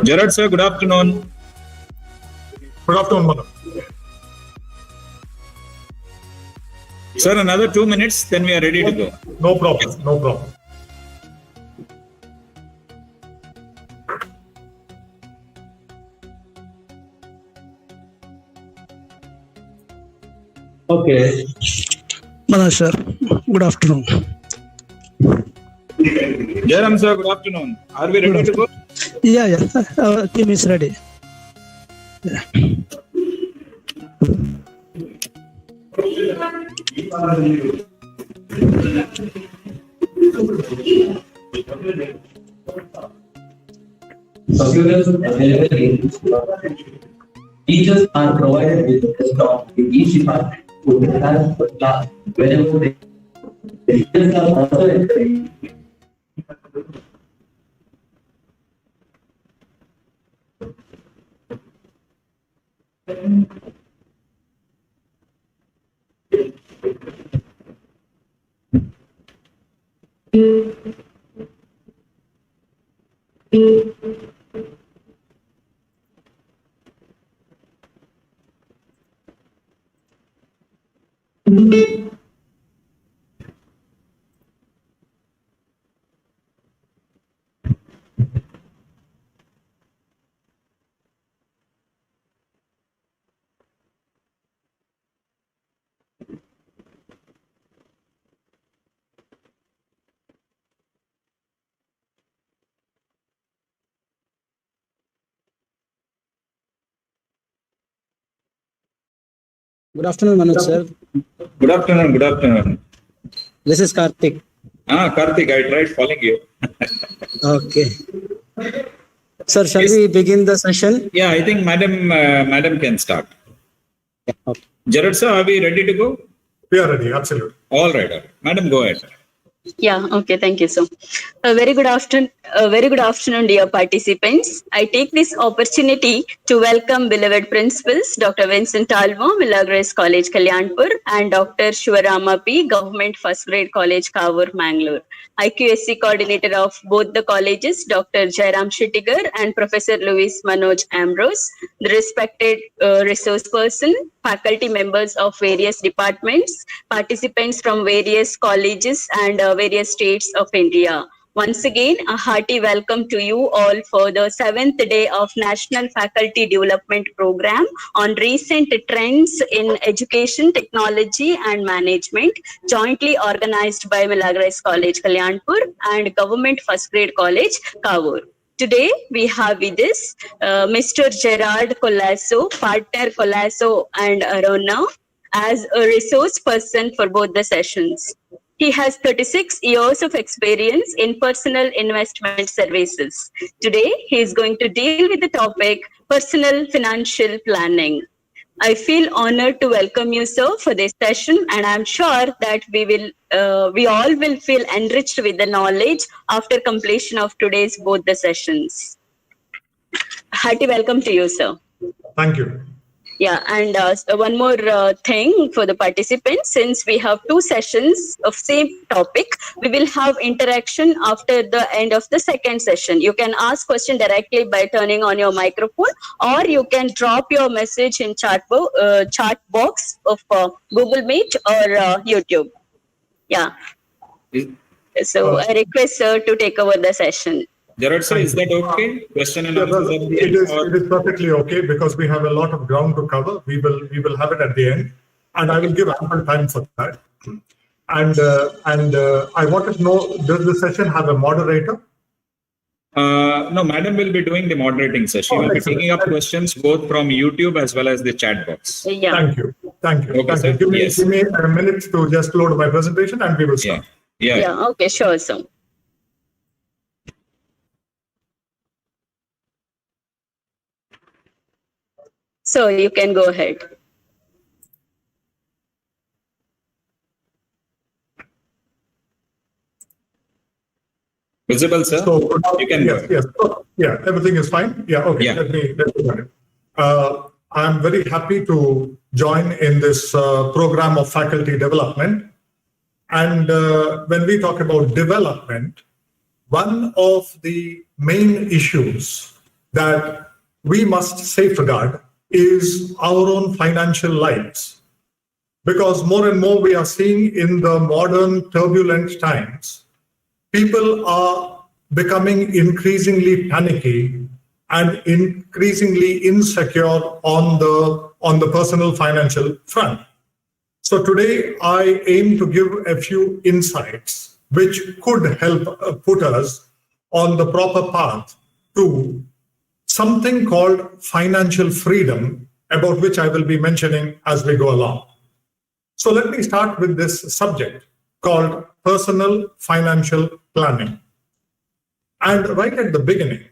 Gerard sir, good afternoon. Good afternoon, madam. Sir, another 2 minutes, then we are ready to go. No problem, no problem. Okay. Manoj sir, good afternoon. Jairam sir, good afternoon. Are we ready to go? Yeah. Our team is ready. Yeah. Computers available in teachers are provided with desktop in each department to enhance the class wherever they teachers are also encouraged. Good afternoon, Manoj sir. Good afternoon, good afternoon. This is Karthik. Karthik, I tried calling you. Okay. Sir, shall we begin the session? Yeah, I think madam can start. Okay. Gerard sir, are we ready to go? We are ready, absolutely. All right. Madam, go ahead. Yeah, okay, thank you, sir. Very good afternoon, dear participants. I take this opportunity to welcome beloved principals, Dr. Vincent Alvo, Milagres College, Kallianpur, and Dr. Shivarama P, Government First Grade College, Kavoor, Mangalore. IQSC coordinator of both the colleges, Dr. Jairam Shittigar and Professor Louis Manoj Ambrose, the respected resource person, faculty members of various departments, participants from various colleges and various states of India. Once again, a hearty welcome to you all for the 7th day of National Faculty Development Program on recent trends in education, technology and management, jointly organized by Milagres College, Kallianpur and Government First Grade College, Kavoor. Today, we have with us Mr. Gerard Colasso, partner Colasso and Arona, as a resource person for both the sessions. He has 36 years of experience in personal investment services. Today, he is going to deal with the topic personal financial planning. I feel honored to welcome you, sir, for this session, and I'm sure that we all will feel enriched with the knowledge after completion of today's both the sessions. Hearty welcome to you, sir. Thank you. Yeah, and one more thing for the participants, since we have 2 sessions of same topic, we will have interaction after the end of the second session. You can ask question directly by turning on your microphone, or you can drop your message in chat box of Google Meet or YouTube. Yeah. So I request sir to take over the session. Gerard sir, is that okay? Question and answers at the end? It is perfectly okay because we have a lot of ground to cover. We will have it at the end, and I will give ample time for that. And I wanted to know, does the session have a moderator? No, madam will be doing the moderating session. She will be excellent. taking up questions both from YouTube as well as the chat box. Yeah. Thank you. Okay, sir. Give me Yes. a minute to just load my presentation, and we will start. Yeah. Okay. Sure, sir. So you can go ahead. Visible, sir? So, You can go. yes. Yeah, everything is fine. Yeah, okay. Yeah. Let me run it. I'm very happy to join in this program of faculty development. And when we talk about development, one of the main issues that we must safeguard is our own financial lives. Because more and more we are seeing in the modern turbulent times, people are becoming increasingly panicky and increasingly insecure on the personal financial front. So today I aim to give a few insights which could help put us on the proper path to something called financial freedom, about which I will be mentioning as we go along. So let me start with this subject called personal financial planning. And right at the beginning,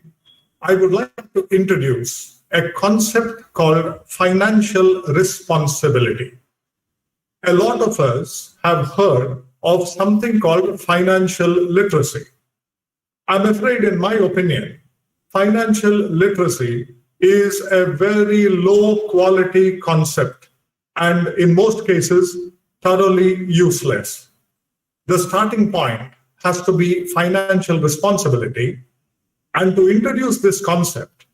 I would like to introduce a concept called financial responsibility. A lot of us have heard of something called financial literacy. I'm afraid, in my opinion, financial literacy is a very low quality concept and in most cases thoroughly useless. The starting point has to be financial responsibility. And to introduce this concept,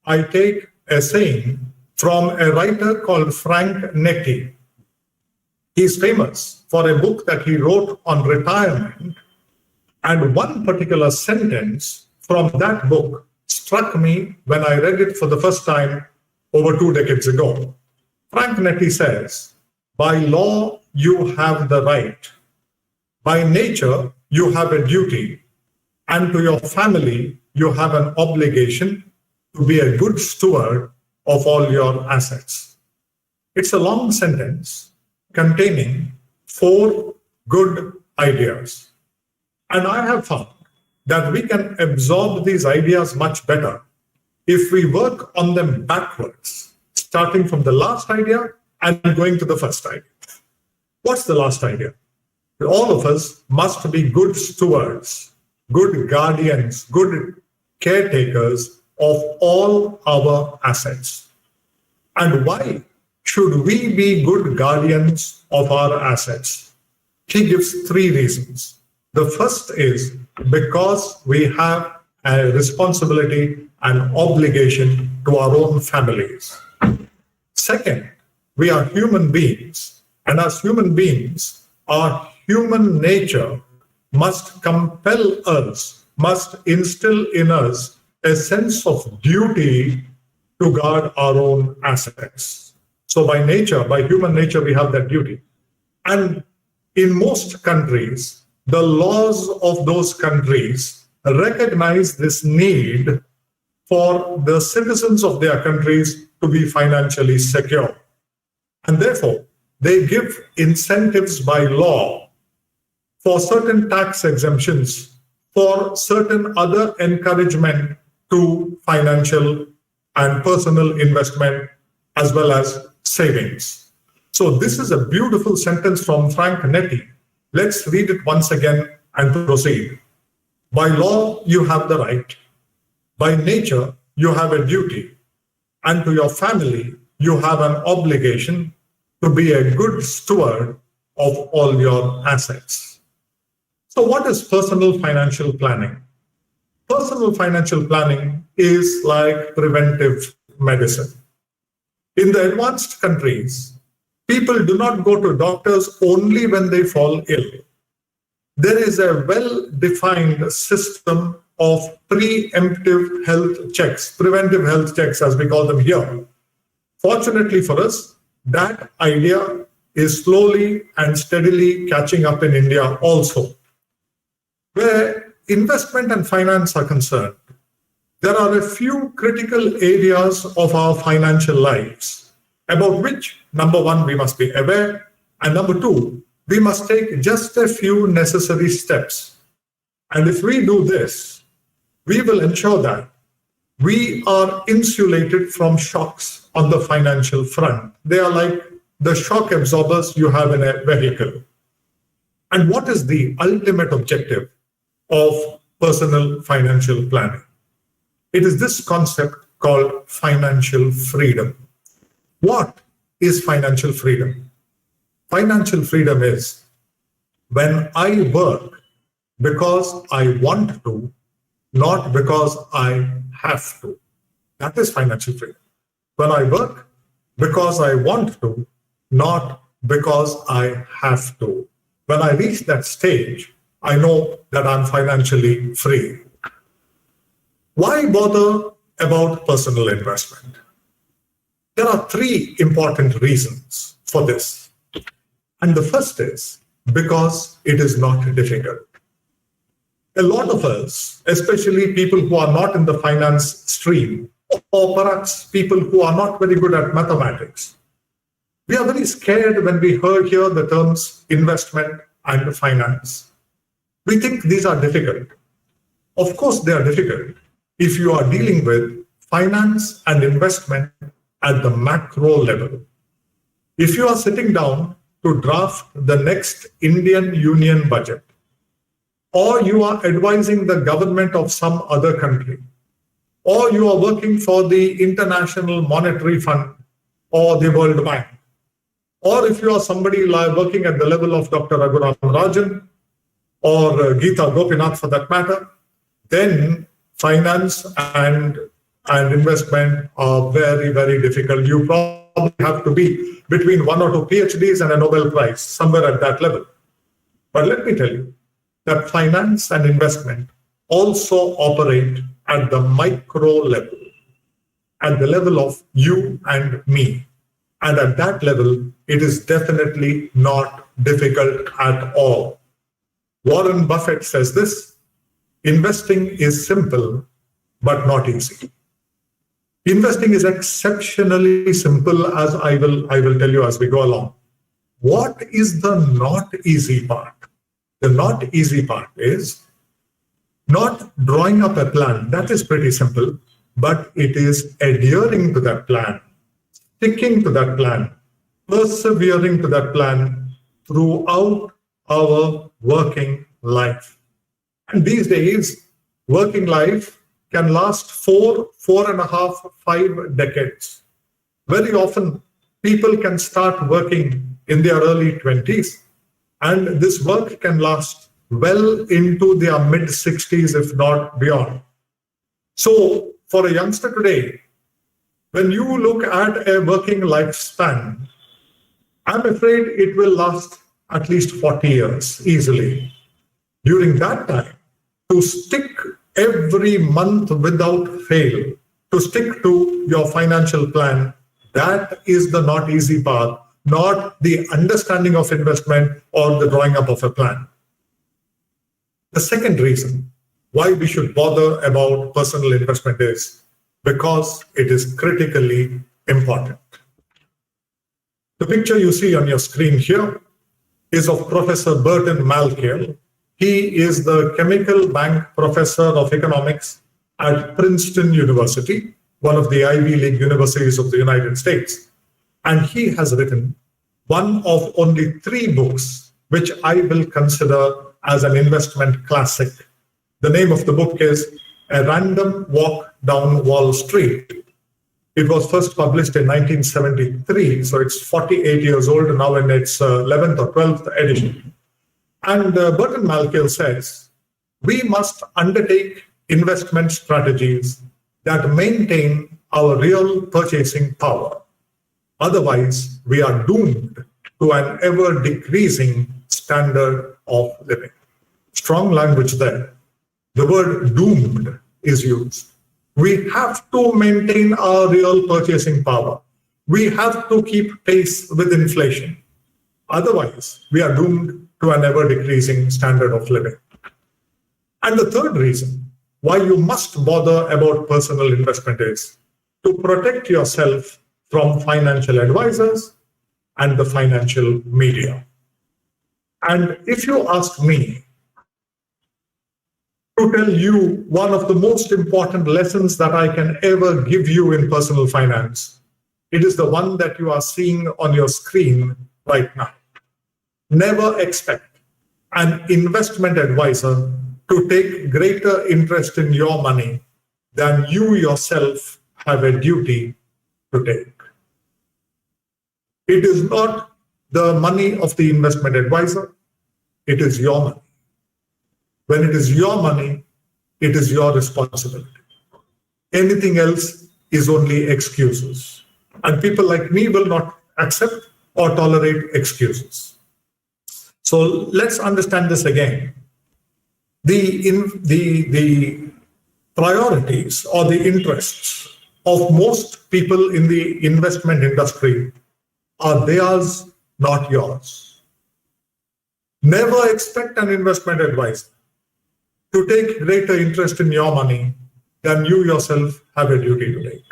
I take a saying from a writer called Frank Netti. He's famous for a book that he wrote on retirement. And one particular sentence from that book struck me when I read it for the first time over 2 decades ago. Frank Netti says, "By law, you have the right. By nature, you have a duty. And to your family, you have an obligation to be a good steward of all your assets." It's a long sentence containing 4 good ideas. And I have found that we can absorb these ideas much better if we work on them backwards, starting from the last idea and going to the first idea. What's the last idea? All of us must be good stewards, good guardians, good caretakers of all our assets. And why should we be good guardians of our assets? He gives 3 reasons. The first is because we have a responsibility and obligation to our own families. Second, we are human beings, and as human beings, our human nature must compel us, must instill in us a sense of duty to guard our own assets. So by nature, by human nature, we have that duty. And in most countries, the laws of those countries recognize this need for the citizens of their countries to be financially secure. And therefore, they give incentives by law for certain tax exemptions, for certain other encouragement to financial and personal investment, as well as savings. So this is a beautiful sentence from Frank Netti. Let's read it once again and proceed. By law, you have the right. By nature, you have a duty. And to your family, you have an obligation to be a good steward of all your assets. So what is personal financial planning? Personal financial planning is like preventive medicine. In the advanced countries, people do not go to doctors only when they fall ill. There is a well-defined system of preemptive health checks, preventive health checks as we call them here. Fortunately for us, that idea is slowly and steadily catching up in India also. Where investment and finance are concerned, there are a few critical areas of our financial lives about which, number 1, we must be aware, and number 2, we must take just a few necessary steps. And if we do this, we will ensure that we are insulated from shocks on the financial front. They are like the shock absorbers you have in a vehicle. And what is the ultimate objective of personal financial planning? It is this concept called financial freedom. What is financial freedom? Financial freedom is when I work because I want to, not because I have to. That is financial freedom. When I work because I want to, not because I have to. When I reach that stage, I know that I'm financially free. Why bother about personal investment? There are three important reasons for this. And the first is because it is not difficult. A lot of us, especially people who are not in the finance stream, or perhaps people who are not very good at mathematics, we are very scared when we hear the terms investment and finance. We think these are difficult. Of course, they are difficult if you are dealing with finance and investment at the macro level. If you are sitting down to draft the next Indian Union budget, or you are advising the government of some other country, or you are working for the International Monetary Fund or the World Bank, or if you are somebody working at the level of Dr. Raghuram Rajan or Geeta Gopinath for that matter, then finance and investment are very, very difficult. You probably have to be between 1 or 2 PhDs and a Nobel Prize, somewhere at that level. But let me tell you that finance and investment also operate at the micro level, at the level of you and me. And at that level, it is definitely not difficult at all. Warren Buffett says this: investing is simple, but not easy. Investing is exceptionally simple, as I will tell you as we go along. What is the not easy part? The not easy part is not drawing up a plan. That is pretty simple, but it is adhering to that plan, sticking to that plan, persevering to that plan throughout our working life. And these days, working life can last 4.5, 5 decades. Very often, people can start working in their early 20s, and this work can last well into their mid-60s, if not beyond. So, for a youngster today, when you look at a working lifespan, I'm afraid it will last at least 40 years easily. During that time, to stick every month without fail, to stick to your financial plan, that is the not easy part, not the understanding of investment or the drawing up of a plan. The second reason why we should bother about personal investment is because it is critically important. The picture you see on your screen here is of Professor Burton Malkiel. He is the Chemical Bank Professor of Economics at Princeton University, one of the Ivy League universities of the United States. And he has written one of only 3 books, which I will consider as an investment classic. The name of the book is A Random Walk Down Wall Street. It was first published in 1973, so it's 48 years old now in its 11th or 12th edition. And Burton Malkiel says, we must undertake investment strategies that maintain our real purchasing power. Otherwise, we are doomed to an ever-decreasing standard of living. Strong language there. The word doomed is used. We have to maintain our real purchasing power. We have to keep pace with inflation. Otherwise, we are doomed to an ever-decreasing standard of living. And the third reason why you must bother about personal investment is to protect yourself from financial advisors and the financial media. And if you ask me to tell you one of the most important lessons that I can ever give you in personal finance, it is the one that you are seeing on your screen right now. Never expect an investment advisor to take greater interest in your money than you yourself have a duty to take. It is not the money of the investment advisor, it is your money. When it is your money, it is your responsibility. Anything else is only excuses. And people like me will not accept or tolerate excuses. So let's understand this again. The priorities or the interests of most people in the investment industry are theirs, not yours. Never expect an investment advisor to take greater interest in your money than you yourself have a duty to take.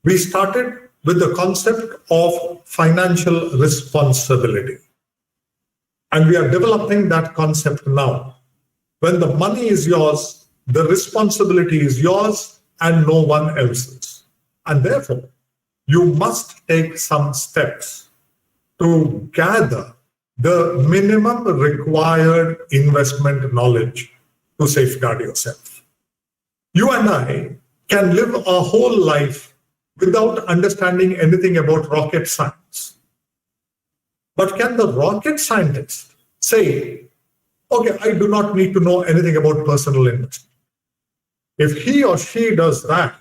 We started with the concept of financial responsibility. And we are developing that concept now. When the money is yours, the responsibility is yours and no one else's. And therefore, you must take some steps to gather the minimum required investment knowledge to safeguard yourself. You and I can live our whole life without understanding anything about rocket science. But can the rocket scientist say, okay, I do not need to know anything about personal investment? If he or she does that,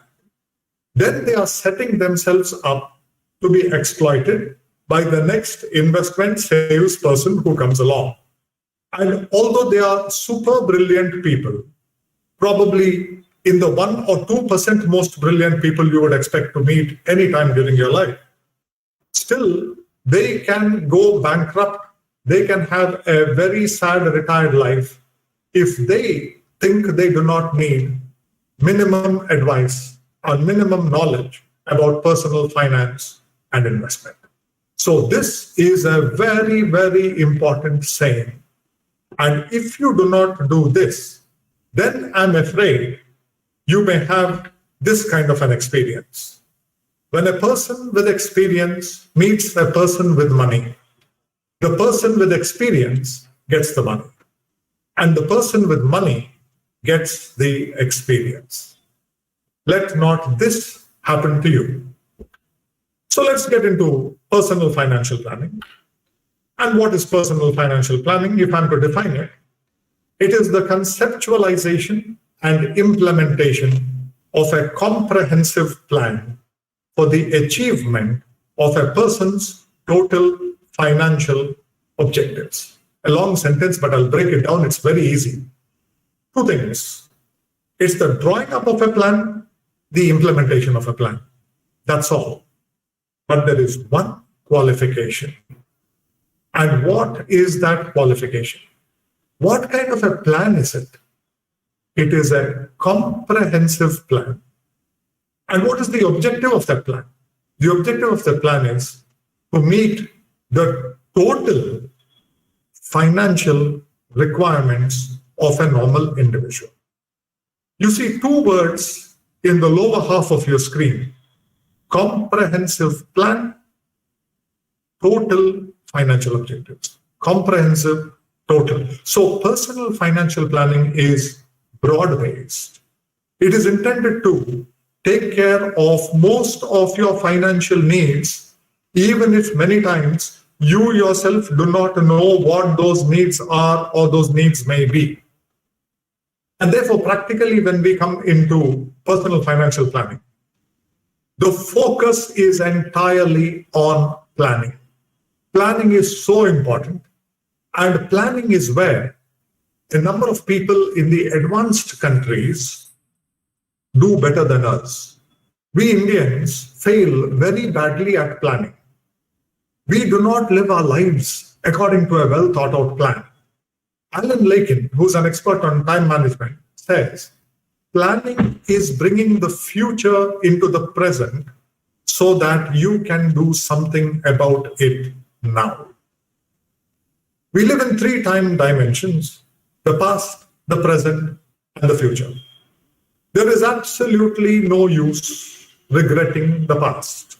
then they are setting themselves up to be exploited by the next investment salesperson who comes along. And although they are super brilliant people, probably in the 1 or 2% most brilliant people you would expect to meet anytime during your life, still they can go bankrupt. They can have a very sad retired life if they think they do not need minimum advice or minimum knowledge about personal finance and investment. So this is a very, very important saying. And if you do not do this, then I'm afraid you may have this kind of an experience. When a person with experience meets a person with money, the person with experience gets the money, and the person with money gets the experience. Let not this happen to you. So let's get into personal financial planning. And what is personal financial planning? If I'm to define it, it is the conceptualization and implementation of a comprehensive plan for the achievement of a person's total financial objectives. A long sentence, but I'll break it down. It's very easy. Two things. It's the drawing up of a plan, the implementation of a plan. That's all. But there is one qualification. And what is that qualification? What kind of a plan is it? It is a comprehensive plan. And what is the objective of that plan? The objective of the plan is to meet the total financial requirements of a normal individual. You see two words in the lower half of your screen: comprehensive plan, total financial objectives. Comprehensive, total. So personal financial planning is broad-based. It is intended to take care of most of your financial needs, even if many times you yourself do not know what those needs are or those needs may be. And therefore, practically, when we come into personal financial planning, the focus is entirely on planning. Planning is so important, and planning is where a number of people in the advanced countries do better than us. We Indians fail very badly at planning. We do not live our lives according to a well thought out plan. Alan Lakin, who's an expert on time management, says planning is bringing the future into the present so that you can do something about it now. We live in 3 time dimensions: the past, the present, and the future. There is absolutely no use regretting the past.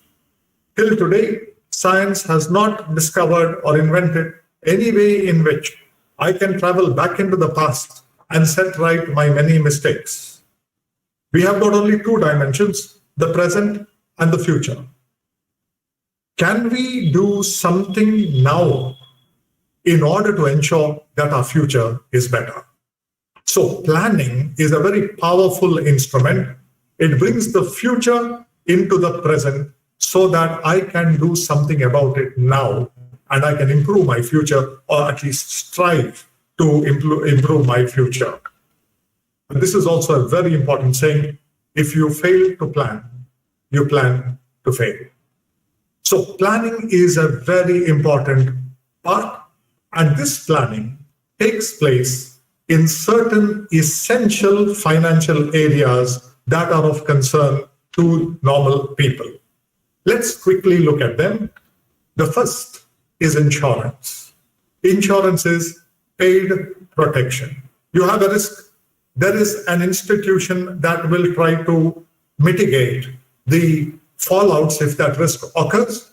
Till today, science has not discovered or invented any way in which I can travel back into the past and set right my many mistakes. We have not only 2 dimensions, the present and the future. Can we do something now in order to ensure that our future is better? So planning is a very powerful instrument. It brings the future into the present so that I can do something about it now and I can improve my future, or at least strive to improve my future. And this is also a very important saying: if you fail to plan, you plan to fail. So planning is a very important part, and this planning takes place in certain essential financial areas that are of concern to normal people. Let's quickly look at them. The first is insurance. Insurance is paid protection. You have a risk. There is an institution that will try to mitigate the fallouts if that risk occurs.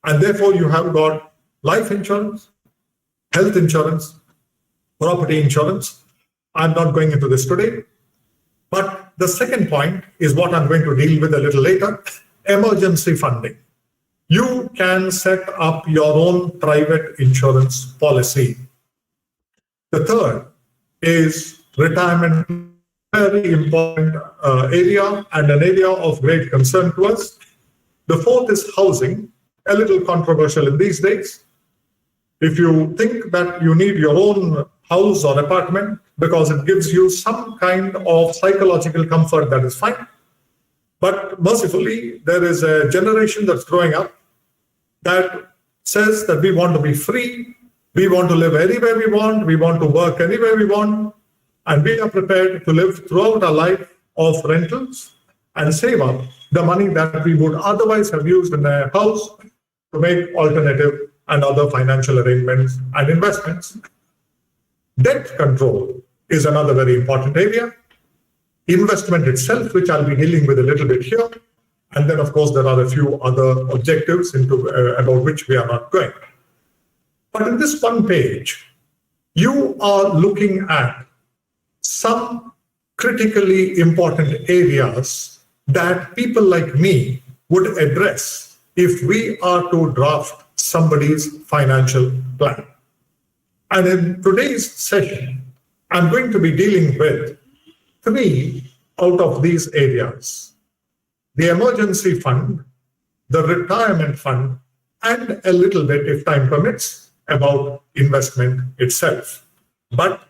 And therefore, you have got life insurance, health insurance, property insurance. I'm not going into this today. But the second point is what I'm going to deal with a little later: emergency funding. You can set up your own private insurance policy. The third is retirement, very important area and an area of great concern to us. The fourth is housing, a little controversial in these days. If you think that you need your own house or apartment because it gives you some kind of psychological comfort, that is fine. But mercifully, there is a generation that's growing up that says that we want to be free, we want to live anywhere we want to work anywhere we want, and we are prepared to live throughout our life of rentals and save up the money that we would otherwise have used in a house to make alternative and other financial arrangements and investments. Debt control is another very important area. Investment itself, which I'll be dealing with a little bit here. And then, of course, there are a few other objectives about which we are not going. But in this one page, you are looking at some critically important areas that people like me would address if we are to draft somebody's financial plan. And in today's session, I'm going to be dealing with 3 out of these areas: the emergency fund, the retirement fund, and a little bit, if time permits, about investment itself. But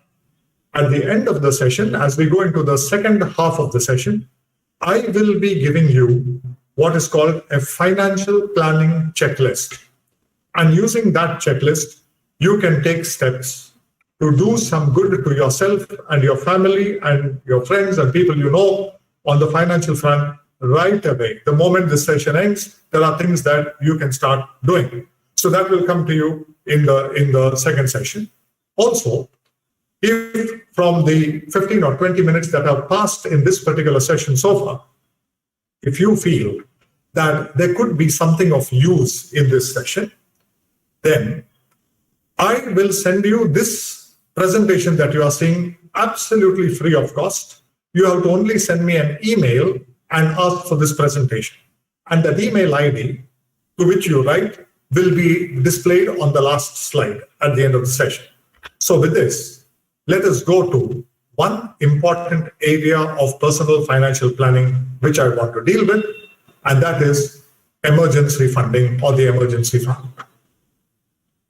at the end of the session, as we go into the second half of the session, I will be giving you what is called a financial planning checklist. And using that checklist, you can take steps to do some good to yourself and your family and your friends and people you know on the financial front right away. The moment this session ends, there are things that you can start doing. So that will come to you in the second session. Also, if from the 15 or 20 minutes that have passed in this particular session so far, if you feel that there could be something of use in this session, then I will send you this presentation that you are seeing absolutely free of cost. You have to only send me an email and ask for this presentation. And that email ID to which you write will be displayed on the last slide at the end of the session. So with this, let us go to one important area of personal financial planning which I want to deal with, and that is emergency funding or the emergency fund.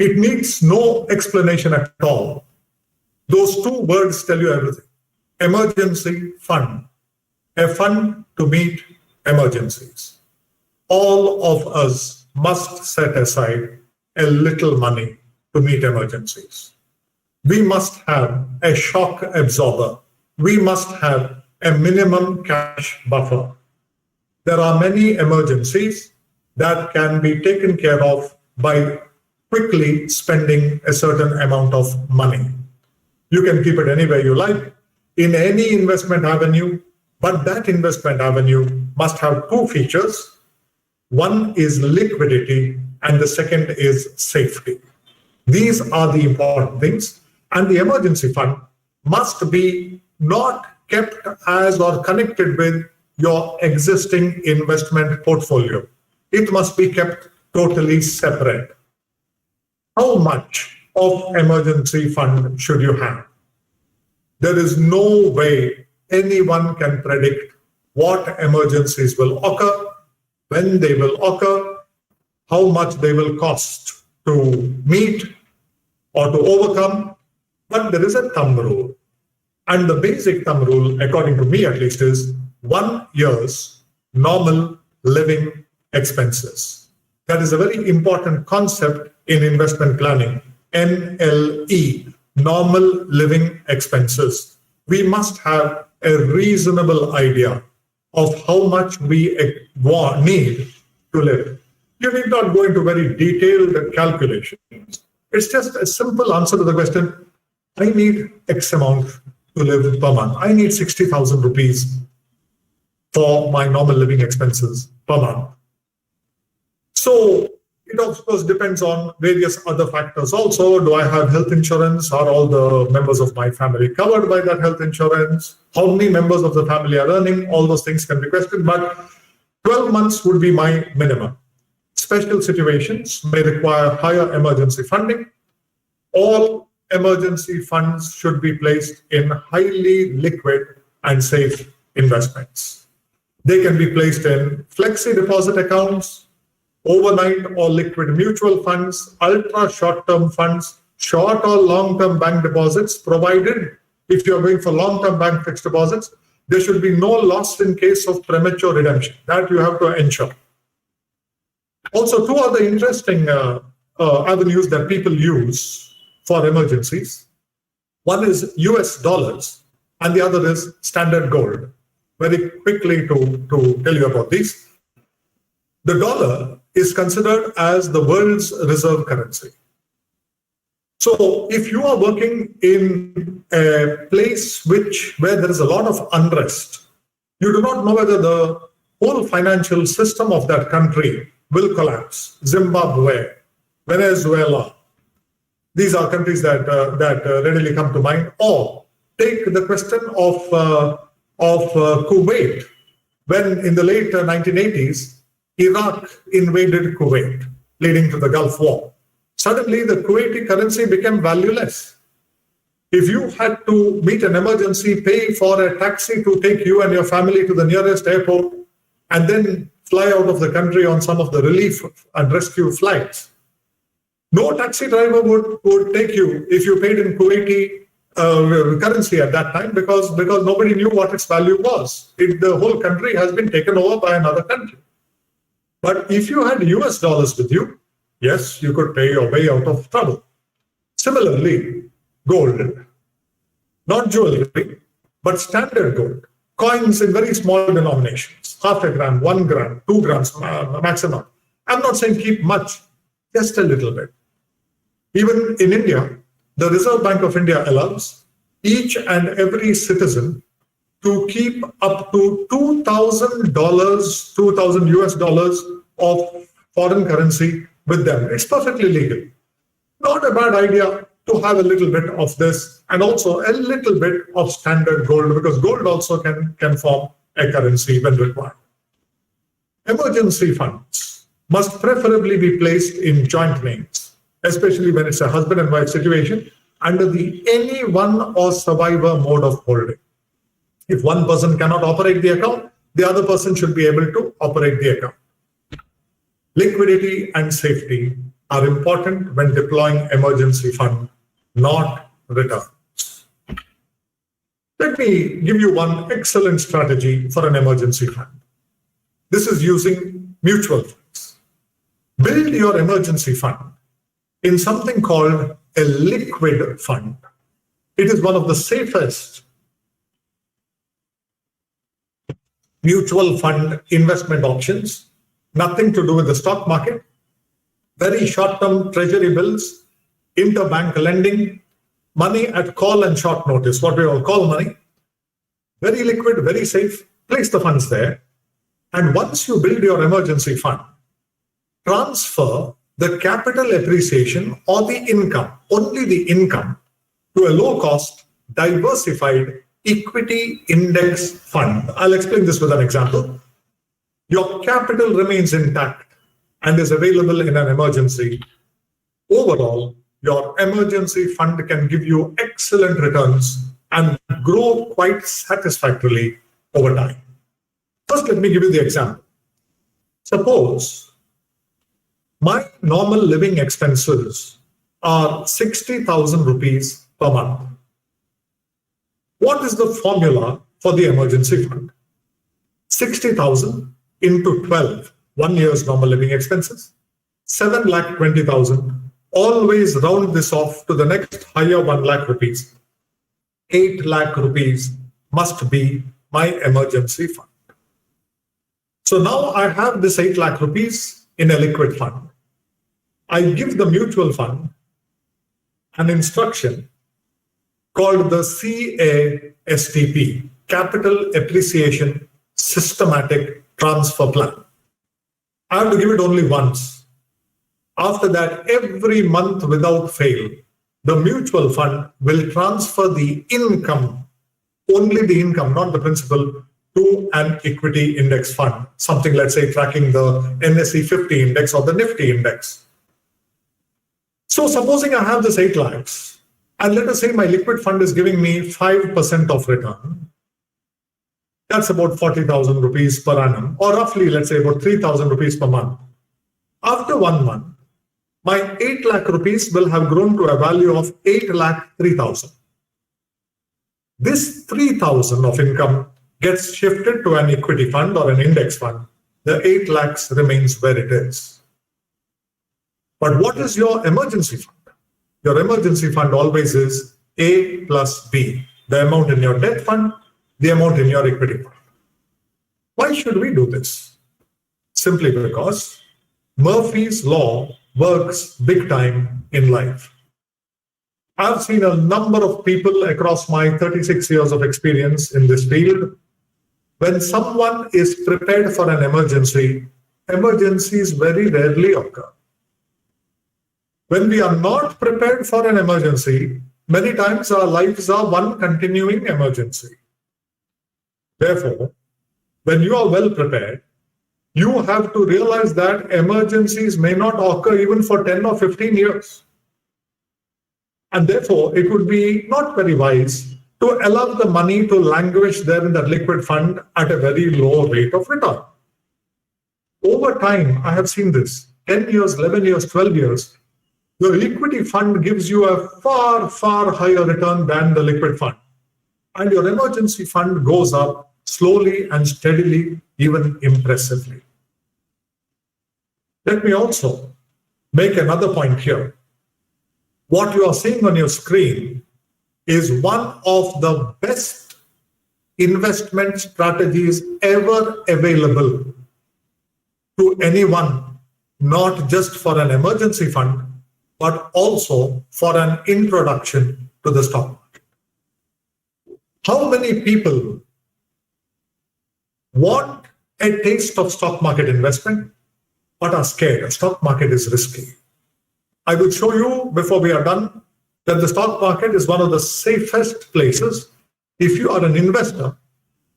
It needs no explanation at all. Those 2 words tell you everything. Emergency fund, a fund to meet emergencies. All of us must set aside a little money to meet emergencies. We must have a shock absorber. We must have a minimum cash buffer. There are many emergencies that can be taken care of by quickly spending a certain amount of money. You can keep it anywhere you like, in any investment avenue, but that investment avenue must have 2 features. One is liquidity, and the second is safety. These are the important things. And the emergency fund must be not kept as or connected with your existing investment portfolio. It must be kept totally separate. How much of emergency fund should you have? There is no way anyone can predict what emergencies will occur when they will occur, how much they will cost to meet or to overcome, but there is a thumb rule. And the basic thumb rule, according to me at least, is 1 year's normal living expenses. That is a very important concept in investment planning, NLE, normal living expenses. We must have a reasonable idea of how much we need to live. You need not go into very detailed calculations. It's just a simple answer to the question, I need X amount to live per month. I need 60,000 rupees for my normal living expenses per month. So it of course depends on various other factors also. Do I have health insurance? Are all the members of my family covered by that health insurance? How many members of the family are earning? All those things can be questioned, but 12 months would be my minimum. Special situations may require higher emergency funding. All emergency funds should be placed in highly liquid and safe investments. They can be placed in flexi deposit accounts, overnight or liquid mutual funds, ultra short-term funds, short or long-term bank deposits, provided if you're going for long-term bank fixed deposits, there should be no loss in case of premature redemption. That you have to ensure. Also, two other interesting avenues that people use for emergencies. One is US dollars and the other is standard gold. Very quickly to tell you about these. The dollar is considered as the world's reserve currency. So if you are working in a place where there is a lot of unrest, you do not know whether the whole financial system of that country will collapse. Zimbabwe, Venezuela, these are countries that readily come to mind. Or take the question of Kuwait, when in the late 1980s, Iraq invaded Kuwait, leading to the Gulf War. Suddenly, the Kuwaiti currency became valueless. If you had to meet an emergency, pay for a taxi to take you and your family to the nearest airport, and then fly out of the country on some of the relief and rescue flights, no taxi driver would take you if you paid in Kuwaiti currency at that time, because nobody knew what its value was. The whole country has been taken over by another country. But if you had US dollars with you, yes, you could pay your way out of trouble. Similarly, gold, not jewelry, but standard gold, coins in very small denominations, half a gram, 1 gram, 2 grams maximum. I'm not saying keep much, just a little bit. Even in India, the Reserve Bank of India allows each and every citizen to keep up to $2,000, 2,000 US dollars of foreign currency with them. It's perfectly legal. Not a bad idea to have a little bit of this and also a little bit of standard gold, because gold also can form a currency when required. Emergency funds must preferably be placed in joint names, especially when it's a husband and wife situation, under the any one or survivor mode of holding. If one person cannot operate the account, the other person should be able to operate the account. Liquidity and safety are important when deploying emergency fund, not returns. Let me give you one excellent strategy for an emergency fund. This is using mutual funds. Build your emergency fund in something called a liquid fund. It is one of the safest mutual fund investment options. Nothing to do with the stock market. Very short-term treasury bills, interbank lending, money at call and short notice, what we all call money. Very liquid, very safe. Place the funds there. And once you build your emergency fund, transfer the capital appreciation or the income, only the income, to a low-cost, diversified equity index fund. I'll explain this with an example. Your capital remains intact and is available in an emergency. Overall, your emergency fund can give you excellent returns and grow quite satisfactorily over time. First, let me give you the example. Suppose my normal living expenses are 60,000 rupees per month. What is the formula for the emergency fund? 60,000 into 12, 1 year's normal living expenses, 7,20,000. Always round this off to the next higher 1 lakh rupees. 8 lakh rupees must be my emergency fund. So now I have this 8 lakh rupees in a liquid fund. I give the mutual fund an instruction called the CASTP, Capital Appreciation Systematic Transfer Plan. I have to give it only once. After that, every month without fail, the mutual fund will transfer the income, only the income, not the principal, to an equity index fund, something, let's say, tracking the NSE 50 index or the Nifty index. So supposing I have this 8 lakhs, and let us say my liquid fund is giving me 5% of return. That's about 40,000 rupees per annum, or roughly, let's say, about 3,000 rupees per month. After 1 month, my 8 lakh rupees will have grown to a value of 8 lakh 3,000. This 3,000 of income gets shifted to an equity fund or an index fund. The 8 lakhs remains where it is. But what is your emergency fund? Your emergency fund always is A plus B, the amount in your debt fund, the amount in your equity fund. Why should we do this? Simply because Murphy's Law works big time in life. I've seen a number of people across my 36 years of experience in this field. When someone is prepared for an emergency, emergencies very rarely occur. When we are not prepared for an emergency, many times our lives are one continuing emergency. Therefore, when you are well prepared, you have to realize that emergencies may not occur even for 10 or 15 years. And therefore, it would be not very wise to allow the money to languish there in that liquid fund at a very low rate of return. Over time, I have seen this, 10 years, 11 years, 12 years, your equity fund gives you a far, far higher return than the liquid fund. And your emergency fund goes up slowly and steadily, even impressively. Let me also make another point here. What you are seeing on your screen is one of the best investment strategies ever available to anyone, not just for an emergency fund, but also for an introduction to the stock market. How many people want a taste of stock market investment but are scared? The stock market is risky. I will show you before we are done that the stock market is one of the safest places if you are an investor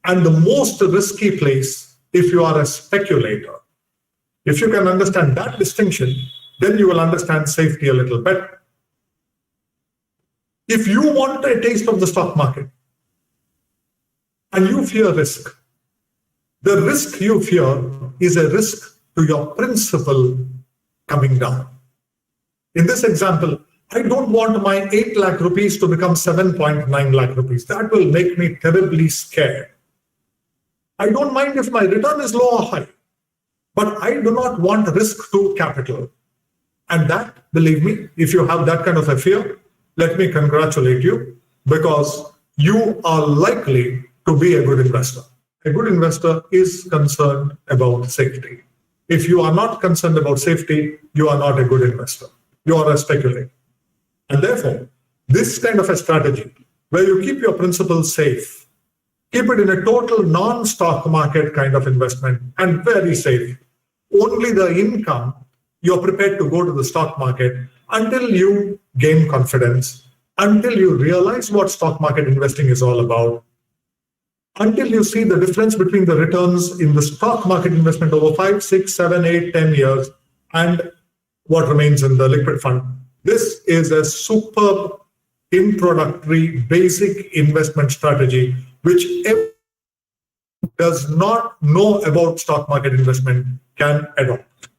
and the most risky place if you are a speculator. If you can understand that distinction, then you will understand safety a little better. If you want a taste of the stock market and you fear risk, the risk you fear is a risk to your principal coming down. In this example, I don't want my 8 lakh rupees to become 7.9 lakh rupees. That will make me terribly scared. I don't mind if my return is low or high, but I do not want risk to capital. And that, believe me, if you have that kind of a fear, let me congratulate you, because you are likely to be a good investor. A good investor is concerned about safety. If you are not concerned about safety, you are not a good investor. You are a speculator. And therefore, this kind of a strategy where you keep your principles safe, keep it in a total non-stock market kind of investment and very safe, only the income you're prepared to go to the stock market until you gain confidence, until you realize what stock market investing is all about, until you see the difference between the returns in the stock market investment over 5, 6, 7, 8, 10 years and what remains in the liquid fund. This is a superb introductory basic investment strategy which does not know about stock market investment can adopt.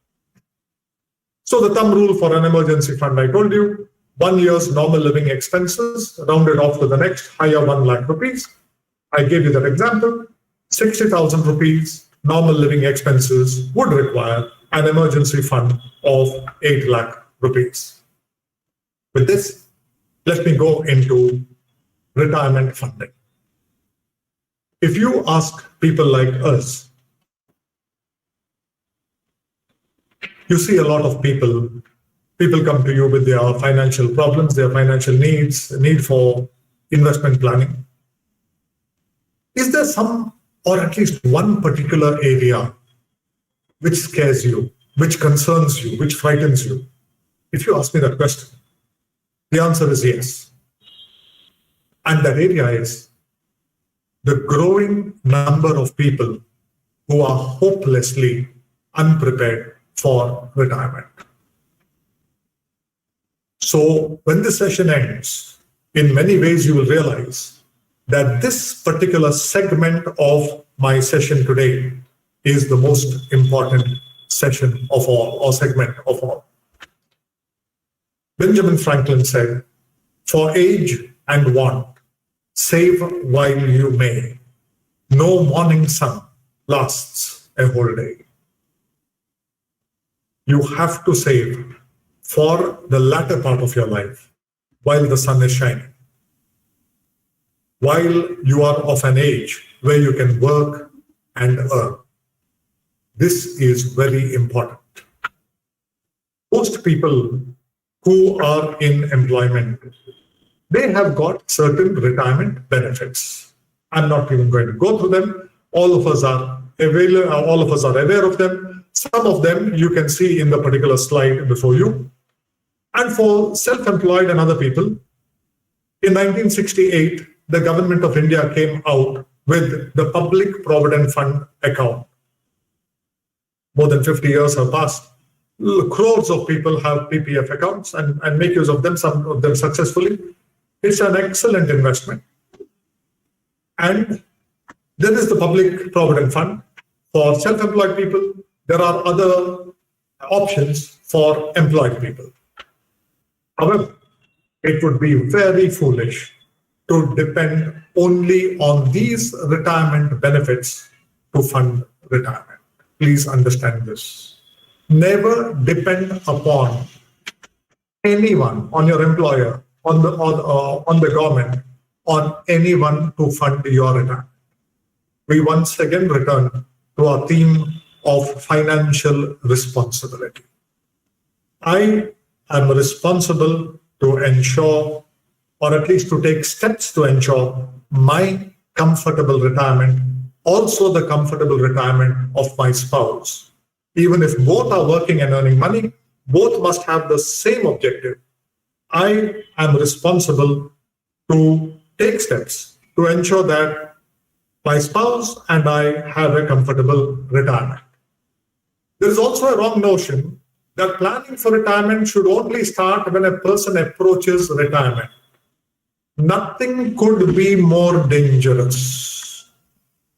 So the thumb rule for an emergency fund, I told you, 1 year's normal living expenses rounded off to the next higher 1 lakh rupees. I gave you that example. 60,000 rupees normal living expenses would require an emergency fund of 8 lakh rupees. With this, let me go into retirement funding. If you ask people like us, you see a lot of people come to you with their financial problems, their financial needs, need for investment planning. Is there some, or at least one particular area which scares you, which concerns you, which frightens you? If you ask me that question, the answer is yes. And that area is the growing number of people who are hopelessly unprepared for retirement. So when this session ends, in many ways you will realize that this particular segment of my session today is the most important session of all, or segment of all. Benjamin Franklin said, "For age and want, save while you may. No morning sun lasts a whole day." You have to save for the latter part of your life while the sun is shining, while you are of an age where you can work and earn. This is very important. Most people who are in employment, they have got certain retirement benefits. I'm not even going to go through them. All of us are aware of them. Some of them you can see in the particular slide before you. And for self-employed and other people, in 1968, the government of India came out with the Public Provident Fund account. More than 50 years have passed. Crores of people have PPF accounts and make use of them, some of them successfully. It's an excellent investment. And there is the Public Provident Fund for self-employed people. There are other options for employed people. However, it would be very foolish to depend only on these retirement benefits to fund retirement. Please understand this. Never depend upon anyone, on your employer, on the government, on anyone to fund your retirement. We once again return to our theme of financial responsibility. I am responsible to ensure, or at least to take steps to ensure, my comfortable retirement, also the comfortable retirement of my spouse. Even if both are working and earning money, both must have the same objective. I am responsible to take steps to ensure that my spouse and I have a comfortable retirement. There is also a wrong notion that planning for retirement should only start when a person approaches retirement. Nothing could be more dangerous.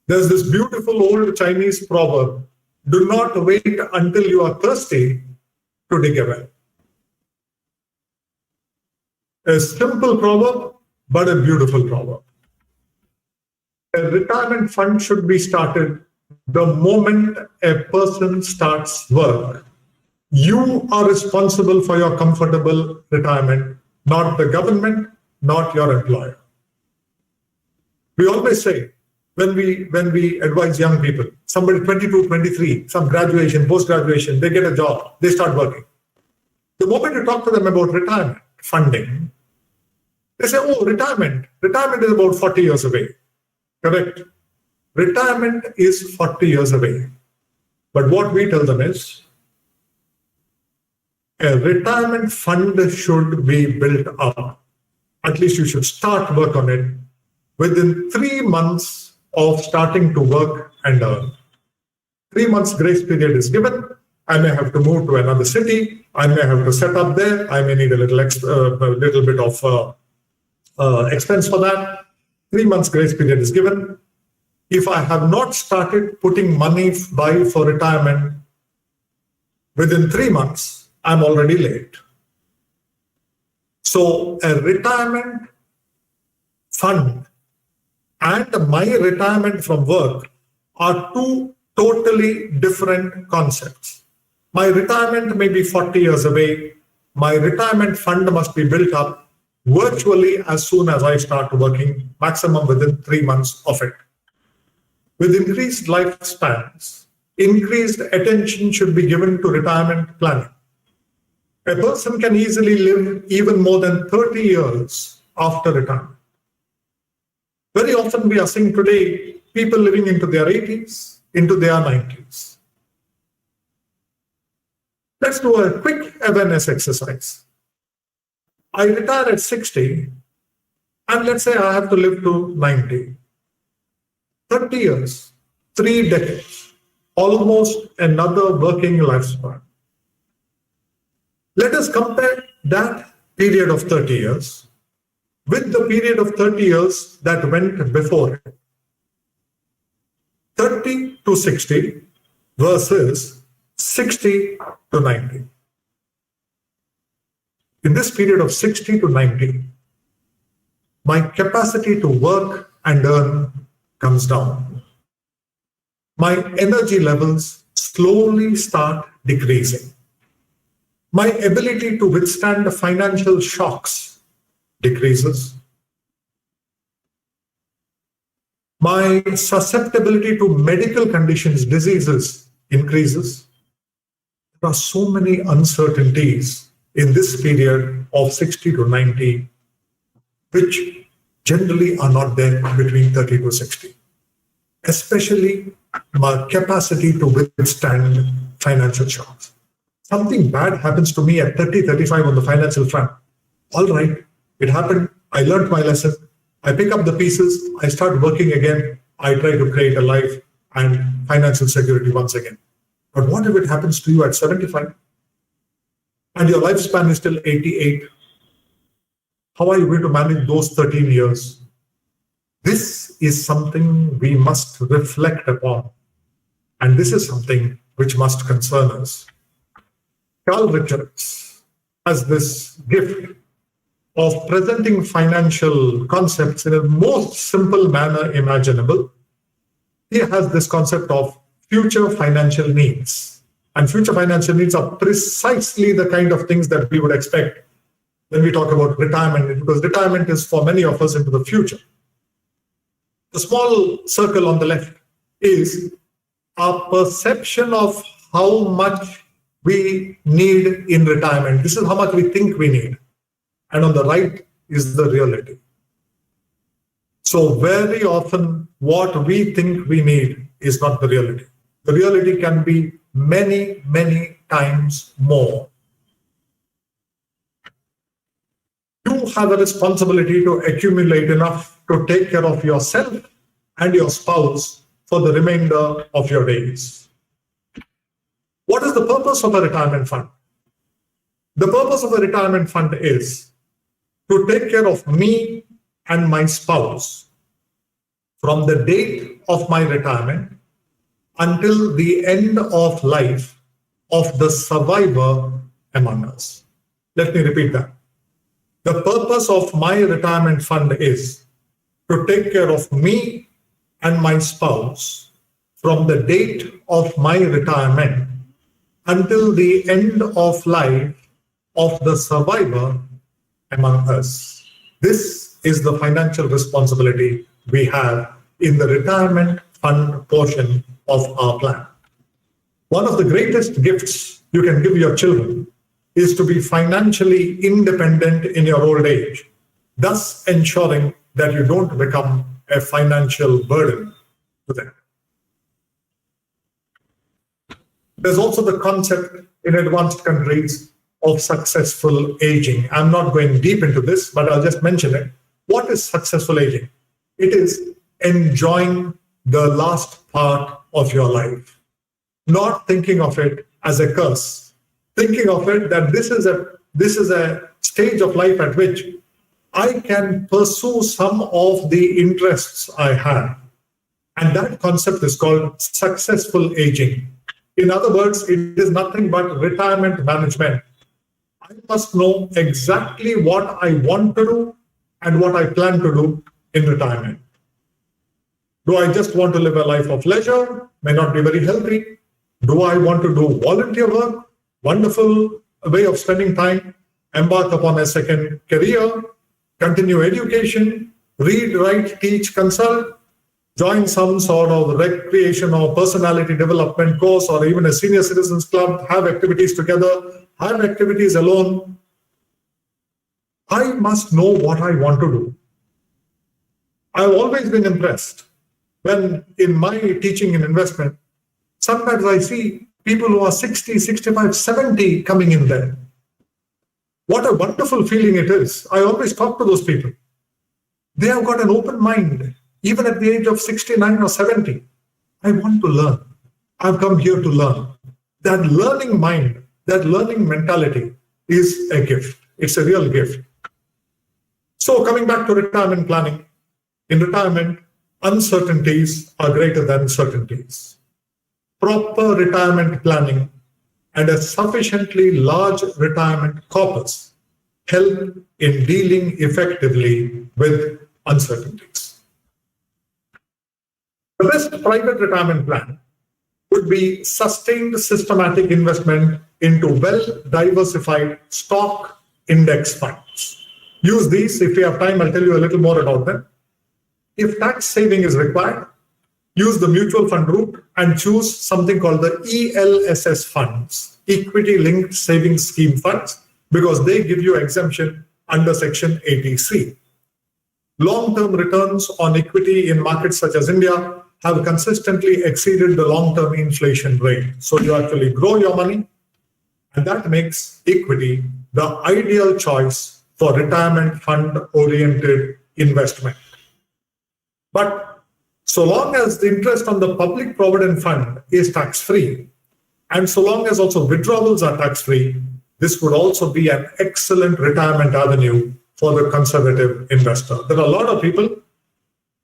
There's this beautiful old Chinese proverb, "Do not wait until you are thirsty to dig a well." A simple proverb, but a beautiful proverb. A retirement fund should be started the moment a person starts work. You are responsible for your comfortable retirement, not the government, not your employer. We always say, when we advise young people, somebody 22, 23, some graduation, post-graduation, they get a job, they start working. The moment you talk to them about retirement funding, they say, "Oh, retirement is about 40 years away." Correct. Retirement is 40 years away. But what we tell them is, a retirement fund should be built up. At least you should start work on it within 3 months of starting to work and earn. 3 months grace period is given. I may have to move to another city. I may have to set up there. I may need a little bit of expense for that. 3 months grace period is given. if I have not started putting money by for retirement within 3 months, I'm already late. So a retirement fund and my retirement from work are two totally different concepts. My retirement may be 40 years away. My retirement fund must be built up virtually as soon as I start working, maximum within 3 months of it. With increased lifespans, increased attention should be given to retirement planning. A person can easily live even more than 30 years after retirement. Very often we are seeing today people living into their 80s, into their 90s. Let's do a quick awareness exercise. I retire at 60, and let's say I have to live to 90. 30 years, 3 decades, almost another working lifespan. Let us compare that period of 30 years with the period of 30 years that went before it. 30 to 60 versus 60 to 90. In this period of 60 to 90, my capacity to work and earn comes down. My energy levels slowly start decreasing. My ability to withstand financial shocks decreases. My susceptibility to medical conditions, diseases increases. There are so many uncertainties in this period of 60 to 90, which generally are not there between 30 to 60. Especially my capacity to withstand financial shocks. Something bad happens to me at 30, 35 on the financial front. All right, it happened. I learned my lesson. I pick up the pieces. I start working again. I try to create a life and financial security once again. But what if it happens to you at 75 and your lifespan is still 88? How are you going to manage those 13 years? This is something we must reflect upon. And this is something which must concern us. Carl Richards has this gift of presenting financial concepts in a most simple manner imaginable. He has this concept of future financial needs. And future financial needs are precisely the kind of things that we would expect when we talk about retirement, because retirement is for many of us into the future. The small circle on the left is our perception of how much we need in retirement. This is how much we think we need. And on the right is the reality. So very often what we think we need is not the reality. The reality can be many, many times more. You have a responsibility to accumulate enough to take care of yourself and your spouse for the remainder of your days. What is the purpose of a retirement fund? The purpose of a retirement fund is to take care of me and my spouse from the date of my retirement until the end of life of the survivor among us. Let me repeat that. The purpose of my retirement fund is to take care of me and my spouse from the date of my retirement until the end of life of the survivor among us. This is the financial responsibility we have in the retirement fund portion of our plan. One of the greatest gifts you can give your children is to be financially independent in your old age, thus ensuring that you don't become a financial burden to them. There's also the concept in advanced countries of successful aging. I'm not going deep into this, but I'll just mention it. What is successful aging? It is enjoying the last part of your life, not thinking of it as a curse, thinking of it that this is a stage of life at which I can pursue some of the interests I have. And that concept is called successful aging. In other words, it is nothing but retirement management. I must know exactly what I want to do and what I plan to do in retirement. Do I just want to live a life of leisure? May not be very healthy. Do I want to do volunteer work? Wonderful way of spending time. Embark upon a second career, continue education, read, write, teach, consult, join some sort of recreation or personality development course or even a senior citizens club, have activities together, have activities alone. I must know what I want to do. I've always been impressed when in my teaching in investment, sometimes I see people who are 60, 65, 70 coming in there. What a wonderful feeling it is. I always talk to those people. They have got an open mind, even at the age of 69 or 70. I want to learn. I've come here to learn. That learning mind, that learning mentality is a gift. It's a real gift. So coming back to retirement planning, in retirement, uncertainties are greater than certainties. Proper retirement planning and a sufficiently large retirement corpus help in dealing effectively with uncertainties. The best private retirement plan would be sustained systematic investment into well-diversified stock index funds. Use these. If we have time, I'll tell you a little more about them. If tax saving is required, use the mutual fund route and choose something called the ELSS funds, Equity Linked Savings Scheme funds, because they give you exemption under Section 80C. Long-term returns on equity in markets such as India have consistently exceeded the long-term inflation rate. So you actually grow your money, and that makes equity the ideal choice for retirement fund-oriented investment. But so long as the interest on the public provident fund is tax-free, and so long as also withdrawals are tax-free, this would also be an excellent retirement avenue for the conservative investor. There are a lot of people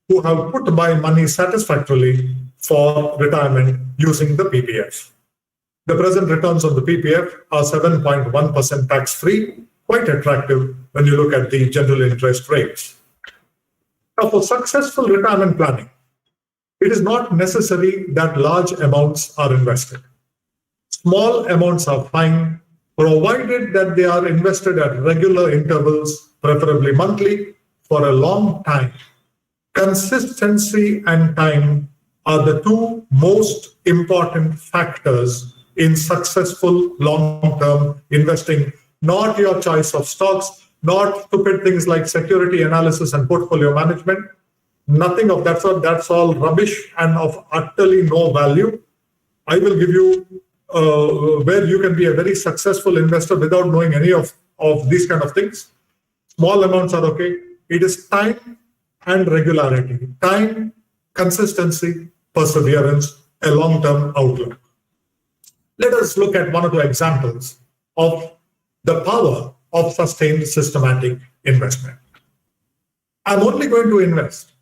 who have put by money satisfactorily for retirement using the PPF. The present returns on the PPF are 7.1% tax-free, quite attractive when you look at the general interest rates. Now, for successful retirement planning, it is not necessary that large amounts are invested. Small amounts are fine, provided that they are invested at regular intervals, preferably monthly, for a long time. Consistency and time are the two most important factors in successful long-term investing, not your choice of stocks, not stupid things like security analysis and portfolio management. Nothing of that sort. That's all rubbish and of utterly no value. I will give you where you can be a very successful investor without knowing any of these kind of things. Small amounts are okay. It is time and regularity. Time, consistency, perseverance, a long-term outlook. Let us look at one or two examples of the power of sustained systematic investment. I'm only going to invest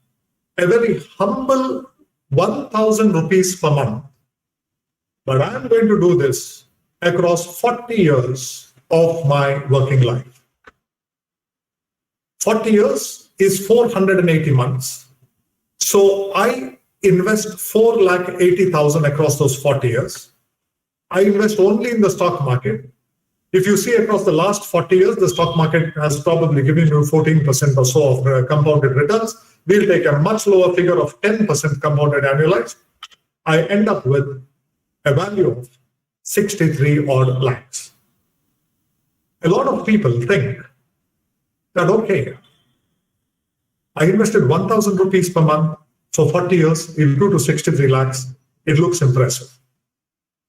a very humble 1,000 rupees per month, but I'm going to do this across 40 years of my working life. 40 years is 480 months. So I invest 4,80,000 across those 40 years. I invest only in the stock market. If you see across the last 40 years, the stock market has probably given you 14% or so of compounded returns. We'll take a much lower figure of 10% compounded annualized. I end up with a value of 63 odd lakhs. A lot of people think that, okay, I invested 1,000 rupees per month for 40 years, it grew to 63 lakhs. It looks impressive.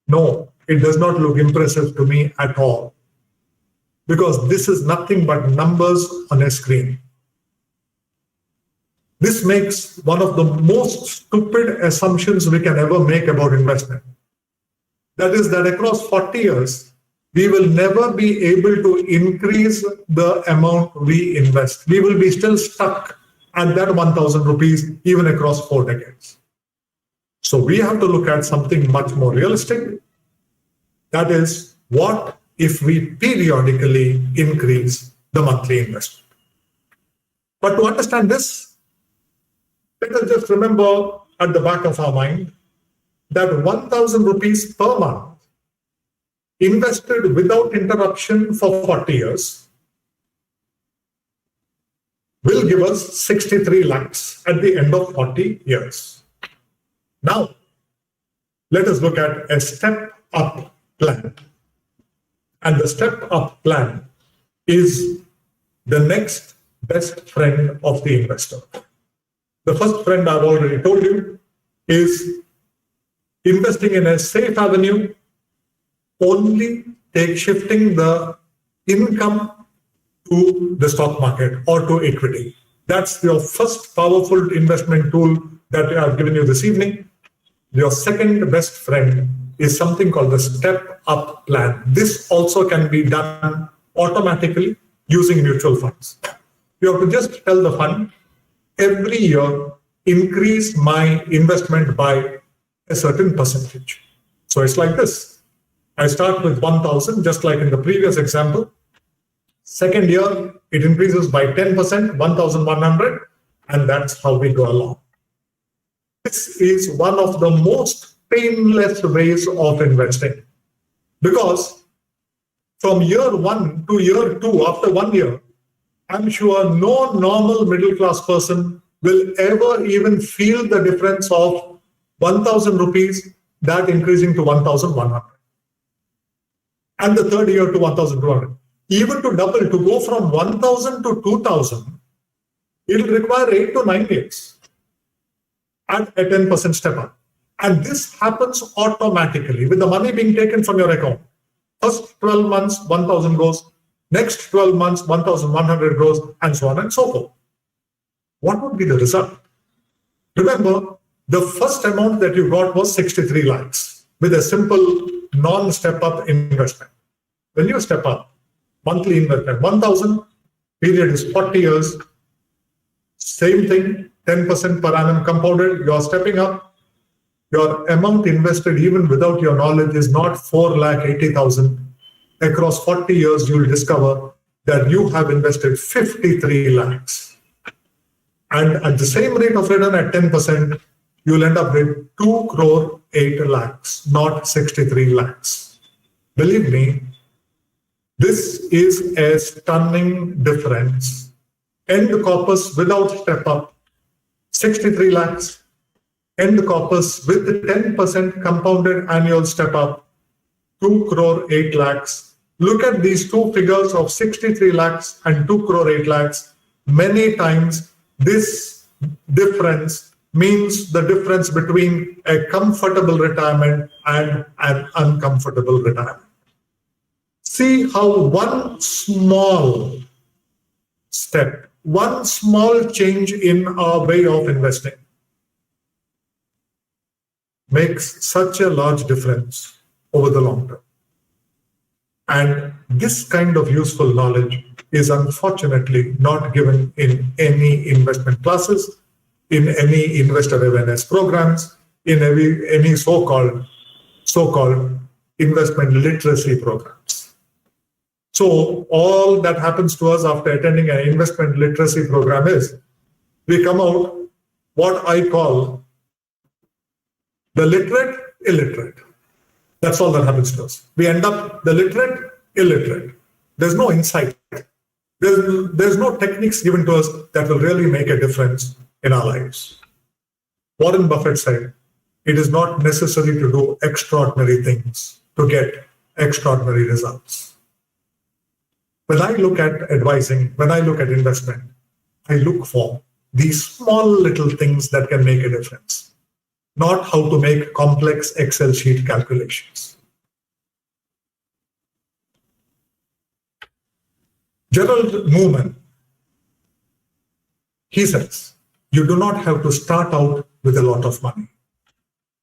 No, it does not look impressive to me at all, because this is nothing but numbers on a screen. This makes one of the most stupid assumptions we can ever make about investment. That is that across 40 years, we will never be able to increase the amount we invest. We will be still stuck at that 1,000 rupees even across 4 decades. So we have to look at something much more realistic. That is, what if we periodically increase the monthly investment? But to understand this, let us just remember at the back of our mind that 1,000 rupees per month invested without interruption for 40 years will give us 63 lakhs at the end of 40 years. Now, let us look at a step-up plan. And the step-up plan is the next best friend of the investor. The first friend I've already told you is investing in a safe avenue, only shifting the income to the stock market or to equity. That's your first powerful investment tool that I've given you this evening. Your second best friend is something called the step-up plan. This also can be done automatically using mutual funds. You have to just tell the fund, every year, increase my investment by a certain percentage. So it's like this. I start with 1,000, just like in the previous example. Second year, it increases by 10%, 1,100, and that's how we go along. This is one of the most painless ways of investing, because from year 1 to year 2, after 1 year, I'm sure no normal middle-class person will ever even feel the difference of 1,000 rupees, that increasing to 1,100. And the third year to 1,200. Even to double, to go from 1,000 to 2,000, it will require 8 to 9 years at a 10% step up. And this happens automatically with the money being taken from your account. First 12 months, 1,000 goes. Next 12 months, 1,100 goes, and so on and so forth. What would be the result? Remember, the first amount that you got was 63 lakhs with a simple non-step up investment. When you step up, monthly investment, 1,000, period is 40 years, same thing, 10% per annum compounded, you are stepping up. Your amount invested even without your knowledge is not 4,80,000. Across 40 years, you will discover that you have invested 53 lakhs. And at the same rate of return at 10%, you will end up with 2 crore 8 lakhs, not 63 lakhs. Believe me, this is a stunning difference. End corpus without step up, 63 lakhs. End corpus with the 10% compounded annual step up, 2 crore 8 lakhs. Look at these two figures of 63 lakhs and 2 crore 8 lakhs. Many times this difference means the difference between a comfortable retirement and an uncomfortable retirement. See how one small step, one small change in our way of investing makes such a large difference over the long term. And this kind of useful knowledge is unfortunately not given in any investment classes, in any investor awareness programs, in any so-called investment literacy programs. So all that happens to us after attending an investment literacy program is we come out what I call the literate, illiterate. That's all that happens to us. We end up the literate, illiterate. There's no insight. There's no techniques given to us that will really make a difference in our lives. Warren Buffett said, it is not necessary to do extraordinary things to get extraordinary results. When I look at advising, when I look at investment, I look for these small little things that can make a difference, not how to make complex Excel sheet calculations. Gerald Mooman, he says, you do not have to start out with a lot of money.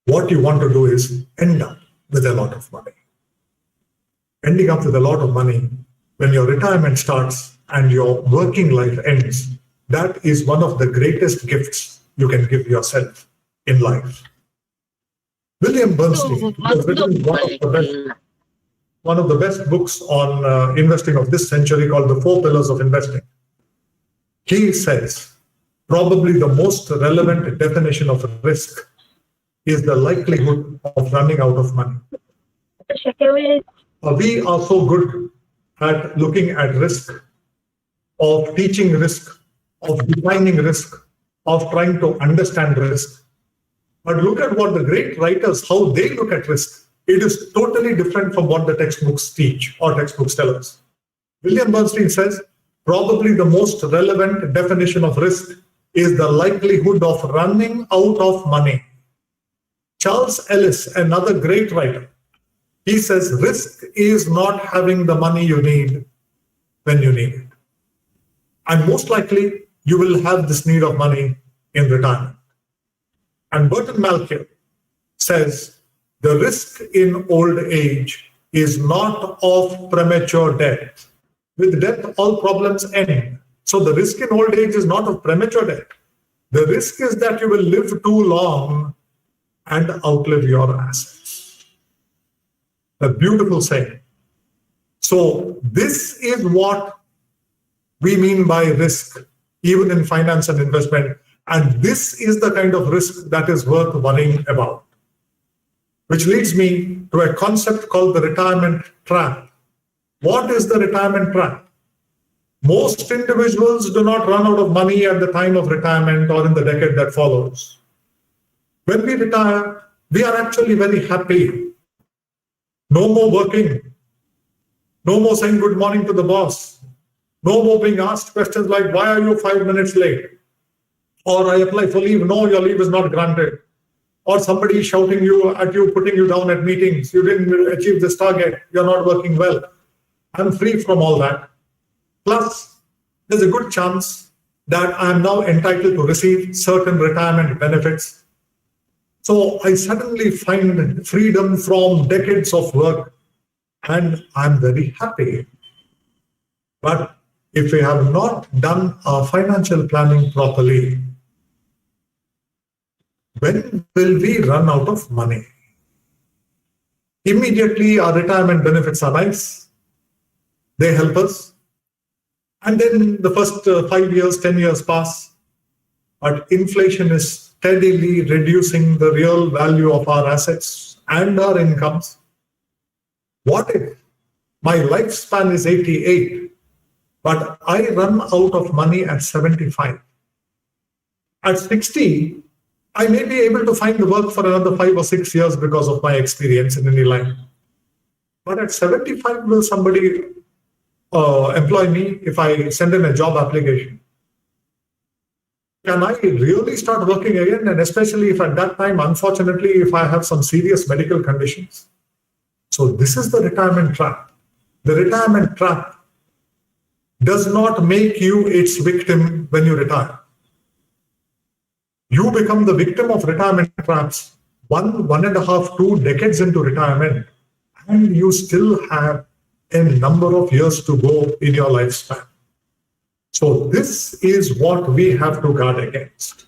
What you want to do is end up with a lot of money. Ending up with a lot of money, when your retirement starts and your working life ends, that is one of the greatest gifts you can give yourself in life. William Bernstein has written one of the best books on investing of this century called The 4 Pillars of Investing. He says, probably the most relevant definition of risk is the likelihood of running out of money. We are so good at looking at risk, of teaching risk, of defining risk, of trying to understand risk. But look at what the great writers, how they look at risk. It is totally different from what the textbooks teach or textbooks tell us. William Bernstein says, probably the most relevant definition of risk is the likelihood of running out of money. Charles Ellis, another great writer, he says risk is not having the money you need when you need it. And most likely, you will have this need of money in retirement. And Burton Malkiel says the risk in old age is not of premature death. With death, all problems end. So the risk in old age is not of premature death. The risk is that you will live too long and outlive your assets. A beautiful saying. So this is what we mean by risk, even in finance and investment. And this is the kind of risk that is worth worrying about. Which leads me to a concept called the retirement trap. What is the retirement trap? Most individuals do not run out of money at the time of retirement or in the decade that follows. When we retire, we are actually very happy. No more working. No more saying good morning to the boss. No more being asked questions like, why are you 5 minutes late? Or I apply for leave. No, your leave is not granted. Or somebody shouting at you, putting you down at meetings. You didn't achieve this target. You're not working well. I'm free from all that. Plus, there's a good chance that I'm now entitled to receive certain retirement benefits. So I suddenly find freedom from decades of work and I'm very happy. But if we have not done our financial planning properly, when will we run out of money? Immediately, our retirement benefits are nice. They help us. And then the first 5 years, 10 years pass. But inflation is steadily reducing the real value of our assets and our incomes. What if my lifespan is 88, but I run out of money at 75? At 60, I may be able to find work for another 5 or 6 years because of my experience in any line. But at 75, will somebody employ me if I send in a job application? Can I really start working again? And especially if at that time, unfortunately, if I have some serious medical conditions. So this is the retirement trap. The retirement trap does not make you its victim when you retire. You become the victim of retirement traps 1.5, 2 decades into retirement, and you still have a number of years to go in your lifespan. So this is what we have to guard against.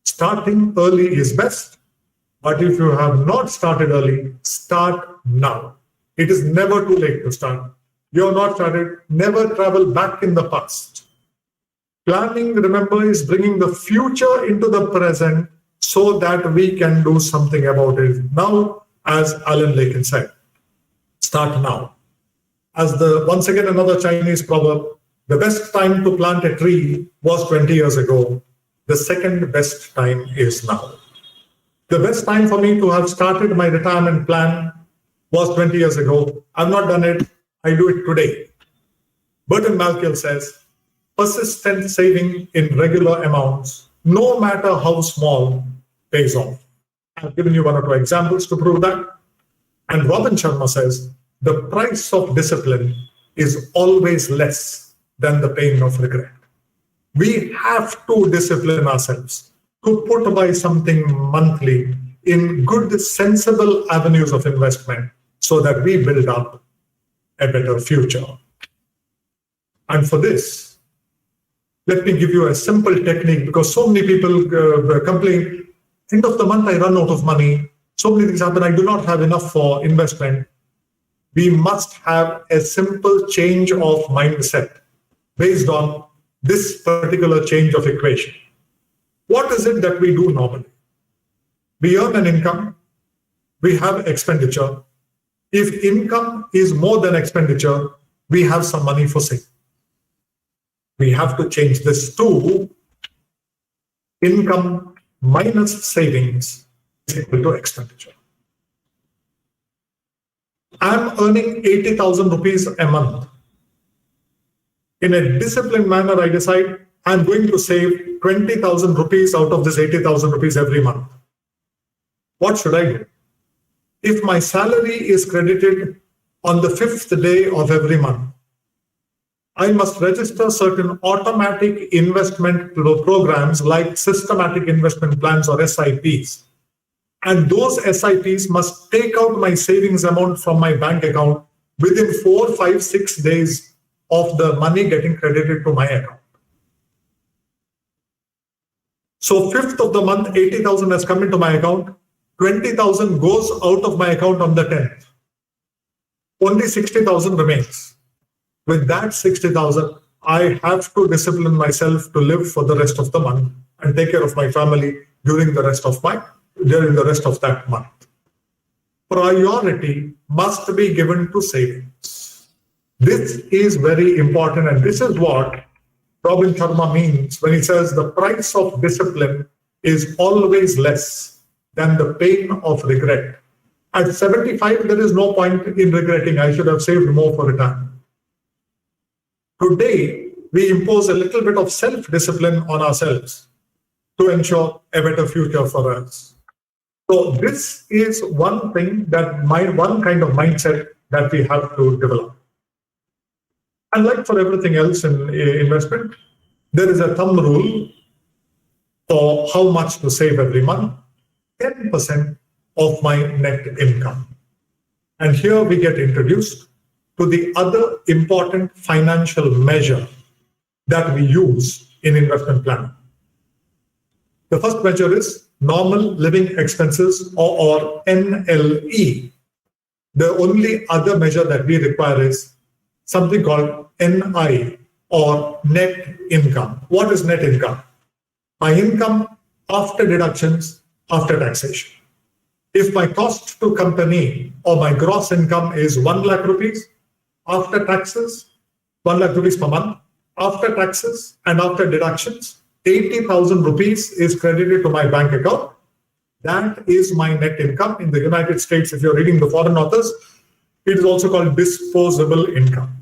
Starting early is best, but if you have not started early, start now. It is never too late to start. You have not started, never travel back in the past. Planning, remember, is bringing the future into the present so that we can do something about it now, as Alan Lakin said. Start now. As once again, another Chinese proverb, the best time to plant a tree was 20 years ago. The second best time is now. The best time for me to have started my retirement plan was 20 years ago. I've not done it. I do it today. Burton Malkiel says, persistent saving in regular amounts, no matter how small, pays off. I've given you 1 or 2 examples to prove that. And Robin Sharma says, the price of discipline is always less than the pain of regret. We have to discipline ourselves to put by something monthly in good, sensible avenues of investment so that we build up a better future. And for this, let me give you a simple technique, because so many people complain, end of the month I run out of money, So many things happen. I do not have enough for investment. We must have a simple change of mindset based on this particular change of equation. What is it that we do normally? We earn an income, we have expenditure. If income is more than expenditure, we have some money for saving. We have to change this to income minus savings is equal to expenditure. I'm earning 80,000 rupees a month. In a disciplined manner, I decide I'm going to save 20,000 rupees out of this 80,000 rupees every month. What should I do? If my salary is credited on the 5th day of every month, I must register certain automatic investment programs like systematic investment plans or SIPs. And those SIPs must take out my savings amount from my bank account within 4, 5, 6 days of the money getting credited to my account. So 5th of the month, 80,000 has come into my account. 20,000 goes out of my account on the 10th. Only 60,000 remains. With that 60,000, I have to discipline myself to live for the rest of the month and take care of my family during the rest of that month. Priority must be given to savings. This is very important, and this is what Robin Sharma means when he says the price of discipline is always less than the pain of regret. At 75, there is no point in regretting. I should have saved more for retirement. Today, we impose a little bit of self-discipline on ourselves to ensure a better future for us. So this is one thing one kind of mindset that we have to develop. And like for everything else in investment, there is a thumb rule for how much to save every month, 10% of my net income. And here we get introduced to the other important financial measure that we use in investment planning. The first measure is normal living expenses or NLE. The only other measure that we require is something called NI or net income. What is net income? My income after deductions, after taxation. If my cost to company or my gross income is 1 lakh rupees, after taxes, 1 lakh rupees per month, after taxes and after deductions, 80,000 rupees is credited to my bank account. That is my net income. In the United States, if you're reading the foreign authors, it is also called disposable income.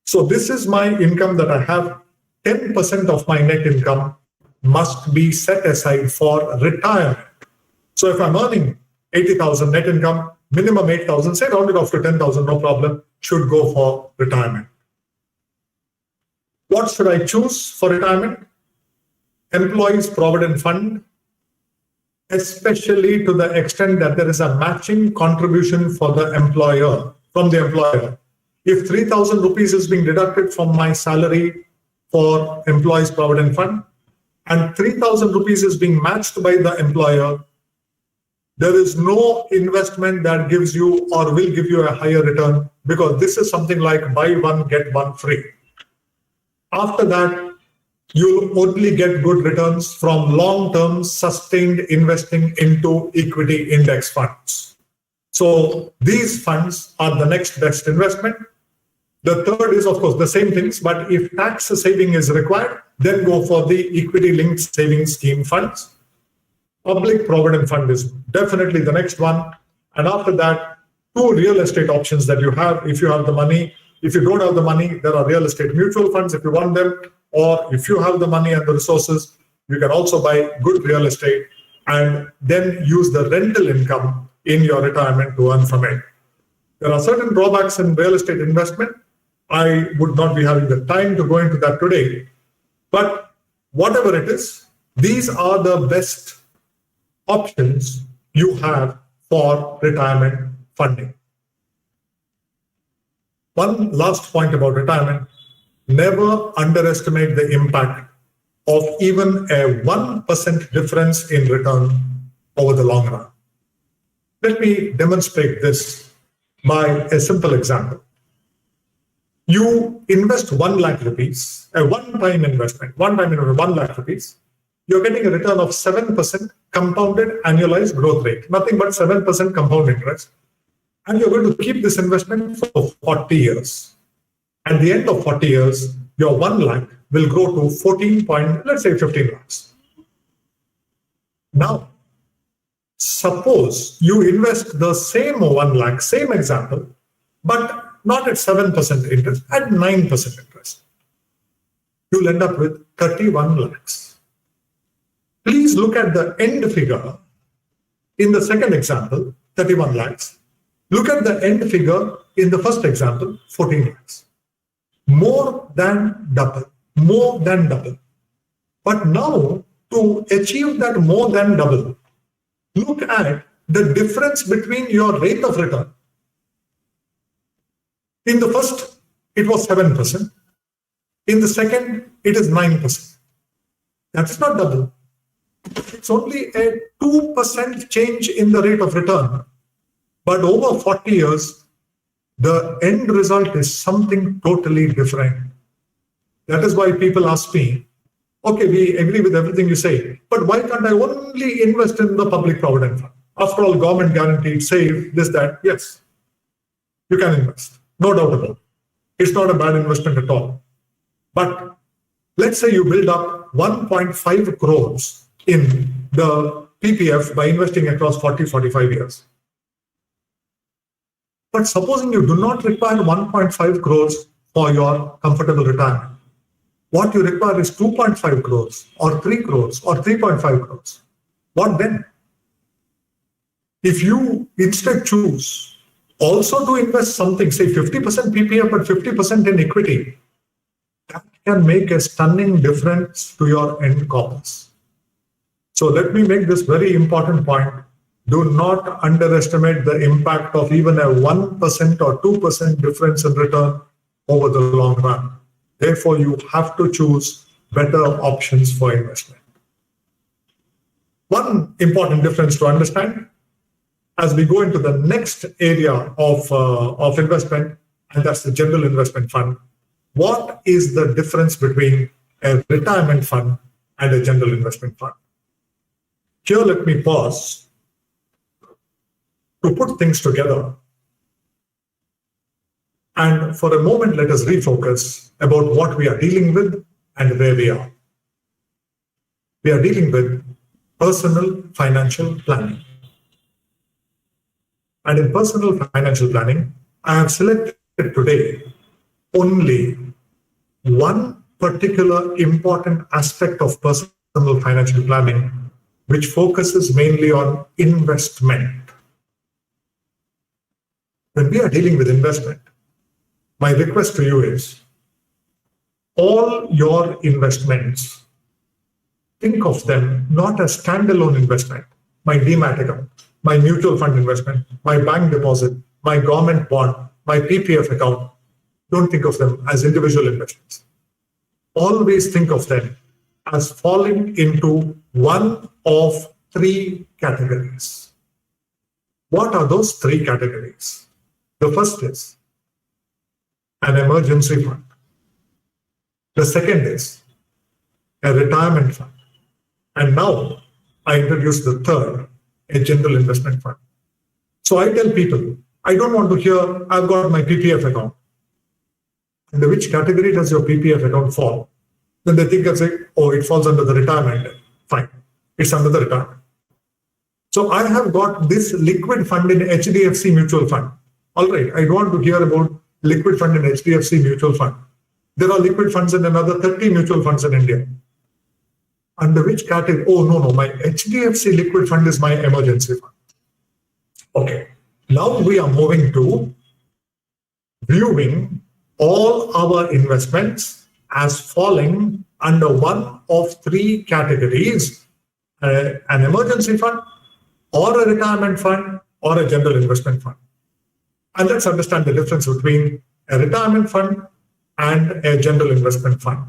So this is my income that I have. 10% of my net income must be set aside for retirement. So if I'm earning 80,000 net income, minimum 8,000, say round it off to 10,000, no problem, should go for retirement. What should I choose for retirement? Employees Provident Fund, especially to the extent that there is a matching contribution for the employer, from the employer. If 3,000 rupees is being deducted from my salary for Employees Provident Fund and 3,000 rupees is being matched by the employer, there is no investment that gives you or will give you a higher return, because this is something like buy one, get one free. After that, you'll only get good returns from long-term sustained investing into equity index funds. So these funds are the next best investment. The third is, of course, the same things, but if tax saving is required, then go for the equity-linked savings scheme funds. Public Provident Fund is definitely the next one. And after that, 2 real estate options that you have if you have the money. If you don't have the money, there are real estate mutual funds if you want them, or if you have the money and the resources, you can also buy good real estate and then use the rental income in your retirement to earn from it. There are certain drawbacks in real estate investment. I would not be having the time to go into that today, but whatever it is, these are the best options you have for retirement funding. One last point about retirement: never underestimate the impact of even a 1% difference in return over the long run. Let me demonstrate this by a simple example. You invest 1 lakh rupees, a one-time investment, 1 lakh rupees. You're getting a return of 7% compounded annualized growth rate, nothing but 7% compound interest. And you're going to keep this investment for 40 years. At the end of 40 years, your 1 lakh will grow to 15 lakhs. Now, suppose you invest the same 1 lakh, same example, but not at 7% interest, at 9% interest. You'll end up with 31 lakhs. Please look at the end figure in the second example, 31 lakhs. Look at the end figure in the first example, 14 lakhs. More than double. But now, to achieve that more than double, look at the difference between your rate of return. In the first, it was 7%. In the second, it is 9%. That's not double. It's only a 2% change in the rate of return. But over 40 years, the end result is something totally different. That is why people ask me, okay, we agree with everything you say, but why can't I only invest in the public provident fund? After all, government guaranteed, save, this, that. Yes, you can invest. No doubt about it. It's not a bad investment at all. But let's say you build up 1.5 crores in the PPF by investing across 40-45 years. But supposing you do not require 1.5 crores for your comfortable retirement, what you require is 2.5 crores or 3 crores or 3.5 crores. What then? If you instead choose also to invest something, say 50% PPF but 50% in equity, that can make a stunning difference to your end corpus. So let me make this very important point. Do not underestimate the impact of even a 1% or 2% difference in return over the long run. Therefore, you have to choose better options for investment. One important difference to understand as we go into the next area of investment, and that's the general investment fund. What is the difference between a retirement fund and a general investment fund? Here, let me pause to put things together. And for a moment, let us refocus about what we are dealing with and where we are. We are dealing with personal financial planning. And in personal financial planning, I have selected today only one particular important aspect of personal financial planning, which focuses mainly on investment. When we are dealing with investment, my request to you is all your investments, think of them not as standalone investment, my demat account, my mutual fund investment, my bank deposit, my government bond, my PPF account. Don't think of them as individual investments. Always think of them as falling into one of three categories. What are those three categories? The first is an emergency fund. The second is a retirement fund. And now I introduce the third, a general investment fund. So I tell people, I don't want to hear, I've got my PPF account. Under which category does your PPF account fall? Then they think and say, oh, it falls under the retirement. Fine, it's under the retirement. So I have got this liquid fund in HDFC mutual fund. All right, I don't want to hear about liquid fund in HDFC mutual fund. There are liquid funds in another 30 mutual funds in India. Under which category? Oh, no, my HDFC liquid fund is my emergency fund. Okay, now we are moving to viewing all our investments as falling under one of three categories, an emergency fund or a retirement fund or a general investment fund. And let's understand the difference between a retirement fund and a general investment fund.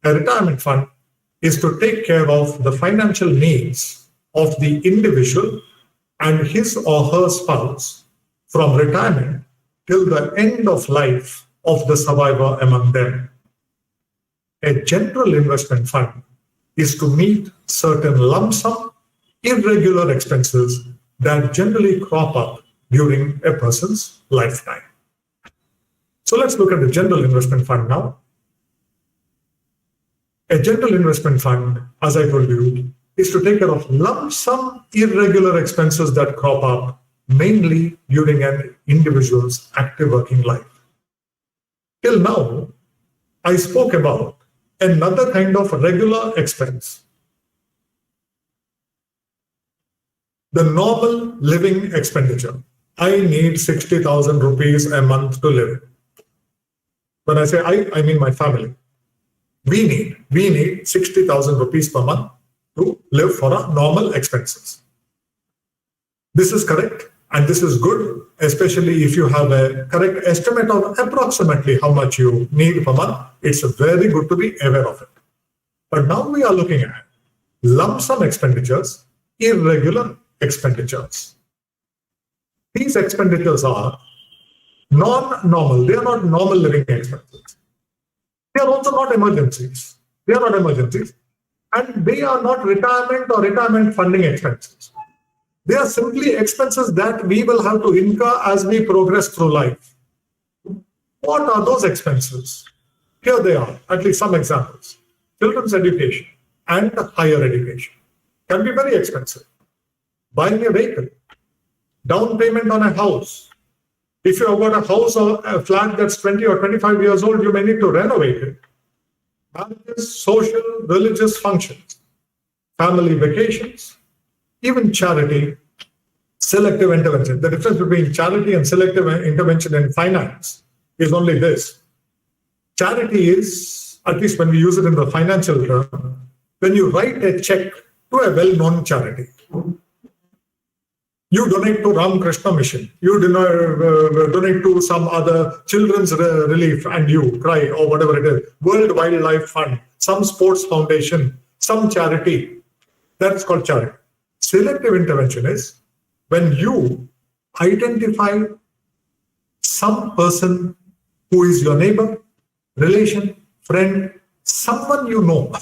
A retirement fund is to take care of the financial needs of the individual and his or her spouse from retirement till the end of life of the survivor among them. A general investment fund is to meet certain lump sum, irregular expenses that generally crop up during a person's lifetime. So let's look at the general investment fund now. A general investment fund, as I told you, is to take care of lump sum irregular expenses that crop up mainly during an individual's active working life. Till now, I spoke about another kind of regular expense. The normal living expenditure. I need 60,000 rupees a month to live. When I say I mean my family. We need 60,000 rupees per month to live for our normal expenses. This is correct and this is good, especially if you have a correct estimate of approximately how much you need per month. It's very good to be aware of it. But now we are looking at lump sum expenditures, irregular expenditures. These expenditures are non-normal. They are not normal living expenses. They are also not emergencies. They are not emergencies. And they are not retirement or retirement funding expenses. They are simply expenses that we will have to incur as we progress through life. What are those expenses? Here they are, at least some examples. Children's education and higher education can be very expensive. Buying a vehicle, down payment on a house. If you have got a house or a flat that's 20 or 25 years old, you may need to renovate it. Marriages, social, religious functions, family vacations, even charity, selective intervention. The difference between charity and selective intervention in finance is only this. Charity is, at least when we use it in the financial term, when you write a check to a well-known charity. You donate to Ram Krishna Mission. You donate to some other children's relief and you cry or whatever it is. World Wildlife Fund, some sports foundation, some charity. That's called charity. Selective intervention is when you identify some person who is your neighbor, relation, friend, someone you know,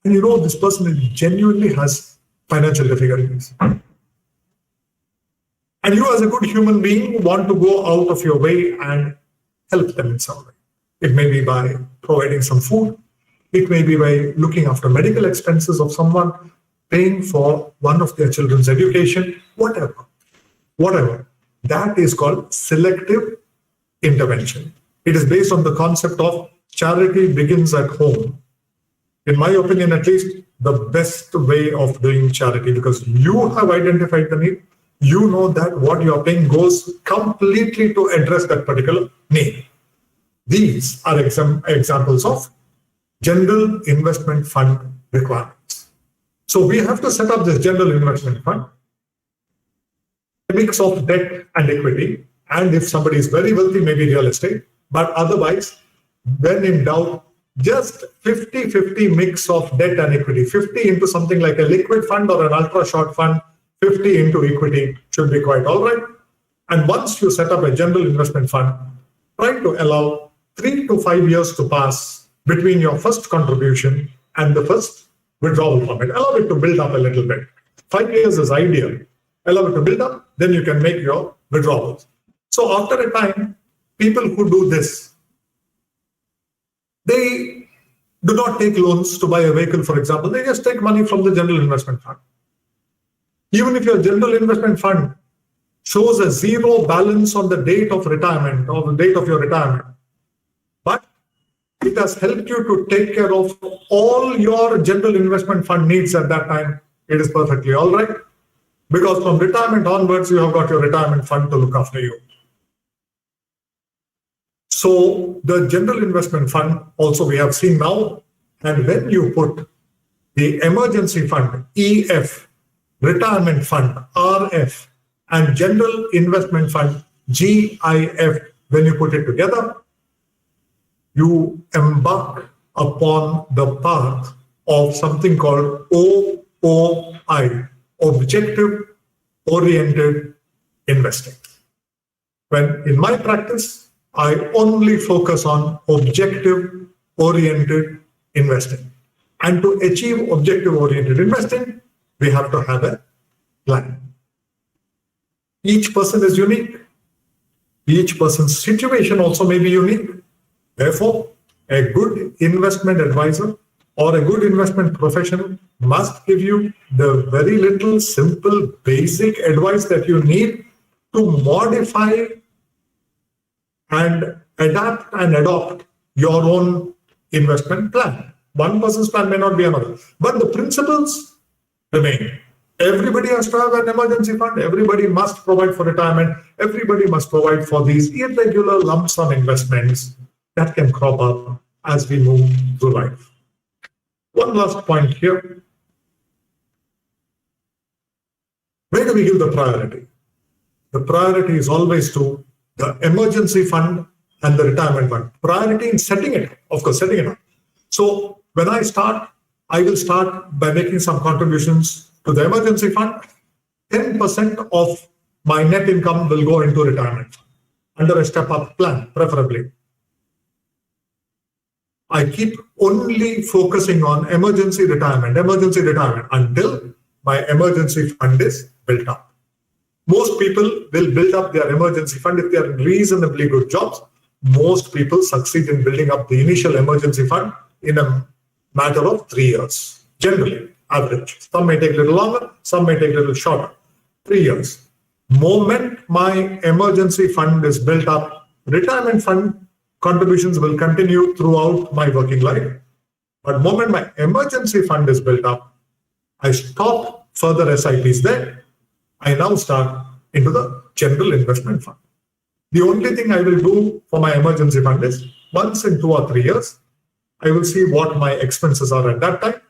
and you know this person genuinely has financial difficulties. And you as a good human being want to go out of your way and help them in some way. It may be by providing some food. It may be by looking after medical expenses of someone, paying for one of their children's education, whatever. That is called selective intervention. It is based on the concept of charity begins at home. In my opinion, at least, the best way of doing charity, because you have identified the need. You know that what you are paying goes completely to address that particular need. These are examples of general investment fund requirements. So we have to set up this general investment fund, a mix of debt and equity, and if somebody is very wealthy, maybe real estate, but otherwise, when in doubt, just 50-50 mix of debt and equity, 50 into something like a liquid fund or an ultra short fund, 50 into equity should be quite all right. And once you set up a general investment fund, try to allow 3 to 5 years to pass between your first contribution and the first withdrawal from it. Allow it to build up a little bit. 5 years is ideal. Allow it to build up, then you can make your withdrawals. So after a time, people who do this, they do not take loans to buy a vehicle, for example. They just take money from the general investment fund. Even if your general investment fund shows a zero balance on the date of retirement or the date of your retirement, but it has helped you to take care of all your general investment fund needs at that time, it is perfectly all right. Because from retirement onwards, you have got your retirement fund to look after you. So the general investment fund also we have seen now, and when you put the emergency fund, EF, retirement fund, RF, and general investment fund, GIF, when you put it together, you embark upon the path of something called OOI, Objective oriented investing. When in my practice, I only focus on objective oriented investing. And to achieve objective oriented investing, we have to have a plan. Each person is unique. Each person's situation also may be unique. Therefore, a good investment advisor or a good investment professional must give you the very little simple basic advice that you need to modify and adapt and adopt your own investment plan. One person's plan may not be another, but the principles remain. Everybody has to have an emergency fund. Everybody must provide for retirement. Everybody must provide for these irregular lump sum investments that can crop up as we move through life. One last point here. Where do we give the priority? The priority is always to the emergency fund and the retirement fund. Priority in setting it, of course, setting it up. So when I start, I will start by making some contributions to the emergency fund. 10% of my net income will go into retirement fund under a step-up plan, preferably. I keep only focusing on emergency retirement until my emergency fund is built up. Most people will build up their emergency fund if they are in reasonably good jobs. Most people succeed in building up the initial emergency fund in a matter of 3 years, generally, average. Some may take a little longer, some may take a little shorter. 3 years. Moment my emergency fund is built up, retirement fund contributions will continue throughout my working life. But moment my emergency fund is built up, I stop further SIPs there. I now start into the general investment fund. The only thing I will do for my emergency fund is once in 2 or 3 years, I will see what my expenses are at that time,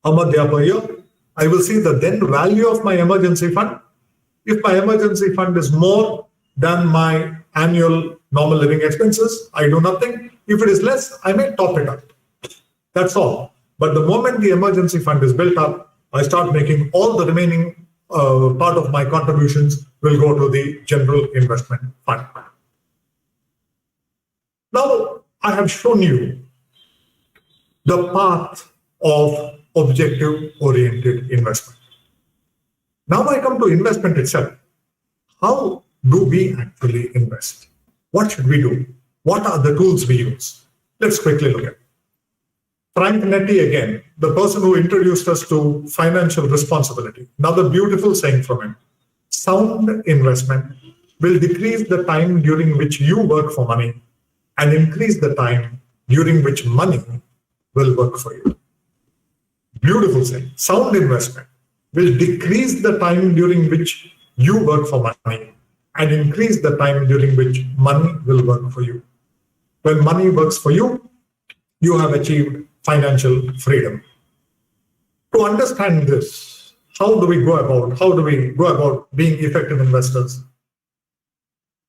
how much they are per year. I will see the then value of my emergency fund. If my emergency fund is more than my annual normal living expenses, I do nothing. If it is less, I may top it up. That's all. But the moment the emergency fund is built up, I start making all the remaining part of my contributions will go to the general investment fund. Now, I have shown you the path of objective-oriented investment. Now I come to investment itself. How do we actually invest? What should we do? What are the tools we use? Let's quickly look at it. Frank Netty again, the person who introduced us to financial responsibility. Another beautiful saying from him. Sound investment will decrease the time during which you work for money and increase the time during which money will work for you. Beautiful saying. Sound investment will decrease the time during which you work for money and increase the time during which money will work for you. When money works for you, you have achieved financial freedom. To understand this, how do we go about being effective investors?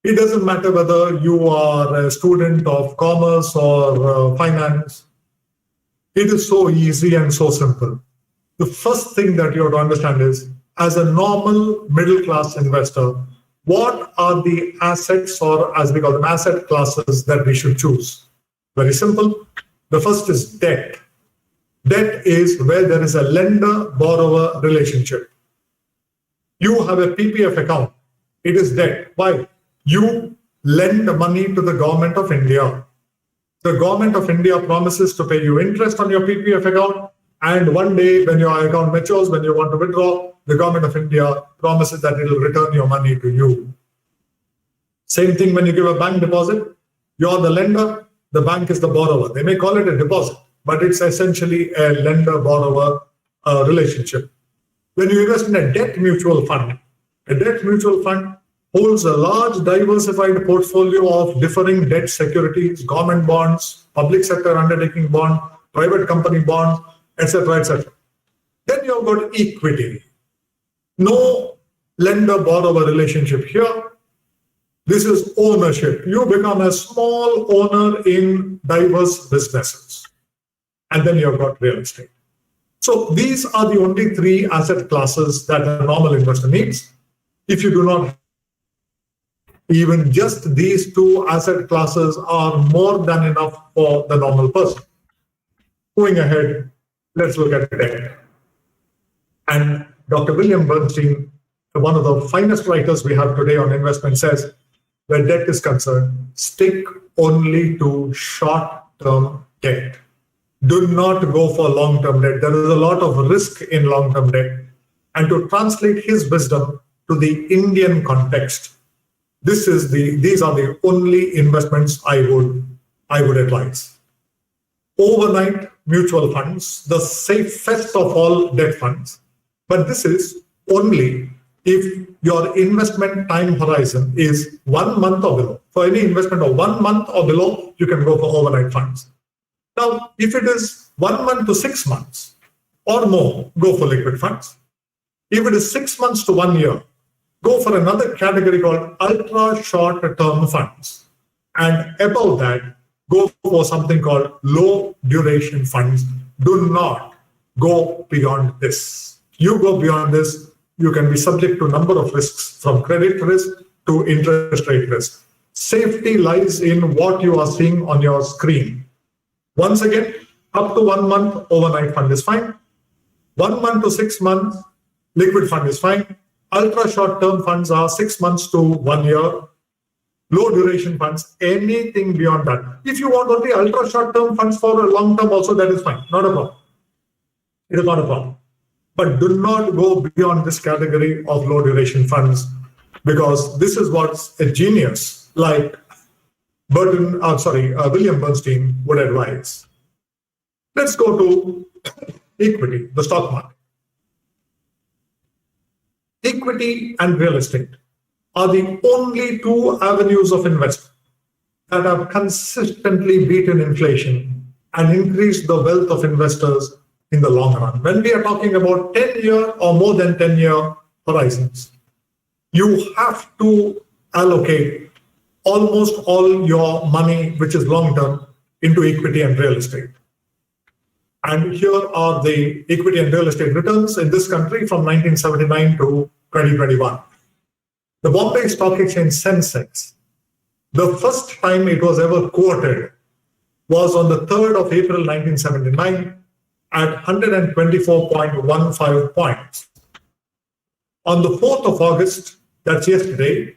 It doesn't matter whether you are a student of commerce or finance. It is so easy and so simple. The first thing that you have to understand is, as a normal middle-class investor, what are the assets, or as we call them, asset classes that we should choose? Very simple. The first is debt. Debt is where there is a lender-borrower relationship. You have a PPF account. It is debt. Why? You lend money to the government of India. The government of India promises to pay you interest on your PPF account. And one day when your account matures, when you want to withdraw, the government of India promises that it will return your money to you. Same thing when you give a bank deposit. You're the lender. The bank is the borrower. They may call it a deposit, but it's essentially a lender-borrower relationship. When you invest in a debt mutual fund holds a large diversified portfolio of differing debt securities, government bonds, public sector undertaking bond, private company bonds, etc., etc. Then you've got equity. No lender-borrower relationship here. This is ownership. You become a small owner in diverse businesses. And then you've got real estate. So these are the only three asset classes that a normal investor needs. If you do not, even just these two asset classes are more than enough for the normal person. Going ahead, let's look at debt. And Dr. William Bernstein, one of the finest writers we have today on investment, says, where debt is concerned, stick only to short-term debt. Do not go for long-term debt. There is a lot of risk in long-term debt. And to translate his wisdom to the Indian context, these are the only investments I would advise. Overnight mutual funds, the safest of all debt funds. But this is only if your investment time horizon is 1 month or below. For any investment of 1 month or below, you can go for overnight funds. Now, if it is 1 month to 6 months or more, go for liquid funds. If it is 6 months to 1 year, go for another category called ultra short term funds. And above that, go for something called low duration funds. Do not go beyond this. You go beyond this, you can be subject to a number of risks, from credit risk to interest rate risk. Safety lies in what you are seeing on your screen. Once again, up to 1 month, overnight fund is fine. 1 month to 6 months, liquid fund is fine. Ultra short-term funds are 6 months to 1 year. Low duration funds, anything beyond that. If you want only ultra short-term funds for a long term also, that is fine. Not a problem. It is not a problem. But do not go beyond this category of low duration funds, because this is what a genius like William Bernstein would advise. Let's go to equity, the stock market. Equity and real estate are the only two avenues of investment that have consistently beaten inflation and increased the wealth of investors in the long run. When we are talking about 10-year or more than 10-year horizons, you have to allocate almost all your money, which is long-term, into equity and real estate. And here are the equity and real estate returns in this country from 1979 to 2021. The Bombay Stock Exchange Sensex, the first time it was ever quoted was on the 3rd of April 1979 at 124.15 points. On the 4th of August, that's yesterday,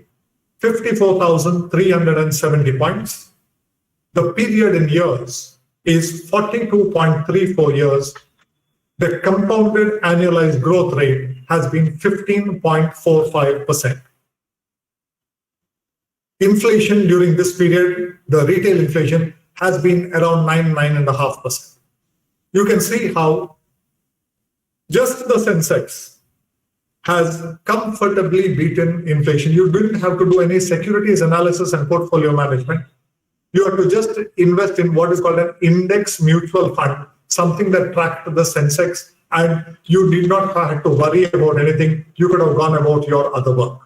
54,370 points. The period in years is 42.34 years. The compounded annualized growth rate has been 15.45%. Inflation during this period, the retail inflation, has been around 9.5%. You can see how just the Sensex has comfortably beaten inflation. You didn't have to do any securities analysis and portfolio management. You have to just invest in what is called an index mutual fund, something that tracked the Sensex, and you did not have to worry about anything. You could have gone about your other work.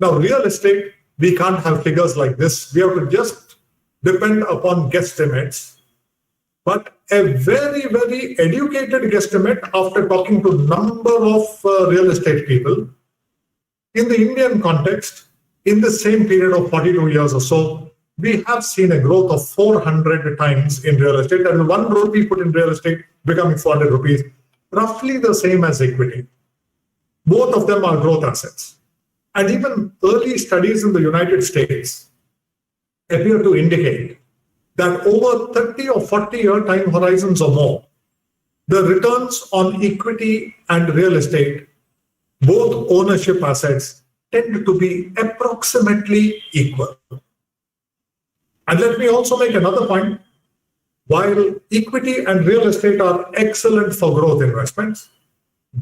Now, real estate, we can't have figures like this. We have to just depend upon guesstimates. But a very, very educated guesstimate, after talking to a number of real estate people, in the Indian context, in the same period of 42 years or so, we have seen a growth of 400 times in real estate. That is 1 rupee put in real estate becoming 400 rupees, roughly the same as equity. Both of them are growth assets. And even early studies in the United States appear to indicate that over 30 or 40-year time horizons or more, the returns on equity and real estate, both ownership assets, tend to be approximately equal. And let me also make another point. While equity and real estate are excellent for growth investments,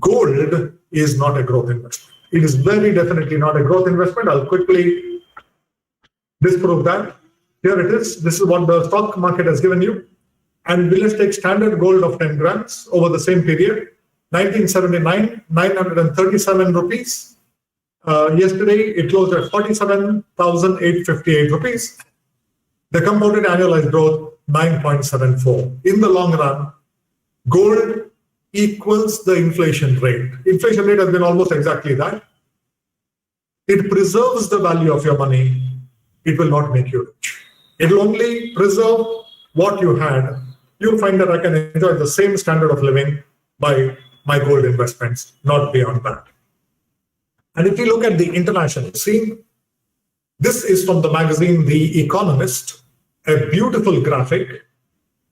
gold is not a growth investment. It is very definitely not a growth investment. I'll quickly disprove that. Here it is. This is what the stock market has given you. And let's take standard gold of 10 grams over the same period. 1979, 937 rupees. Yesterday, it closed at 47,858 rupees. The compounded annualized growth, 9.74. In the long run, gold equals the inflation rate. Inflation rate has been almost exactly that. It preserves the value of your money. It will not make you rich. It will only preserve what you had. You'll find that I can enjoy the same standard of living by my gold investments, not beyond that. And if you look at the international scene, this is from the magazine The Economist, a beautiful graphic.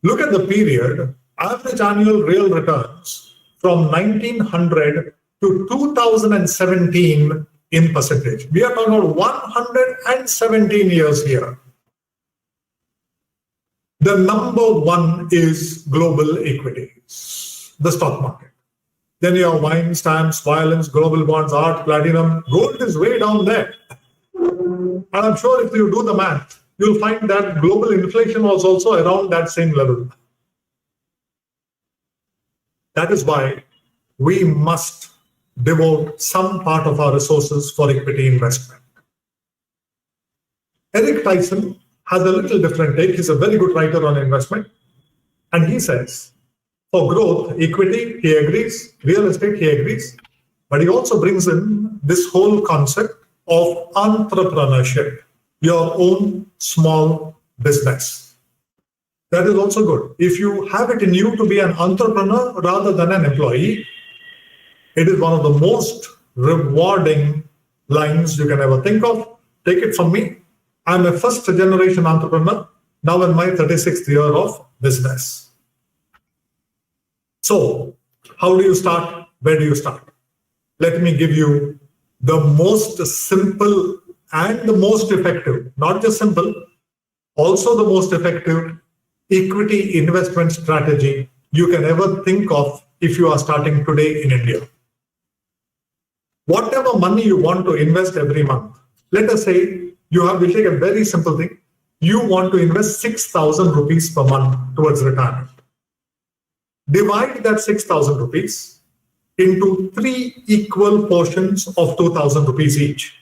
Look at the period, average annual real returns from 1900 to 2017 in percentage. We are talking about 117 years here. The number one is global equities, the stock market. Then you have wine, stamps, violins, global bonds, art, platinum. Gold is way down there. And I'm sure if you do the math, you'll find that global inflation was also around that same level. That is why we must devote some part of our resources for equity investment. Eric Tyson has a little different take. He's a very good writer on investment. And he says, for growth, equity, he agrees, real estate, he agrees. But he also brings in this whole concept of entrepreneurship, your own small business. That is also good. If you have it in you to be an entrepreneur rather than an employee, it is one of the most rewarding lines you can ever think of. Take it from me. I'm a first generation entrepreneur, now in my 36th year of business. So, how do you start? Where do you start? Let me give you the most simple and the most effective, not just simple, also the most effective equity investment strategy you can ever think of if you are starting today in India. Whatever money you want to invest every month, let us say we'll take a very simple thing. You want to invest 6,000 rupees per month towards retirement. Divide that 6,000 rupees into 3 equal portions of 2,000 rupees each.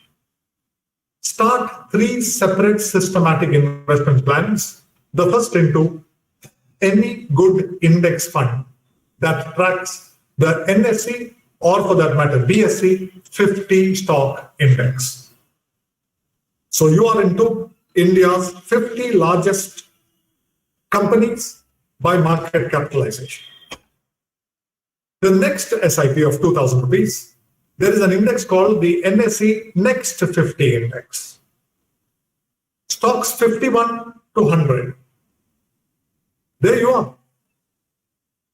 Start 3 separate systematic investment plans. The first into any good index fund that tracks the NSE or for that matter BSE 50 stock index. So you are into India's 50 largest companies by market capitalization. The next SIP of 2,000 rupees, there is an index called the NSE Next 50 Index. Stocks 51 to 100. There you are.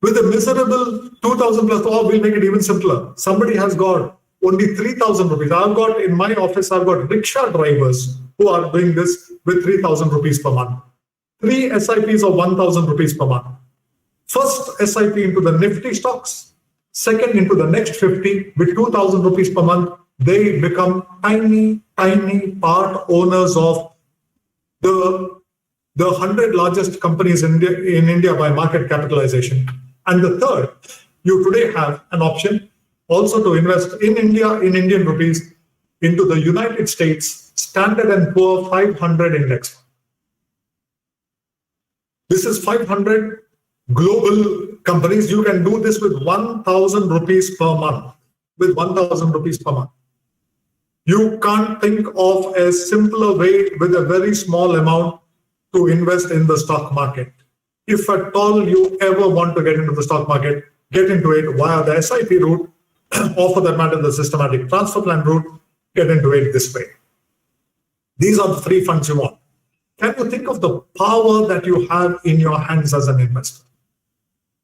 With a miserable 2,000 plus, or we'll make it even simpler. Somebody has got only 3,000 rupees. I've got in my office, I've got rickshaw drivers who are doing this with 3,000 rupees per month. 3 SIPs of 1,000 rupees per month. First SIP into the Nifty stocks, second into the next 50 with 2,000 rupees per month. They become tiny part owners of the 100 largest companies in India by market capitalization. And the third, you today have an option also to invest in India, in Indian rupees, into the United States Standard & Poor 500 index. This is 500 global companies. You can do this with 1,000 rupees per month. With 1,000 rupees per month. You can't think of a simpler way with a very small amount to invest in the stock market. If at all you ever want to get into the stock market, get into it via the SIP route, or for that matter, the systematic transfer plan route, get into it this way. These are the 3 funds you want. Can you think of the power that you have in your hands as an investor?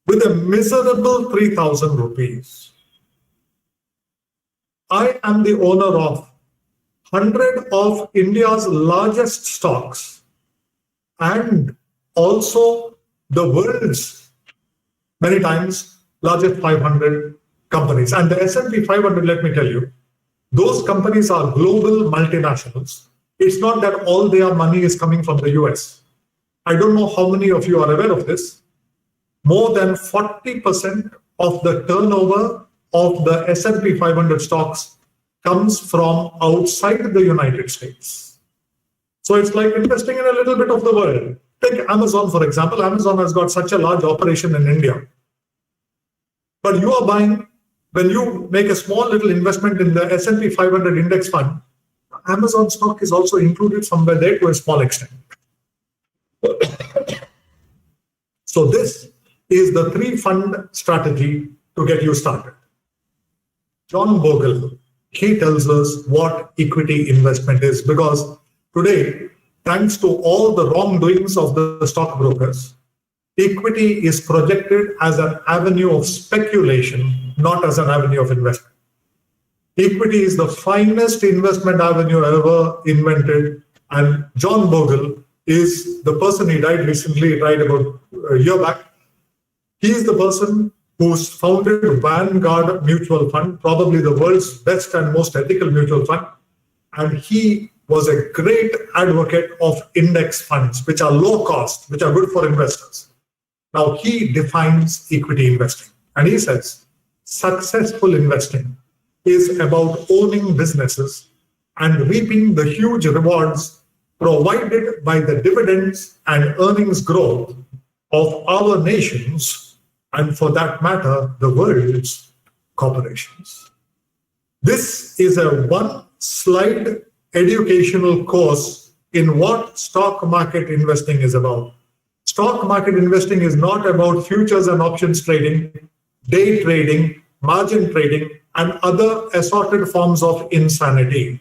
With a miserable 3,000 rupees, I am the owner of 100 of India's largest stocks and also the world's, many times, largest 500 companies. And the S&P 500, let me tell you, those companies are global multinationals. It's not that all their money is coming from the US. I don't know how many of you are aware of this. More than 40% of the turnover of the S&P 500 stocks comes from outside the United States. So it's like investing in a little bit of the world. Take Amazon, for example. Amazon has got such a large operation in India. But you are buying, when you make a small little investment in the S&P 500 index fund, Amazon stock is also included somewhere there to a small extent. So this is the 3-fund strategy to get you started. John Bogle, he tells us what equity investment is, because today, thanks to all the wrongdoings of the stockbrokers, equity is projected as an avenue of speculation, not as an avenue of investment. Equity is the finest investment avenue ever invented, and John Bogle is the person, he died recently, he died about a year back. He is the person who's founded Vanguard Mutual Fund, probably the world's best and most ethical mutual fund. And he was a great advocate of index funds, which are low cost, which are good for investors. Now, he defines equity investing. And he says, successful investing is about owning businesses and reaping the huge rewards provided by the dividends and earnings growth of our nations, and for that matter, the world's corporations. This is a one-slide educational course in what stock market investing is about. Stock market investing is not about futures and options trading, day trading, margin trading, and other assorted forms of insanity.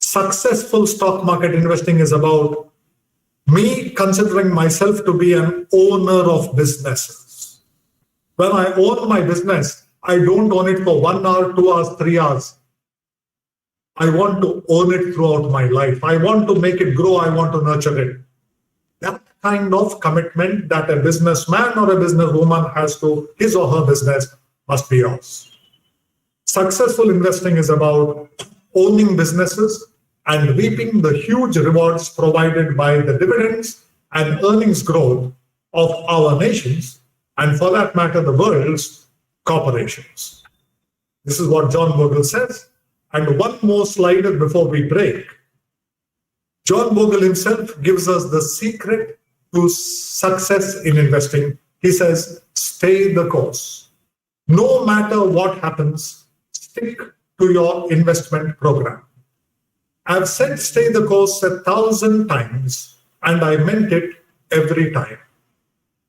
Successful stock market investing is about me considering myself to be an owner of businesses. When I own my business, I don't own it for 1 hour, 2 hours, 3 hours. I want to own it throughout my life. I want to make it grow. I want to nurture it. That kind of commitment that a businessman or a businesswoman has to his or her business must be yours. Successful investing is about owning businesses and reaping the huge rewards provided by the dividends and earnings growth of our nations, and for that matter, the world's corporations. This is what John Bogle says. And one more slide before we break. John Bogle himself gives us the secret to success in investing. He says, stay the course. No matter what happens, stick to your investment program. I've said stay the course 1,000 times, and I meant it every time.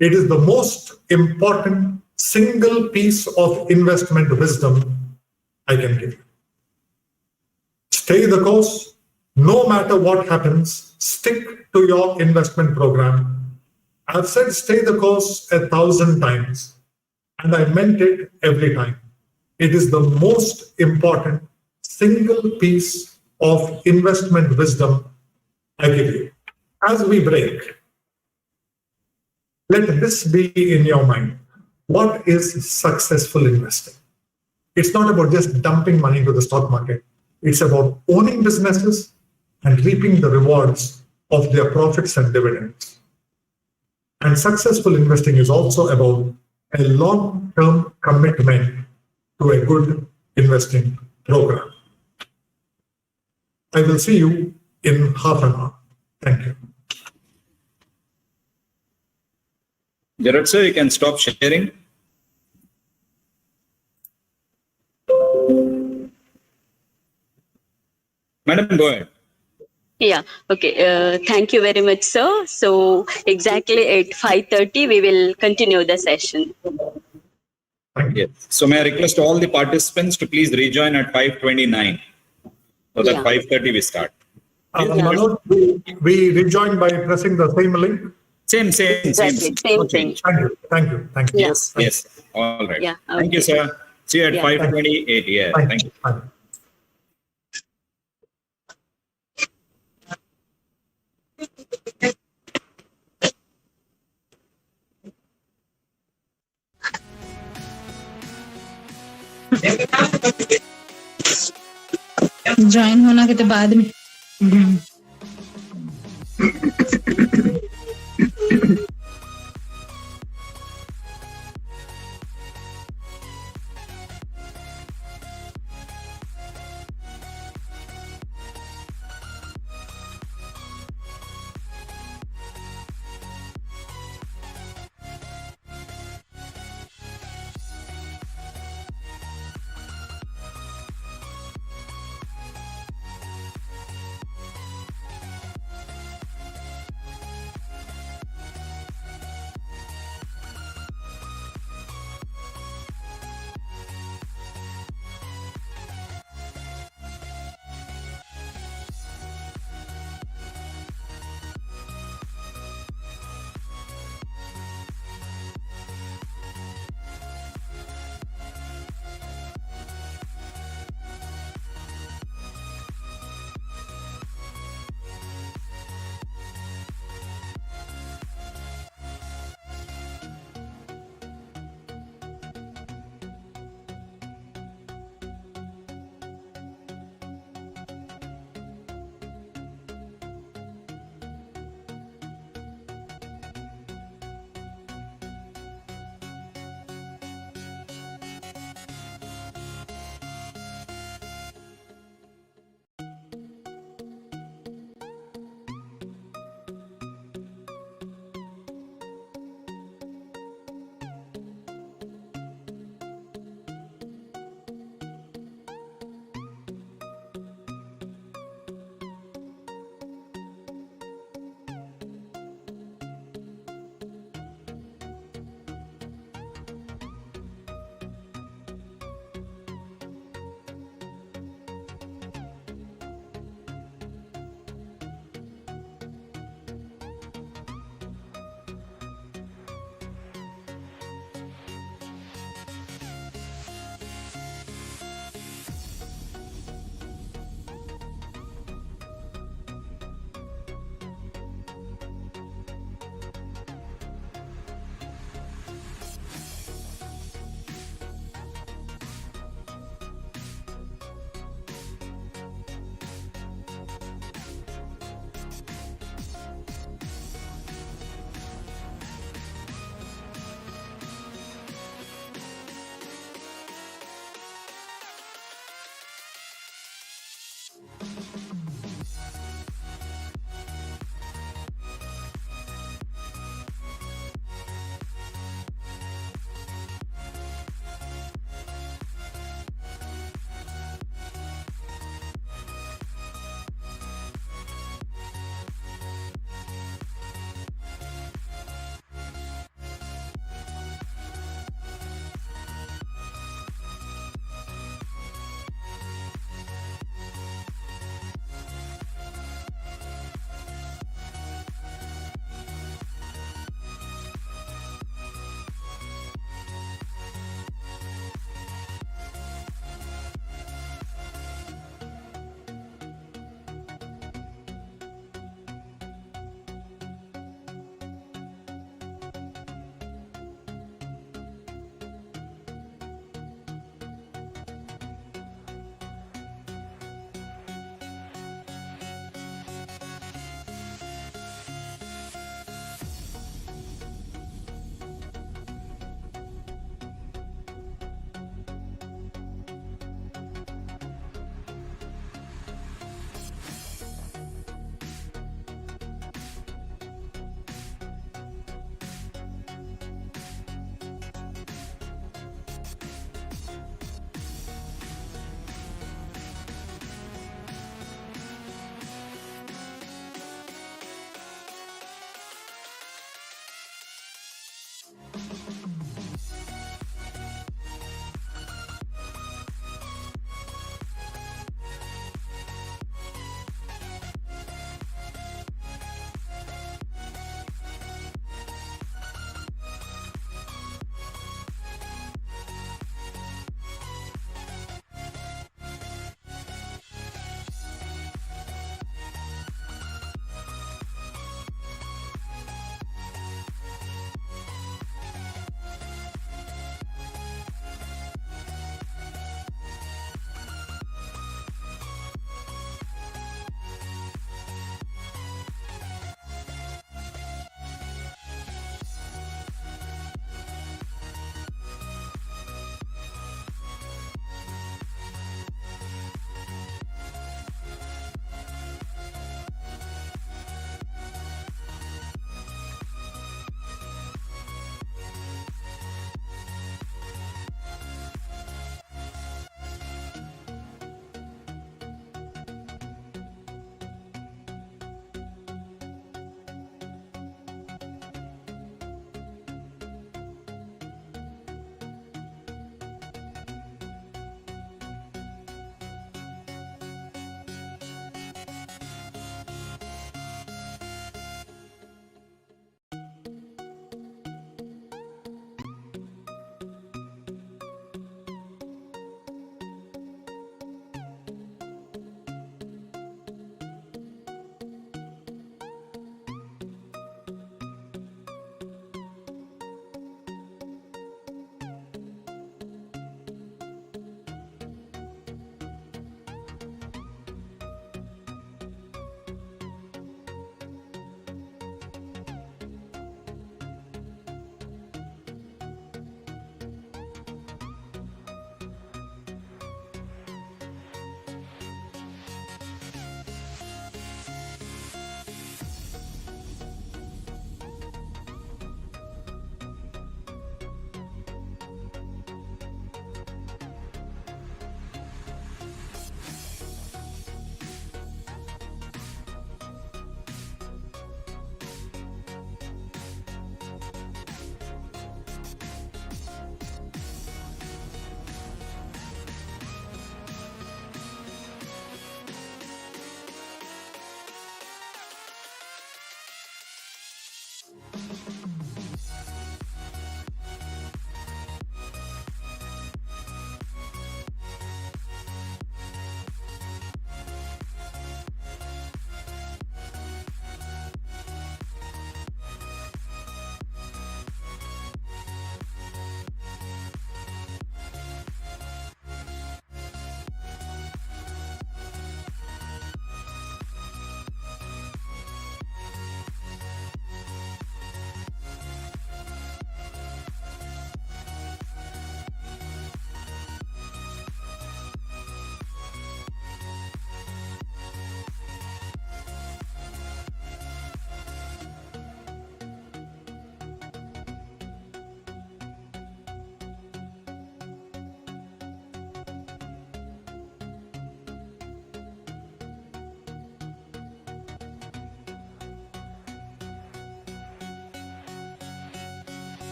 It is the most important single piece of investment wisdom I can give you. Stay the course. No matter what happens, stick to your investment program. I've said stay the course 1,000 times, and I meant it every time. It is the most important single piece of investment wisdom I give you. As we break, let this be in your mind. What is successful investing? It's not about just dumping money into the stock market. It's about owning businesses and reaping the rewards of their profits and dividends. And successful investing is also about a long-term commitment to a good investing program. I will see you in half an hour. Thank you. Gerard sir, you can stop sharing. Madam, go ahead. Yeah, okay. Thank you very much, sir. So exactly at 5:30, we will continue the session. Thank you. Yes. So may I request all the participants to please rejoin at 5:29 so that Yeah. 5:30 we start. Manoj, we rejoin by pressing the same link. Same. Exactly, same No thing. change. Thank you. Yeah. Yes. All right. Yeah, Thank you, okay. sir. See you at Yeah. 5:28. Yeah. Thank you. Thank you. Join होना के तो बाद में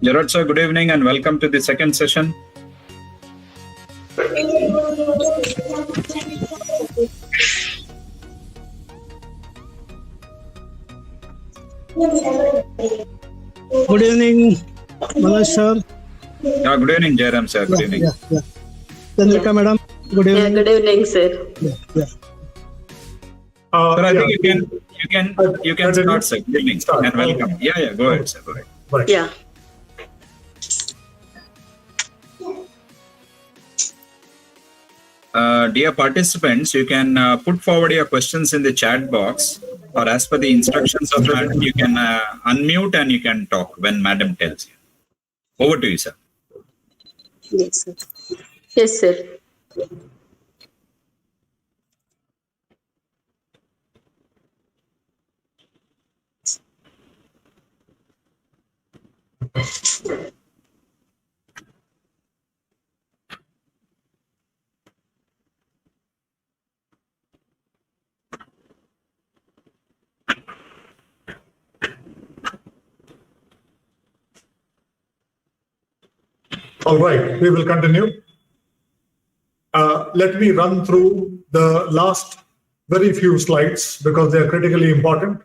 Gerard sir, good evening and welcome to the second session. Good evening, Manoj sir. Yeah, good evening, Jairam sir. Good evening. Yeah. Chandrika madam, good Yeah, evening. good evening, sir. Yeah. Sir, I yeah. think you can start, sir. Good evening and welcome. Yeah, go ahead, sir. Go ahead. Right. Yeah. Dear participants, you can put forward your questions in the chat box, or as per the instructions of madam, you can unmute and you can talk when madam tells you. Over to you, sir. Yes, sir. Yes, sir. All right, we will continue. Let me run through the last very few slides because they are critically important.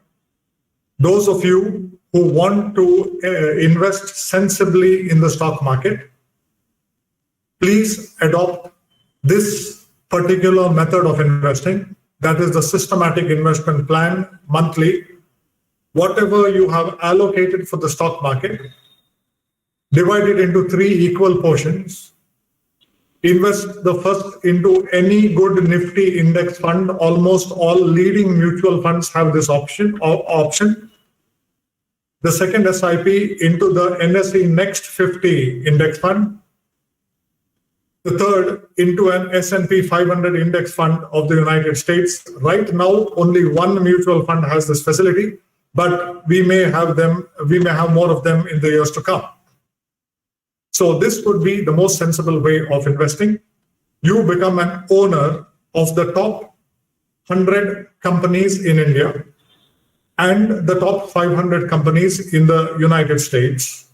Those of you who want to invest sensibly in the stock market, please adopt this particular method of investing. That is the systematic investment plan monthly. Whatever you have allocated for the stock market, divide it into 3 equal portions. Invest the first into any good Nifty index fund. Almost all leading mutual funds have this option. The second SIP into the NSE Next 50 index fund. The third into an S&P 500 index fund of the United States. Right now, only one mutual fund has this facility, but we may have more of them in the years to come. So this would be the most sensible way of investing. You become an owner of the top 100 companies in India and the top 500 companies in the United States.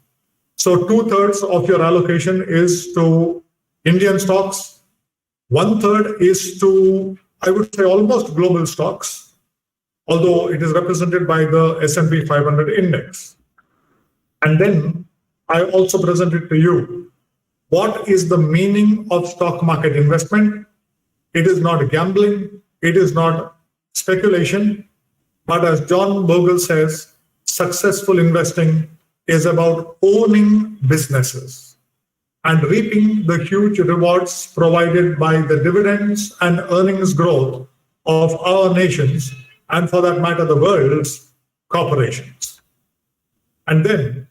So 2/3 of your allocation is to Indian stocks. 1/3 is to, I would say, almost global stocks, although it is represented by the S&P 500 index. And then I also presented to you what is the meaning of stock market investment. It is not gambling, it is not speculation, but as John Bogle says, successful investing is about owning businesses and reaping the huge rewards provided by the dividends and earnings growth of our nations, and for that matter, the world's corporations. And then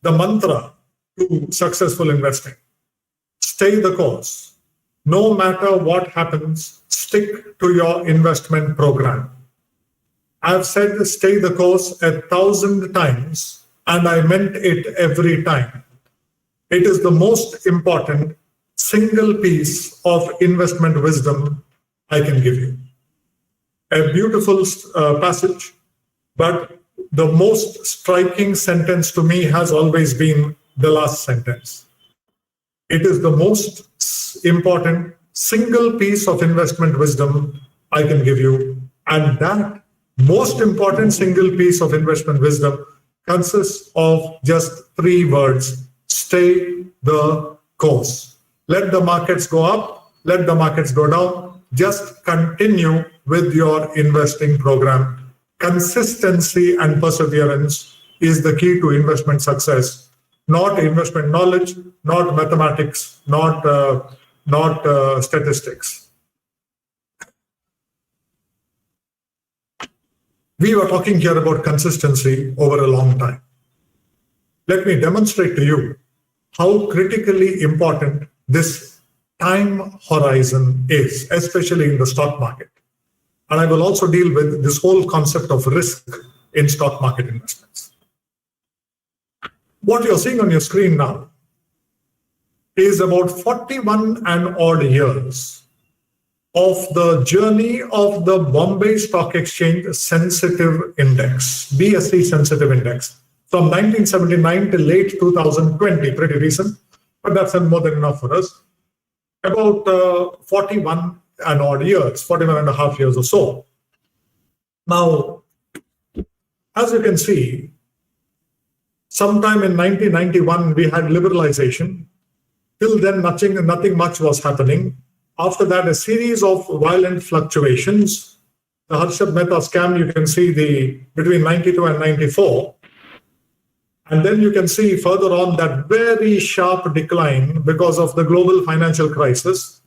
the mantra to successful investing: stay the course. No matter what happens, stick to your investment program. I've said stay the course 1,000 times, and I meant it every time. It is the most important single piece of investment wisdom I can give you. A beautiful passage, but the most striking sentence to me has always been the last sentence. It is the most important single piece of investment wisdom I can give you. And that most important single piece of investment wisdom consists of just 3 words: stay the course. Let the markets go up, let the markets go down. Just continue with your investing program. Consistency and perseverance is the key to investment success, not investment knowledge, not mathematics, not statistics. We were talking here about consistency over a long time. Let me demonstrate to you how critically important this time horizon is, especially in the stock market. And I will also deal with this whole concept of risk in stock market investments. What you're seeing on your screen now is about 41 and odd years of the journey of the Bombay Stock Exchange Sensitive Index, BSE Sensitive Index. from 1979 to late 2020, pretty recent, but that's more than enough for us. About 41 and odd years, 41 and a half years or so. Now, as you can see, sometime in 1991, we had liberalization. Till then, nothing much was happening. After that, a series of violent fluctuations. The Harshad Mehta scam, you can see between 92 and 94. And then you can see further on that very sharp decline because of the global financial crisis.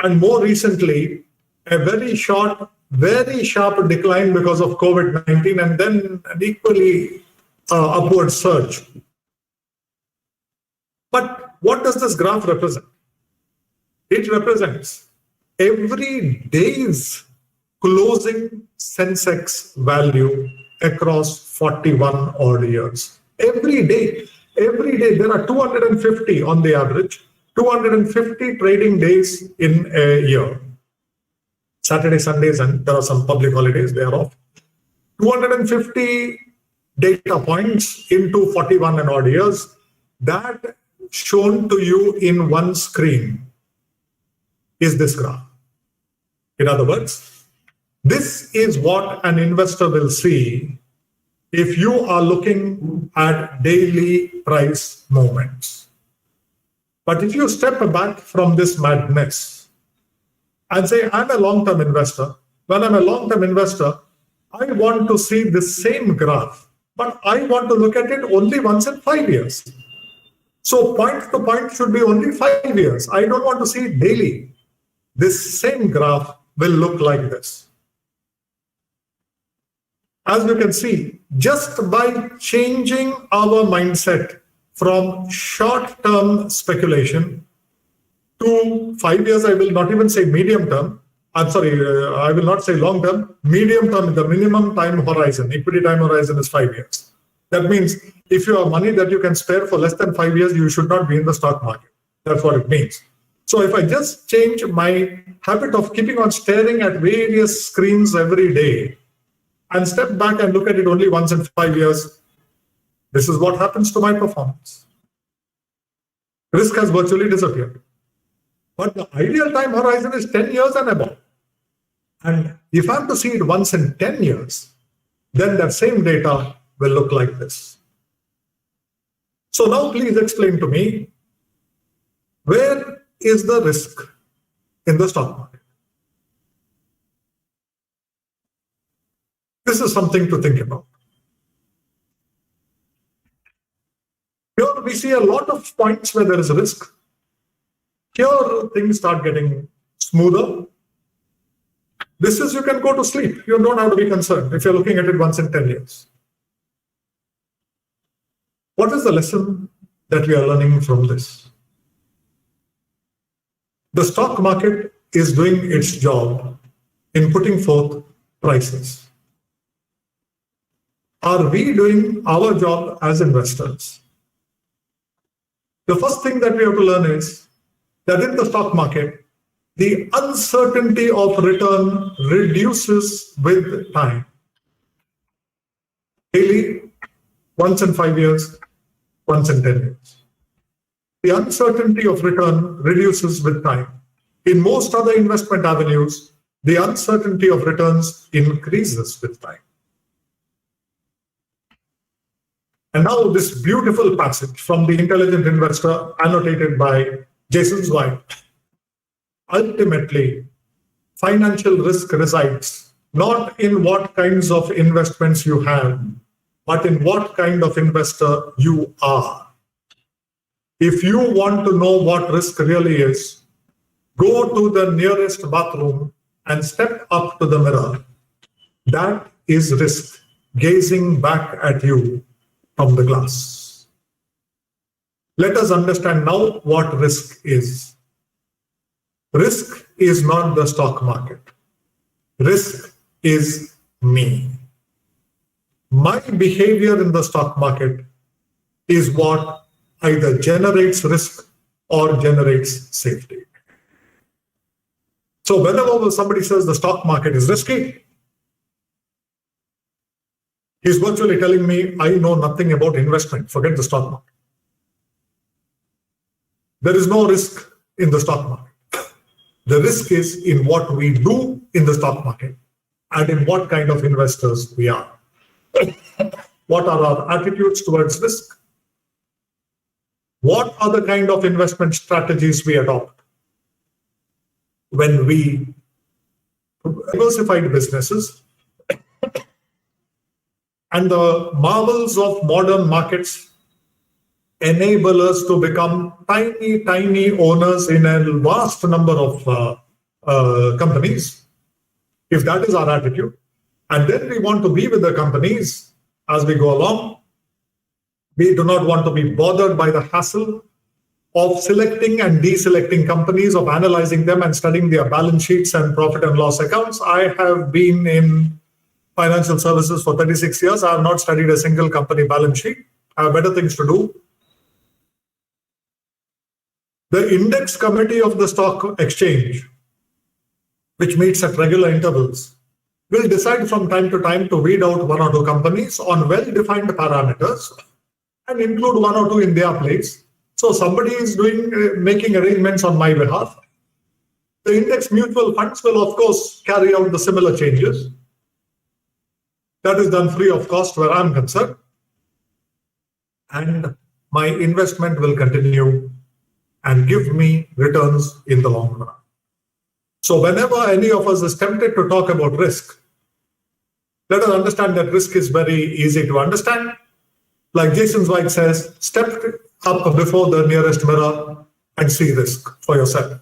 And more recently, a very sharp decline because of COVID-19, and then an equally upward surge. But what does this graph represent? It represents every day's closing Sensex value across 41 odd years. Every day, there are 250 on the average, 250 trading days in a year. Saturday, Sundays, and there are some public holidays, they are off. 250 data points into 41 and odd years, that shown to you in one screen is this graph. In other words, this is what an investor will see if you are looking at daily price movements. But if you step back from this madness and say, I'm a long-term investor, when I'm a long-term investor, I want to see the same graph, but I want to look at it only once in 5 years. So point to point should be only 5 years. I don't want to see it daily. This same graph will look like this. As you can see, just by changing our mindset from short-term speculation to 5 years, I will not even say medium term. I'm sorry, I will not say long term. Medium term, the minimum time horizon, equity time horizon is 5 years. That means if you have money that you can spare for less than 5 years, you should not be in the stock market. That's what it means. So if I just change my habit of keeping on staring at various screens every day and step back and look at it only once in 5 years, this is what happens to my performance. Risk has virtually disappeared. But the ideal time horizon is 10 years and above. And if I have to see it once in 10 years, then that same data will look like this. So now please explain to me, where is the risk in the stock market? This is something to think about. Here we see a lot of points where there is a risk. Here things start getting smoother. This is, you can go to sleep. You don't have to be concerned if you're looking at it once in 10 years. What is the lesson that we are learning from this? The stock market is doing its job in putting forth prices. Are we doing our job as investors? The first thing that we have to learn is that in the stock market, the uncertainty of return reduces with time. Daily, once in 5 years, once in 10 years. The uncertainty of return reduces with time. In most other investment avenues, the uncertainty of returns increases with time. And now this beautiful passage from The Intelligent Investor, annotated by Jason Zweig. Ultimately, financial risk resides not in what kinds of investments you have, but in what kind of investor you are. If you want to know what risk really is, go to the nearest bathroom and step up to the mirror. That is risk, gazing back at you from the glass. Let us understand now what risk is. Risk is not the stock market. Risk is me. My behavior in the stock market is what either generates risk or generates safety. So whenever somebody says the stock market is risky, He's virtually telling me, I know nothing about investment. Forget the stock market. There is no risk in the stock market. The risk is in what we do in the stock market and in what kind of investors we are. What are our attitudes towards risk? What are the kind of investment strategies we adopt when we diversified businesses? And the marvels of modern markets enable us to become tiny, tiny owners in a vast number of companies, if that is our attitude. And then we want to be with the companies as we go along. We do not want to be bothered by the hassle of selecting and deselecting companies, of analyzing them and studying their balance sheets and profit and loss accounts. I have been in financial services for 36 years. I have not studied a single company balance sheet. I have better things to do. The index committee of the stock exchange, which meets at regular intervals, will decide from time to time to weed out one or two companies on well-defined parameters and include one or two in their place. So somebody is making arrangements on my behalf. The index mutual funds will, of course, carry out the similar changes. That is done free of cost where I'm concerned. And my investment will continue and give me returns in the long run. So whenever any of us is tempted to talk about risk, let us understand that risk is very easy to understand. Like Jason Zweig says, step up before the nearest mirror and see risk for yourself.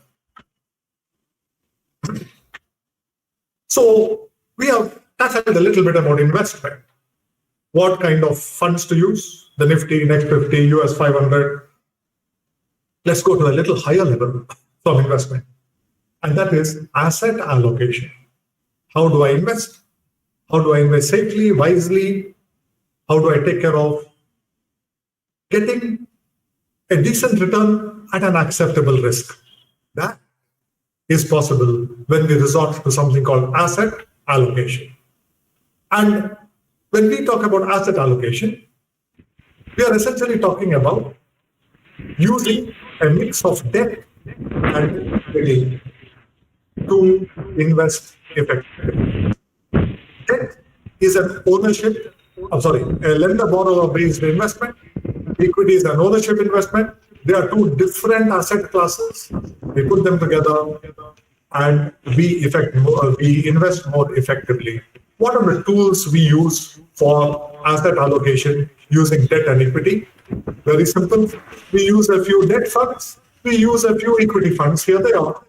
So we have tackled a little bit about investment. What kind of funds to use? The Nifty, Next 50, US 500. Let's go to a little higher level from investment. And that is asset allocation. How do I invest? How do I invest safely, wisely? How do I take care of getting a decent return at an acceptable risk? That is possible when we resort to something called asset allocation. And when we talk about asset allocation, we are essentially talking about using a mix of debt and equity to invest effectively. Debt is an ownership, a lender-borrower based investment. Equity is an ownership investment. They are two different asset classes. We put them together and we invest more effectively. What are the tools we use for asset allocation using debt and equity? Very simple. We use a few debt funds. We use a few equity funds. Here they are.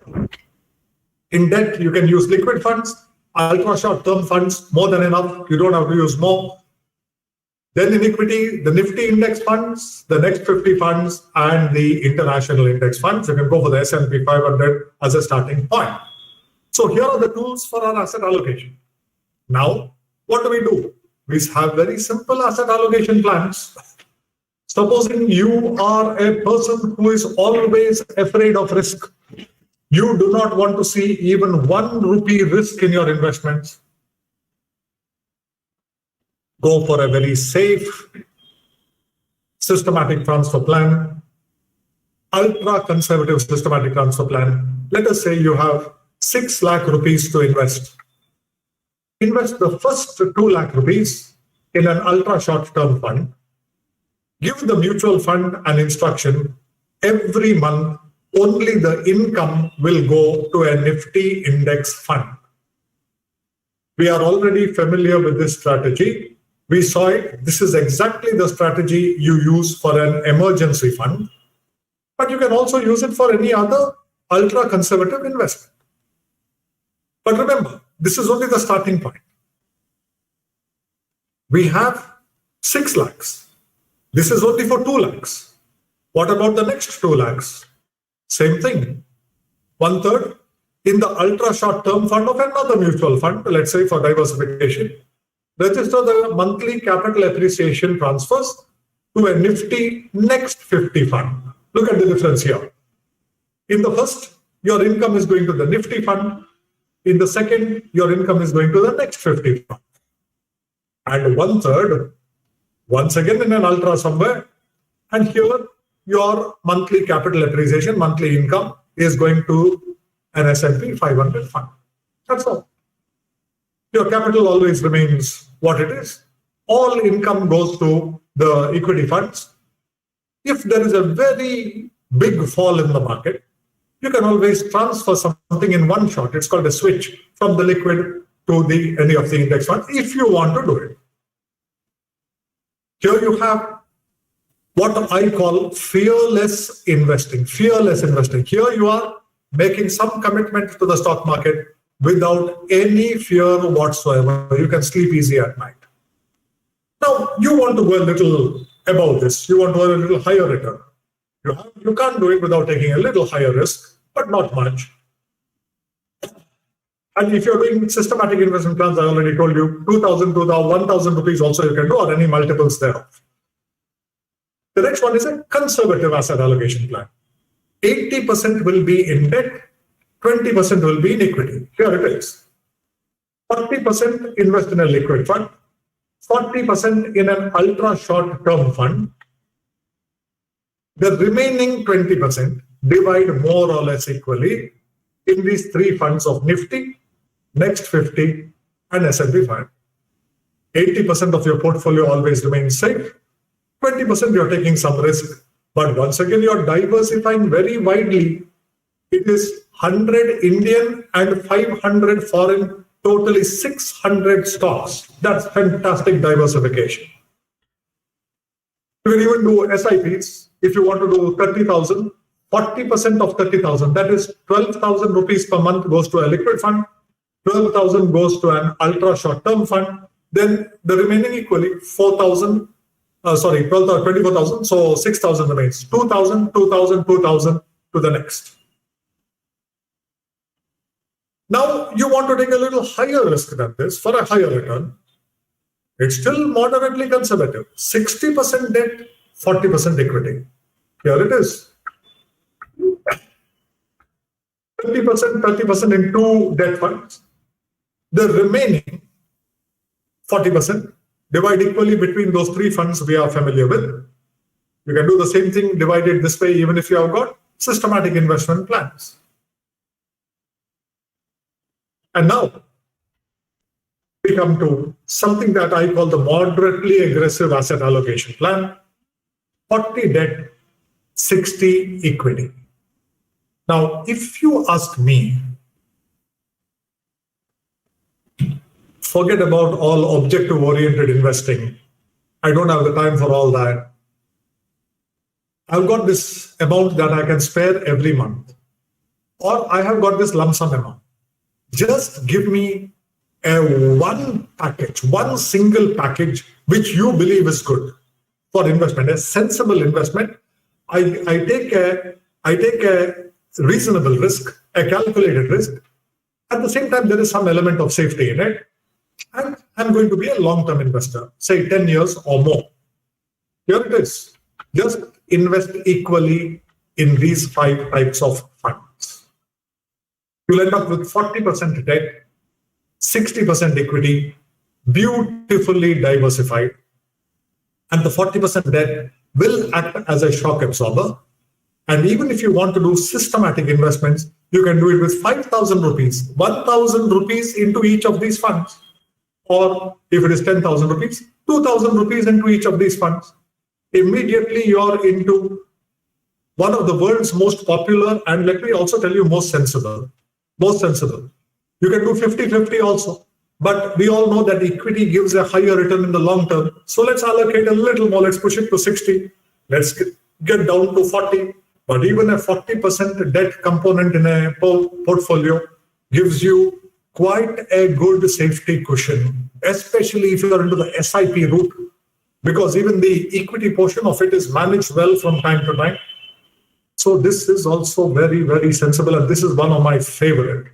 In debt, you can use liquid funds, ultra short-term funds, more than enough. You don't have to use more. Then in equity, the Nifty index funds, the Next 50 funds, and the international index funds. You can go for the S&P 500 as a starting point. So here are the tools for our asset allocation. Now, what do? We have very simple asset allocation plans. Supposing you are a person who is always afraid of risk. You do not want to see even 1 rupee risk in your investments. Go for a very safe, systematic transfer plan, ultra-conservative systematic transfer plan. Let us say you have 6 lakh rupees to invest. Invest the first 2 lakh rupees in an ultra-short-term fund. Give the mutual fund an instruction every month. Only the income will go to a Nifty index fund. We are already familiar with this strategy. We saw it. This is exactly the strategy you use for an emergency fund. But you can also use it for any other ultra-conservative investment. But remember, this is only the starting point. We have 6 lakhs. This is only for 2 lakhs. What about the next 2 lakhs? Same thing. 1/3 in the ultra short-term fund of another mutual fund, let's say for diversification. Register the monthly capital appreciation transfers to a Nifty Next 50 fund. Look at the difference here. In the first, your income is going to the Nifty fund. In the second, your income is going to the Next 50 fund. and 1/3 once again in an ultra somewhere. And here your monthly capital appreciation, monthly income is going to an S&P 500 fund. That's all. Your capital always remains what it is. All income goes to the equity funds. If there is a very big fall in the market, you can always transfer something in one shot. It's called a switch from the liquid to any of the index funds if you want to do it. Here you have what I call fearless investing. Fearless investing. Here you are making some commitment to the stock market without any fear whatsoever. You can sleep easy at night. Now, you want to go a little above this. You want to earn a little higher return. You can't do it without taking a little higher risk, but not much. And if you're doing systematic investment plans, I already told you, 2,000, 1,000 rupees also you can do, or any multiples thereof. The next one is a conservative asset allocation plan. 80% will be in debt, 20% will be in equity. Here it is. 40% invest in a liquid fund, 40% in an ultra short term fund. The remaining 20% divide more or less equally in these three funds of Nifty, Next 50, and S&P 5. 80% of your portfolio always remains safe. 20% you're taking some risk. But once again, you're diversifying very widely. It is 100 Indian and 500 foreign, totally 600 stocks. That's fantastic diversification. You can even do SIPs. If you want to do 30,000, 40% of 30,000, that is 12,000 rupees per month goes to a liquid fund. 12,000 goes to an ultra short-term fund. Then the remaining equally 24,000. So 6,000 remains. 2,000, 2,000, 2,000 to the next. Now you want to take a little higher risk than this for a higher return. It's still moderately conservative. 60% debt, 40% equity. Here it is. 30% in two debt funds. The remaining 40% divide equally between those three funds we are familiar with. You can do the same thing, divide it this way, even if you have got systematic investment plans. And now we come to something that I call the moderately aggressive asset allocation plan. 40 debt, 60 equity. Now, if you ask me, forget about all objective-oriented investing. I don't have the time for all that. I've got this amount that I can spare every month. Or I have got this lump sum amount. Just give me one package, one single package, which you believe is good for investment, a sensible investment. I take a reasonable risk, a calculated risk. At the same time, there is some element of safety in it. And I'm going to be a long-term investor, say 10 years or more. Here it is. Just invest equally in these 5 types of funds. You'll end up with 40% debt, 60% equity, beautifully diversified. And the 40% debt will act as a shock absorber. And even if you want to do systematic investments, you can do it with 5,000 rupees, 1,000 rupees into each of these funds. Or if it is 10,000 rupees, 2,000 rupees into each of these funds. Immediately you're into one of the world's most popular, and let me also tell you, most sensible. Most sensible. You can do 50-50 also. But we all know that equity gives a higher return in the long term. So let's allocate a little more. Let's push it to 60. Let's get down to 40. But even a 40% debt component in a portfolio gives you quite a good safety cushion, especially if you are into the SIP route, because even the equity portion of it is managed well from time to time. So this is also very, very sensible. And this is one of my favorite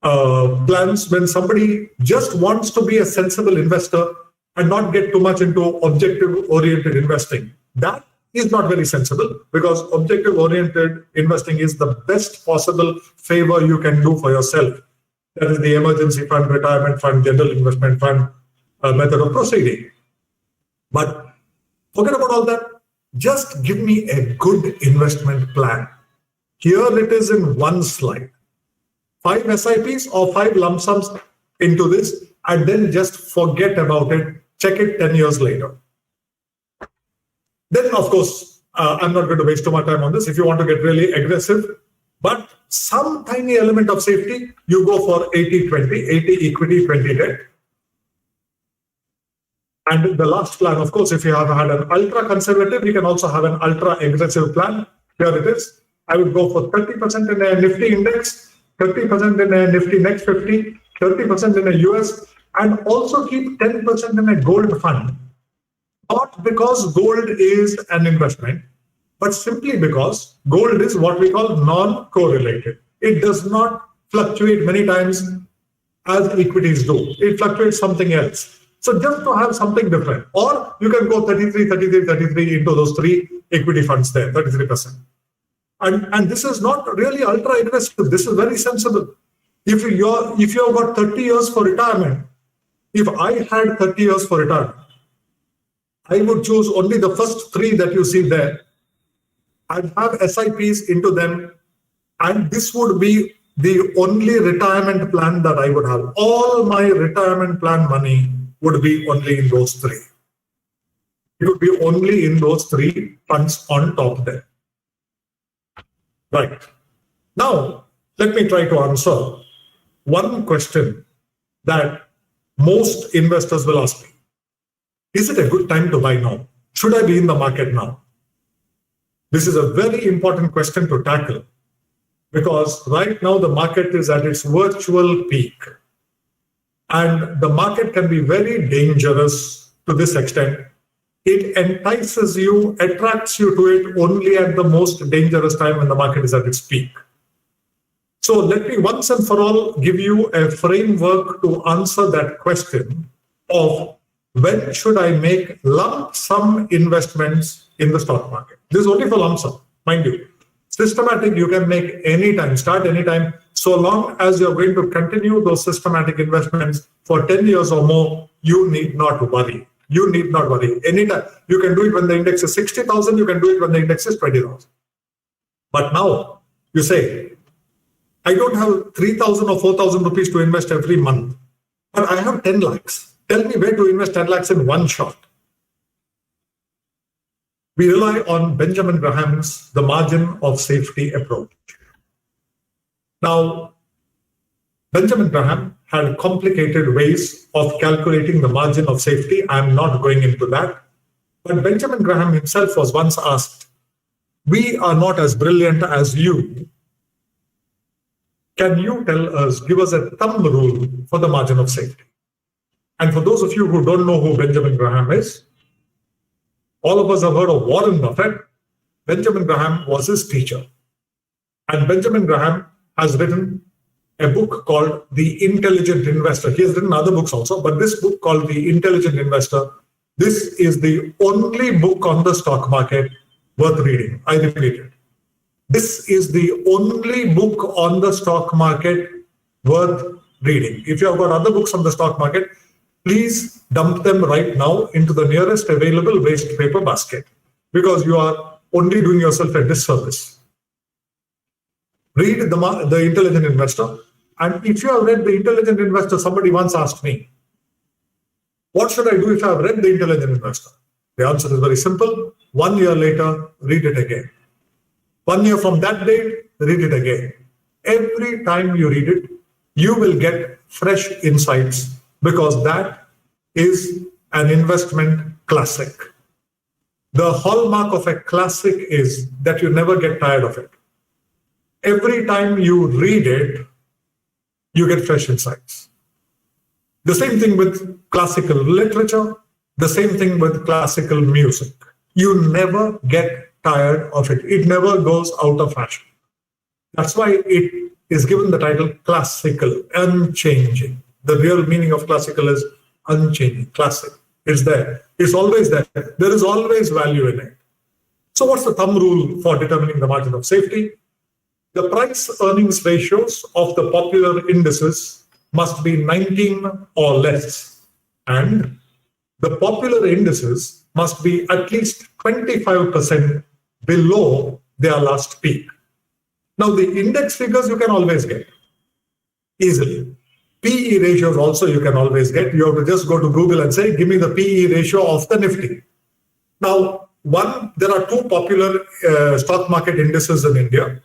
plans when somebody just wants to be a sensible investor and not get too much into objective-oriented investing. That is not very sensible, because objective-oriented investing is the best possible favor you can do for yourself. That is the emergency fund, retirement fund, general investment fund, method of proceeding. But forget about all that. Just give me a good investment plan. Here it is in one slide. 5 SIPs or 5 lump sums into this, and then just forget about it. Check it 10 years later. Then, of course, I'm not going to waste too much time on this. If you want to get really aggressive, but some tiny element of safety, you go for 80-20, 80 equity, 20 debt. And the last plan, of course, if you have had an ultra conservative, you can also have an ultra aggressive plan. Here it is. I would go for 30% in a Nifty index, 30% in a Nifty Next 50, 30% in a US, and also keep 10% in a gold fund. Not because gold is an investment, but simply because gold is what we call non-correlated. It does not fluctuate many times as equities do. It fluctuates something else. So just to have something different. Or you can go 33, 33, 33 into those 3 equity funds there, 33%. And this is not really ultra aggressive. This is very sensible. If you have got 30 years for retirement, if I had 30 years for retirement, I would choose only the first 3 that you see there. I'd have SIPs into them, and this would be the only retirement plan that I would have. All my retirement plan money would be only in those 3. It would be only in those 3 funds on top there. Right. Now, let me try to answer one question that most investors will ask me. Is it a good time to buy now? Should I be in the market now? This is a very important question to tackle because right now the market is at its virtual peak. And the market can be very dangerous to this extent. It entices you, attracts you to it only at the most dangerous time when the market is at its peak. So let me once and for all give you a framework to answer that question of when should I make lump sum investments in the stock market. This is only for lump sum, mind you. Systematic you can make anytime, start anytime, so long as you're going to continue those systematic investments for 10 years or more, you need not worry. You need not worry. Anytime. You can do it when the index is 60,000, you can do it when the index is 20,000. But now, you say, I don't have 3,000 or 4,000 rupees to invest every month, but I have 10 lakhs. Tell me where to invest 10 lakhs in one shot. We rely on Benjamin Graham's the margin of safety approach. Now, Benjamin Graham had complicated ways of calculating the margin of safety. I'm not going into that. But Benjamin Graham himself was once asked, we are not as brilliant as you. Can you tell us, give us a thumb rule for the margin of safety? And for those of you who don't know who Benjamin Graham is, all of us have heard of Warren Buffett. Benjamin Graham was his teacher. And Benjamin Graham has written a book called The Intelligent Investor. He has written other books also, but this book called The Intelligent Investor, this is the only book on the stock market worth reading. I repeat it. This is the only book on the stock market worth reading. If you have got other books on the stock market, please dump them right now into the nearest available waste paper basket because you are only doing yourself a disservice. Read the Intelligent Investor. And if you have read The Intelligent Investor, somebody once asked me, what should I do if I have read The Intelligent Investor? The answer is very simple. 1 year later, read it again. 1 year from that date, read it again. Every time you read it, you will get fresh insights because that is an investment classic. The hallmark of a classic is that you never get tired of it. Every time you read it, you get fresh insights. The same thing with classical literature, the same thing with classical music. You never get tired of it. It never goes out of fashion. That's why it is given the title classical, unchanging. The real meaning of classical is unchanging, classic. It's there. It's always there. There is always value in it. So what's the thumb rule for determining the margin of safety? The price earnings ratios of the popular indices must be 19 or less. And the popular indices must be at least 25% below their last peak. Now, the index figures you can always get easily. PE ratios also you can always get. You have to just go to Google and say, give me the PE ratio of the Nifty. Now, there are two popular stock market indices in India.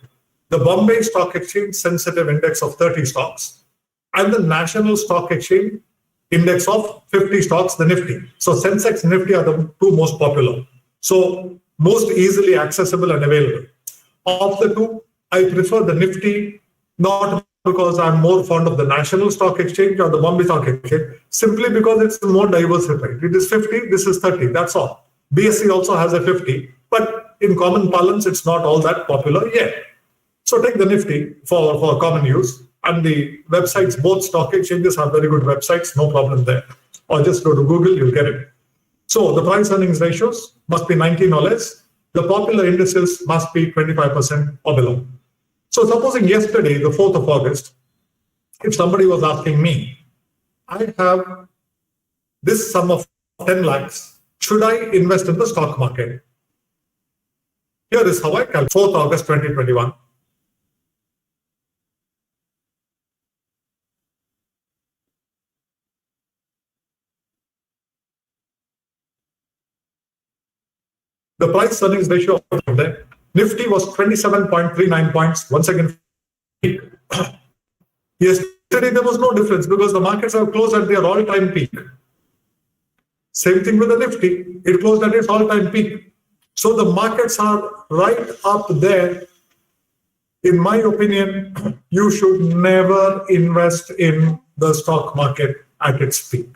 The Bombay Stock Exchange Sensitive Index of 30 stocks and the National Stock Exchange Index of 50 stocks, the Nifty. So Sensex and Nifty are the two most popular. So most easily accessible and available. Of the two, I prefer the Nifty, not because I'm more fond of the National Stock Exchange or the Bombay Stock Exchange, simply because it's more diversified. It is 50, this is 30, that's all. BSE also has a 50, but in common parlance, it's not all that popular yet. So take the Nifty for common use, and the websites, both stock exchanges have very good websites, no problem there. Or just go to Google, you'll get it. So the price earnings ratios must be 19 or less. The popular indices must be 25% or below. So supposing yesterday, the 4th of August, if somebody was asking me, I have this sum of 10 lakhs, should I invest in the stock market? Here is how I calculate. 4th August 2021. The price earnings ratio of there, Nifty was 27.39 points. Once again, yesterday there was no difference because the markets have closed at their all-time peak. Same thing with the Nifty. It closed at its all-time peak. So the markets are right up there. In my opinion, you should never invest in the stock market at its peak.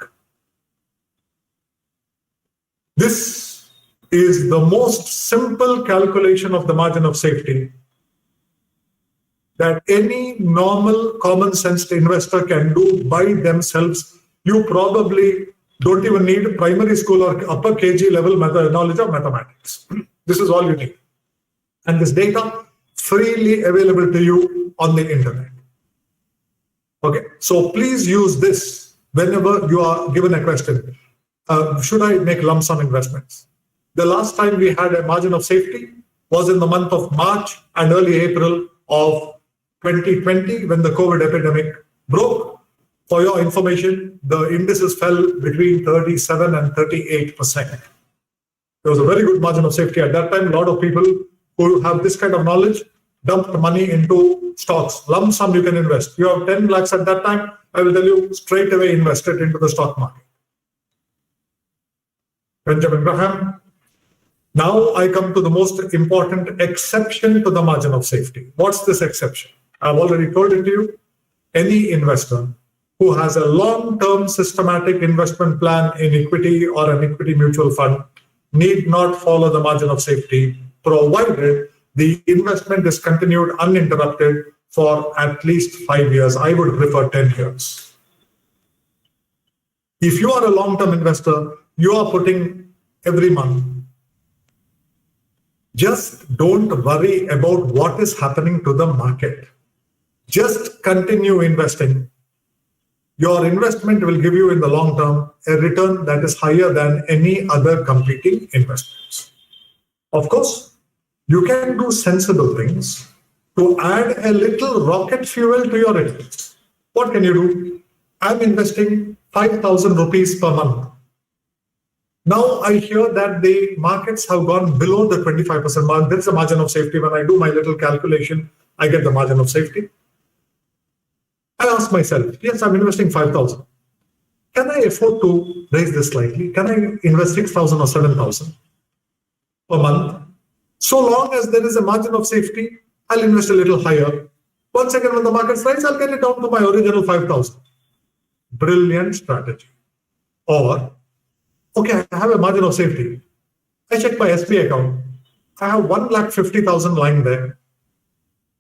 This is the most simple calculation of the margin of safety that any normal common sense investor can do by themselves. You probably don't even need primary school or upper KG level knowledge of mathematics. This is all you need. And this data freely available to you on the internet. Okay, so please use this whenever you are given a question. Should I make lump sum investments? The last time we had a margin of safety was in the month of March and early April of 2020 when the COVID epidemic broke. For your information, the indices fell between 37 and 38%. There was a very good margin of safety at that time. A lot of people who have this kind of knowledge dumped money into stocks. Lump sum you can invest. You have 10 lakhs at that time, I will tell you straight away invest it into the stock market. Benjamin Graham. Now I come to the most important exception to the margin of safety. What's this exception? I've already told it to you. Any investor who has a long-term systematic investment plan in equity or an equity mutual fund need not follow the margin of safety, provided the investment is continued uninterrupted for at least 5 years. I would prefer 10 years. If you are a long-term investor, you are putting every month. Just don't worry about what is happening to the market. Just continue investing. Your investment will give you in the long term a return that is higher than any other competing investments. Of course, you can do sensible things to add a little rocket fuel to your returns. What can you do? I'm investing 5,000 rupees per month. Now I hear that the markets have gone below the 25% mark. That's a margin of safety. When I do my little calculation, I get the margin of safety. I ask myself, yes, I'm investing 5,000. Can I afford to raise this slightly? Can I invest 6,000 or 7,000 per month? So long as there is a margin of safety, I'll invest a little higher. Once again, when the markets rise, I'll get it down to my original 5,000. Brilliant strategy. Or, okay, I have a margin of safety. I check my SB account. I have 1,50,000 lying there.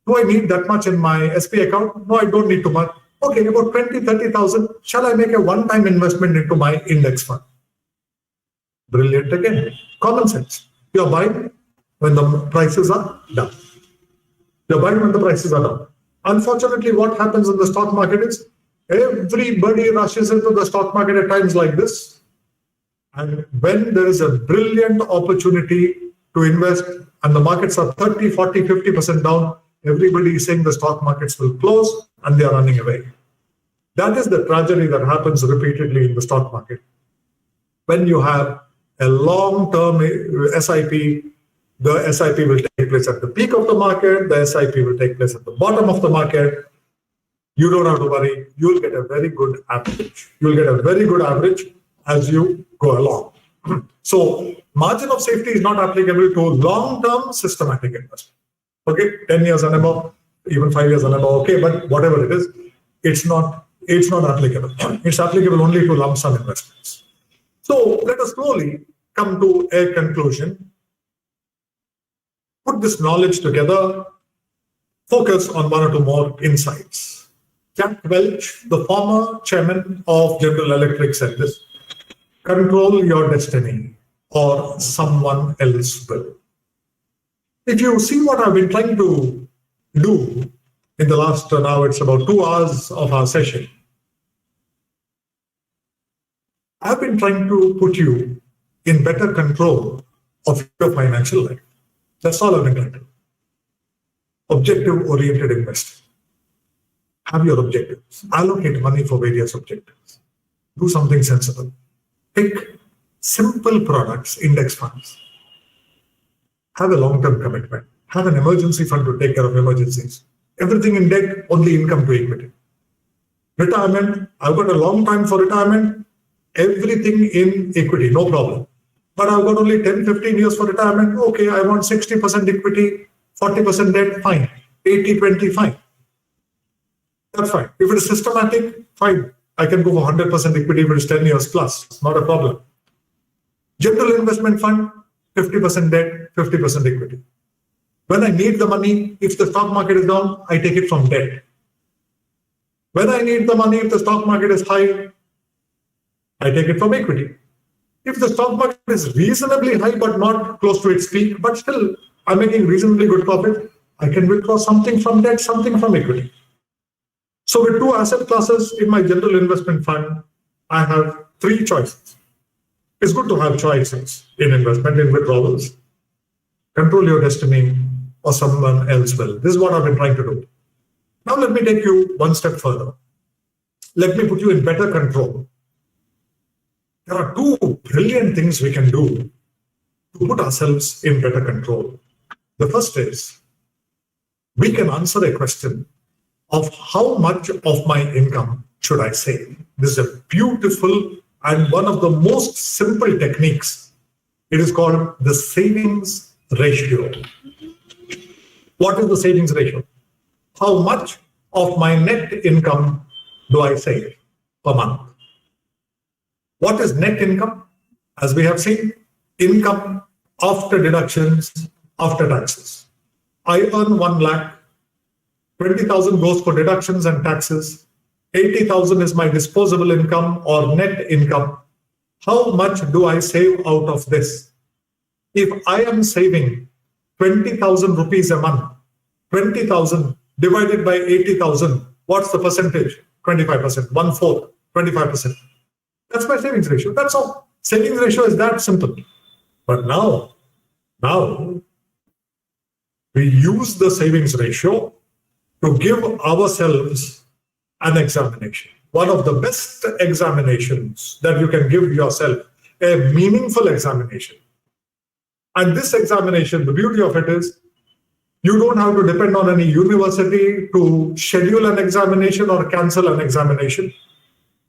Do I need that much in my SB account? No, I don't need too much. Okay, about 20, 30,000. Shall I make a one-time investment into my index fund? Brilliant again. Common sense. You're buying when the prices are down. You're buying when the prices are down. Unfortunately, what happens in the stock market is Everybody rushes into the stock market at times like this. And when there is a brilliant opportunity to invest and the markets are 30, 40, 50% down, everybody is saying the stock markets will close and they are running away. That is the tragedy that happens repeatedly in the stock market. When you have a long-term SIP, the SIP will take place at the peak of the market, the SIP will take place at the bottom of the market. You don't have to worry. You'll get a very good average. You'll get a very good average as you go along. So margin of safety is not applicable to long-term systematic investment. Okay, 10 years and above, even 5 years and above, okay, but whatever it is, it's not applicable. It's applicable only to lump sum investments. So let us slowly come to a conclusion. Put this knowledge together, focus on one or two more insights. Jack Welch, the former chairman of General Electric, said this: control your destiny or someone else will. If you see what I've been trying to do in the last, now it's about 2 hours of our session, I've been trying to put you in better control of your financial life. That's all I've been trying to do. Objective-oriented investing. Have your objectives. Allocate money for various objectives. Do something sensible. Pick simple products, index funds. Have a long-term commitment. Have an emergency fund to take care of emergencies. Everything in debt, only income to equity. Retirement, I've got a long time for retirement. Everything in equity, no problem. But I've got only 10, 15 years for retirement. Okay, I want 60% equity, 40% debt, fine. 80, 20, fine. That's fine. If it is systematic, fine. I can go for 100% equity if it is 10 years plus. Not a problem. General investment fund, 50% debt, 50% equity. When I need the money, if the stock market is down, I take it from debt. When I need the money, if the stock market is high, I take it from equity. If the stock market is reasonably high but not close to its peak, but still I'm making reasonably good profit, I can withdraw something from debt, something from equity. So with 2 asset classes in my general investment fund, I have 3 choices. It's good to have choices in investment, in withdrawals. Control your destiny or someone else will. This is what I've been trying to do. Now let me take you one step further. Let me put you in better control. There are 2 brilliant things we can do to put ourselves in better control. The first is, we can answer a question of how much of my income should I save. This is a beautiful and one of the most simple techniques. It is called the savings ratio. What is the savings ratio? How much of my net income do I save per month? What is net income? As we have seen, income after deductions, after taxes. I earn 1 lakh, 20,000 goes for deductions and taxes, 80,000 is my disposable income or net income. How much do I save out of this? If I am saving 20,000 rupees a month, 20,000 divided by 80,000, what's the percentage? 25%, 1/4, 25%. That's my savings ratio. That's all. Savings ratio is that simple. But now we use the savings ratio to give ourselves an examination. One of the best examinations that you can give yourself, a meaningful examination. And this examination, the beauty of it is, you don't have to depend on any university to schedule an examination or cancel an examination.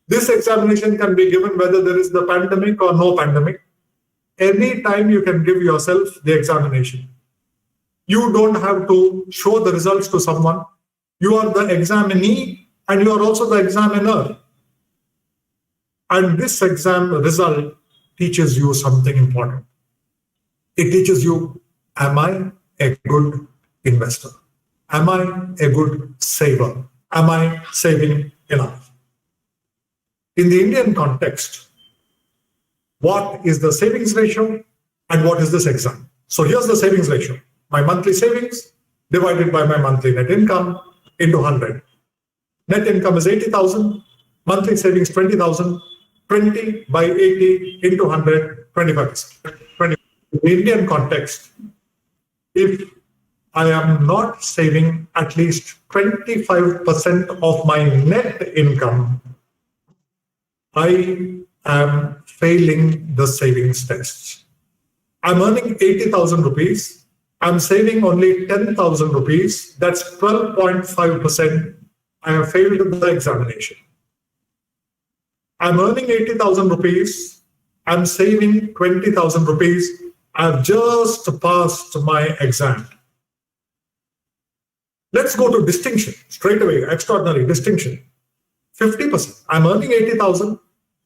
This examination can be given whether there is the pandemic or no pandemic. Any time you can give yourself the examination. You don't have to show the results to someone. You are the examinee and you are also the examiner. And this exam result teaches you something important. It teaches you, am I a good investor? Am I a good saver? Am I saving enough? In the Indian context, what is the savings ratio and what is this exam? So here's the savings ratio. My monthly savings divided by my monthly net income into 100. Net income is 80,000. Monthly savings 20,000, 20 by 80 into 100, 25%. In the Indian context, if I am not saving at least 25% of my net income, I am failing the savings tests. I'm earning 80,000 rupees. I'm saving only 10,000 rupees. That's 12.5%. I have failed the examination. I'm earning 80,000 rupees. I'm saving 20,000 rupees. I've just passed my exam. Let's go to distinction straight away. Extraordinary distinction. 50%. I'm earning 80,000.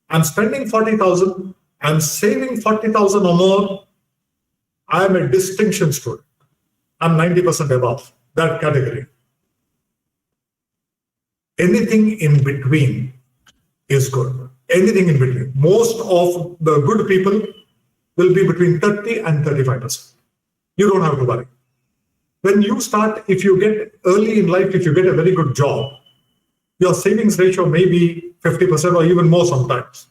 I'm spending 40,000. I'm saving 40,000 or more. I'm a distinction student. I'm 90% above that category. Anything in between is good. Anything in between. Most of the good people will be between 30 and 35%. You don't have to worry. When you start, if you get early in life, if you get a very good job, your savings ratio may be 50% or even more sometimes.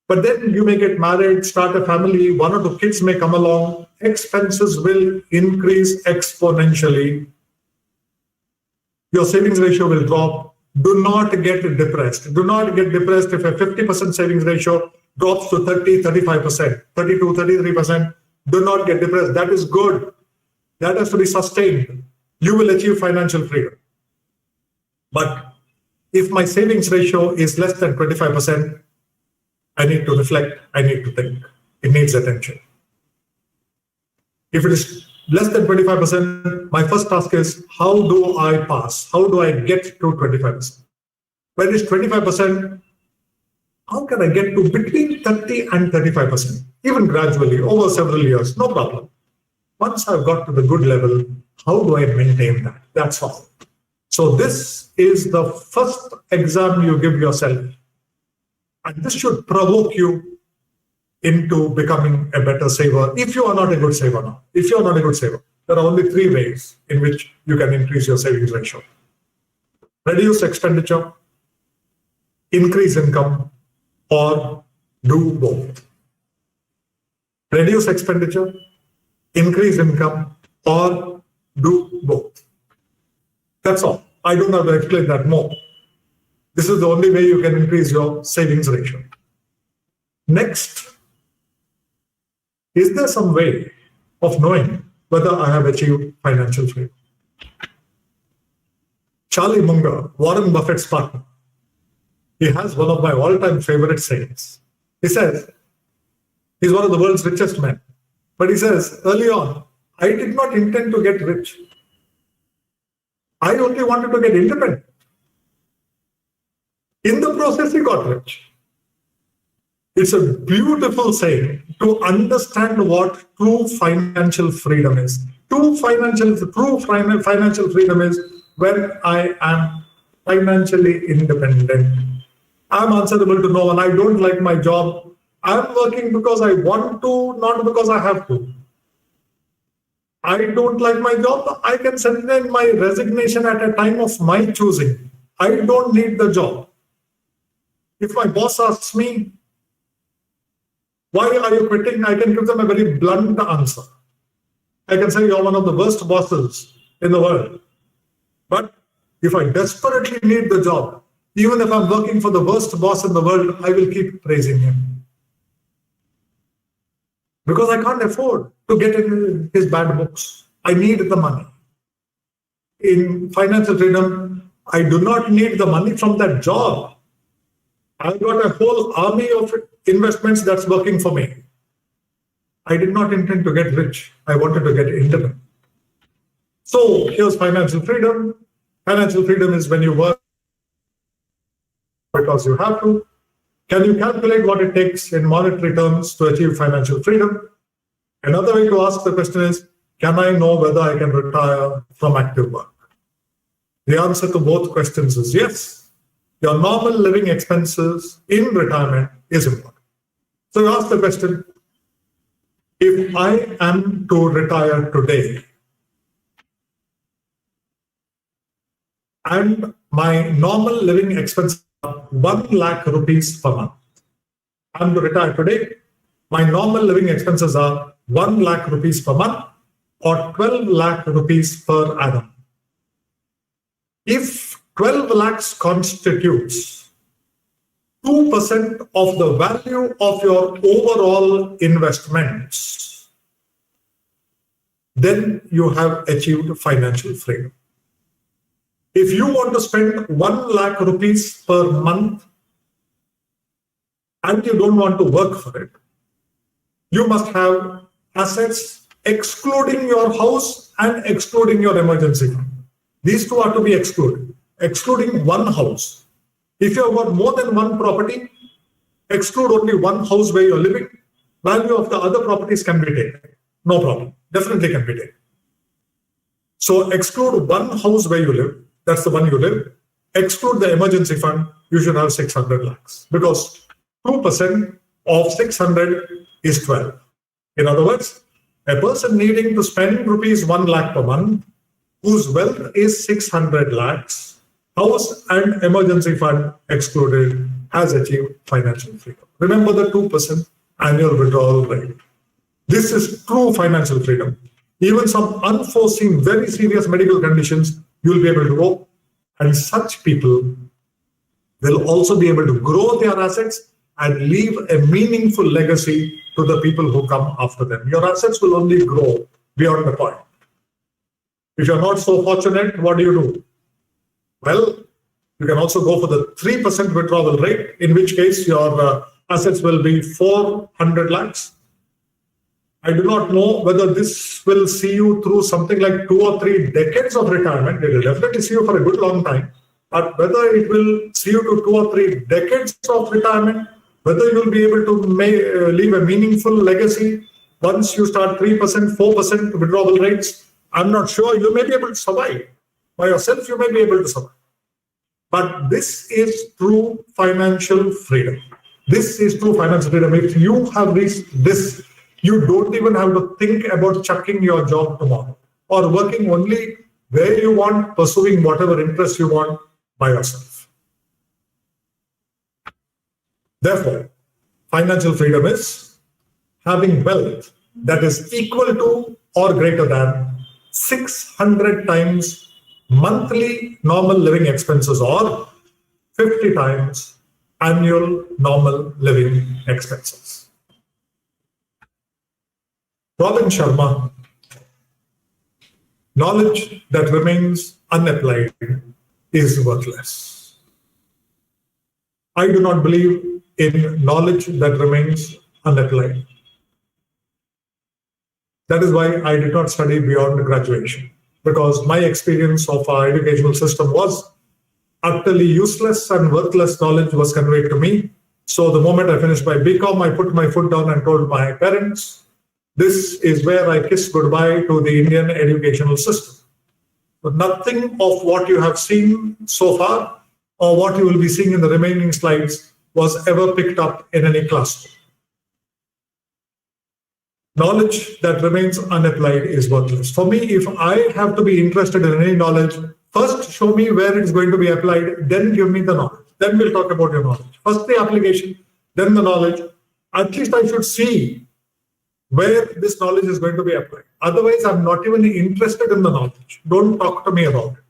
But then you may get married, start a family, one or two kids may come along, expenses will increase exponentially. Your savings ratio will drop. Do not get depressed. Do not get depressed if a 50% savings ratio drops to 30, 35%, 32, 33%. Do not get depressed. That is good. That has to be sustained. You will achieve financial freedom. But if my savings ratio is less than 25%, I need to reflect. I need to think. It needs attention. If it is less than 25%, my first task is, how do I pass? How do I get to 25%? When it's 25%, how can I get to between 30 and 35%? Even gradually, over several years, no problem. Once I've got to the good level, how do I maintain that? That's all. So this is the first exam you give yourself. And this should provoke you into becoming a better saver if you are not a good saver now. If you are not a good saver, there are only 3 ways in which you can increase your savings ratio. Reduce expenditure, increase income, or do both. Reduce expenditure, increase income, or do both. That's all. I don't have to explain that more. This is the only way you can increase your savings ratio. Next, is there some way of knowing whether I have achieved financial freedom? Charlie Munger, Warren Buffett's partner, he has one of my all-time favorite sayings. He says, he's one of the world's richest men. But he says, early on, I did not intend to get rich. I only wanted to get independent. In the process, he got rich. It's a beautiful saying to understand what true financial freedom is. True financial freedom is when I am financially independent. I'm answerable to no one. I don't like my job. I'm working because I want to, not because I have to. I don't like my job. I can send in my resignation at a time of my choosing. I don't need the job. If my boss asks me, why are you quitting? I can give them a very blunt answer. I can say, you're one of the worst bosses in the world. But if I desperately need the job, even if I'm working for the worst boss in the world, I will keep praising him. Because I can't afford to get in his bad books. I need the money. In financial freedom, I do not need the money from that job. I've got a whole army of investments that's working for me. I did not intend to get rich. I wanted to get independent. So here's financial freedom. Financial freedom is when you work because you have to. Can you calculate what it takes in monetary terms to achieve financial freedom? Another way to ask the question is, can I know whether I can retire from active work? The answer to both questions is yes. Your normal living expenses in retirement is important. So you ask the question, if I am to retire today and my normal living expenses are 1 lakh rupees per month. I'm to retire today. My normal living expenses are 1 lakh rupees per month or 12 lakh rupees per annum. If 12 lakhs constitutes 2% of the value of your overall investments, then you have achieved financial freedom. If you want to spend 1 lakh rupees per month and you don't want to work for it, you must have assets excluding your house and excluding your emergency fund. These two are to be excluded, excluding one house. If you have got more than one property, exclude only one house where you're living, value of the other properties can be taken. No problem, definitely can be taken. So exclude one house where you live, that's the one you live. Exclude the emergency fund, you should have 600 lakhs because 2% of 600 is 12. In other words, a person needing to spend rupees 1 lakh per month, whose wealth is 600 lakhs, house and emergency fund excluded, has achieved financial freedom. Remember the 2% annual withdrawal rate. This is true financial freedom. Even some unforeseen, very serious medical conditions, you'll be able to go. And such people will also be able to grow their assets and leave a meaningful legacy to the people who come after them. Your assets will only grow beyond the point. If you're not so fortunate, what do? Well, you can also go for the 3% withdrawal rate, in which case your assets will be 400 lakhs. I do not know whether this will see you through something like 2 or 3 decades of retirement. It will definitely see you for a good long time. But whether it will see you to 2 or 3 decades of retirement, whether you will be able to leave a meaningful legacy once you start 3%, 4% withdrawal rates, I'm not sure. You may be able to survive. By yourself, you may be able to survive. But this is true financial freedom. This is true financial freedom. If you have reached this, you don't even have to think about chucking your job tomorrow or working only where you want, pursuing whatever interest you want by yourself. Therefore, financial freedom is having wealth that is equal to or greater than 600 times monthly normal living expenses or 50 times annual normal living expenses. Robin Sharma, knowledge that remains unapplied is worthless. I do not believe in knowledge that remains unapplied. That is why I did not study beyond graduation, because my experience of our educational system was utterly useless and worthless knowledge was conveyed to me. So the moment I finished my BCom, I put my foot down and told my parents, this is where I kiss goodbye to the Indian educational system. But nothing of what you have seen so far or what you will be seeing in the remaining slides was ever picked up in any classroom. Knowledge that remains unapplied is worthless. For me, if I have to be interested in any knowledge, first show me where it's going to be applied, then give me the knowledge. Then we'll talk about your knowledge. First the application, then the knowledge. At least I should see where this knowledge is going to be applied. Otherwise, I'm not even interested in the knowledge. Don't talk to me about it.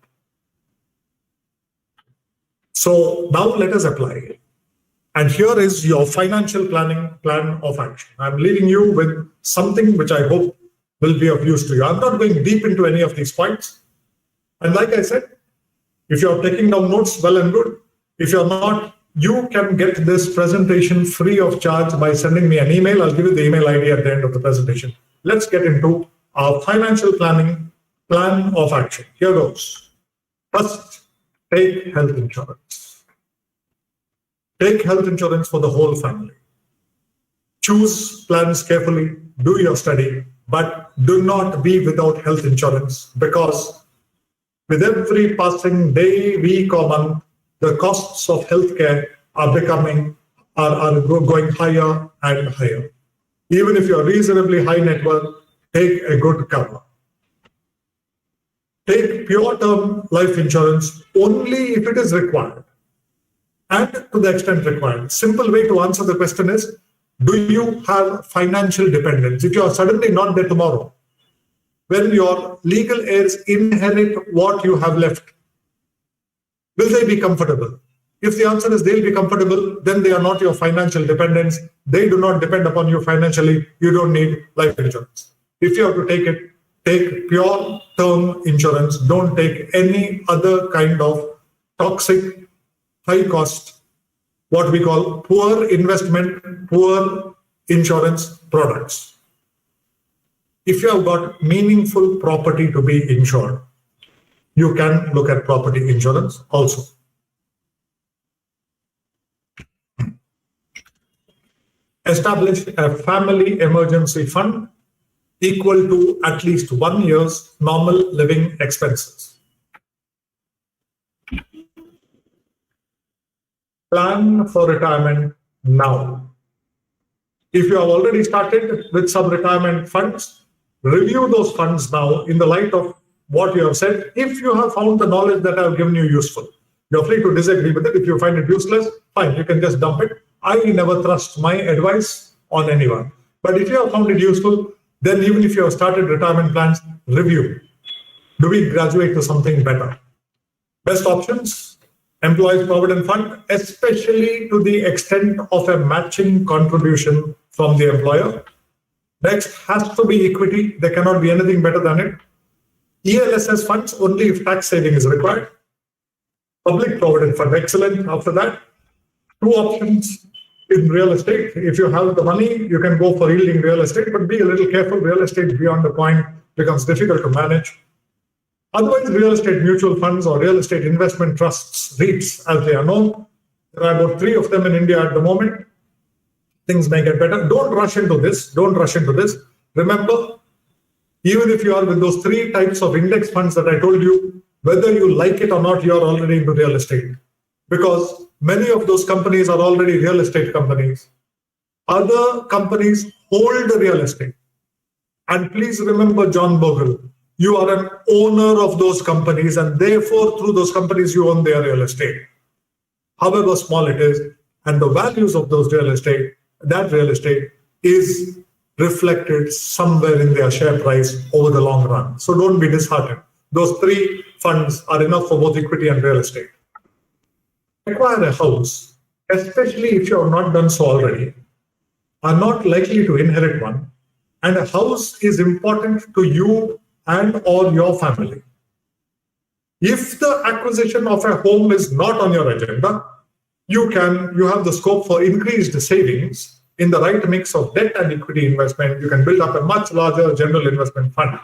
So now let us apply it. And here is your financial planning plan of action. I'm leaving you with something which I hope will be of use to you. I'm not going deep into any of these points. And like I said, if you're taking down notes, well and good. If you're not, you can get this presentation free of charge by sending me an email. I'll give you the email ID at the end of the presentation. Let's get into our financial planning plan of action. Here goes. First, take health insurance. Take health insurance for the whole family. Choose plans carefully, do your study, but do not be without health insurance, because with every passing day, week or month, the costs of healthcare are going higher and higher. Even if you're reasonably high net worth, take a good cover. Take pure term life insurance only if it is required. and to the extent required. Simple way to answer the question is, do you have financial dependence? If you are suddenly not there tomorrow, when your legal heirs inherit what you have left, will they be comfortable? If the answer is they'll be comfortable, then they are not your financial dependents. They do not depend upon you financially. You don't need life insurance. If you have to take it, take pure term insurance. Don't take any other kind of toxic, high cost, what we call poor investment, poor insurance products. If you have got meaningful property to be insured, you can look at property insurance also. Establish a family emergency fund equal to at least 1 year's normal living expenses. Plan for retirement now. If you have already started with some retirement funds, review those funds now in the light of what you have said. If you have found the knowledge that I have given you useful, you're free to disagree with it. If you find it useless, fine, you can just dump it. I never trust my advice on anyone. But if you have found it useful, then even if you have started retirement plans, review. Do we graduate to something better? Best options, employees provident fund, especially to the extent of a matching contribution from the employer. Next has to be equity. There cannot be anything better than it. ELSS funds only if tax saving is required. Public provident fund, excellent. After that, 2 options in real estate. If you have the money, you can go for yielding real estate, but be a little careful. Real estate beyond the point becomes difficult to manage. Otherwise, real estate mutual funds or real estate investment trusts, REITs, as they are known. There are about 3 of them in India at the moment. Things may get better. Don't rush into this. Don't rush into this. Remember, even if you are with those 3 types of index funds that I told you, whether you like it or not, you are already into real estate. Because many of those companies are already real estate companies. Other companies hold real estate. And please remember, John Bogle, you are an owner of those companies, and therefore through those companies you own their real estate. However small it is, and the values of those real estate, that real estate is reflected somewhere in their share price over the long run. So don't be disheartened. Those 3 funds are enough for both equity and real estate. Acquire a house, especially if you have not done so already, are not likely to inherit one, and a house is important to you and or your family. If the acquisition of a home is not on your agenda, you have the scope for increased savings in the right mix of debt and equity investment. You can build up a much larger general investment fund.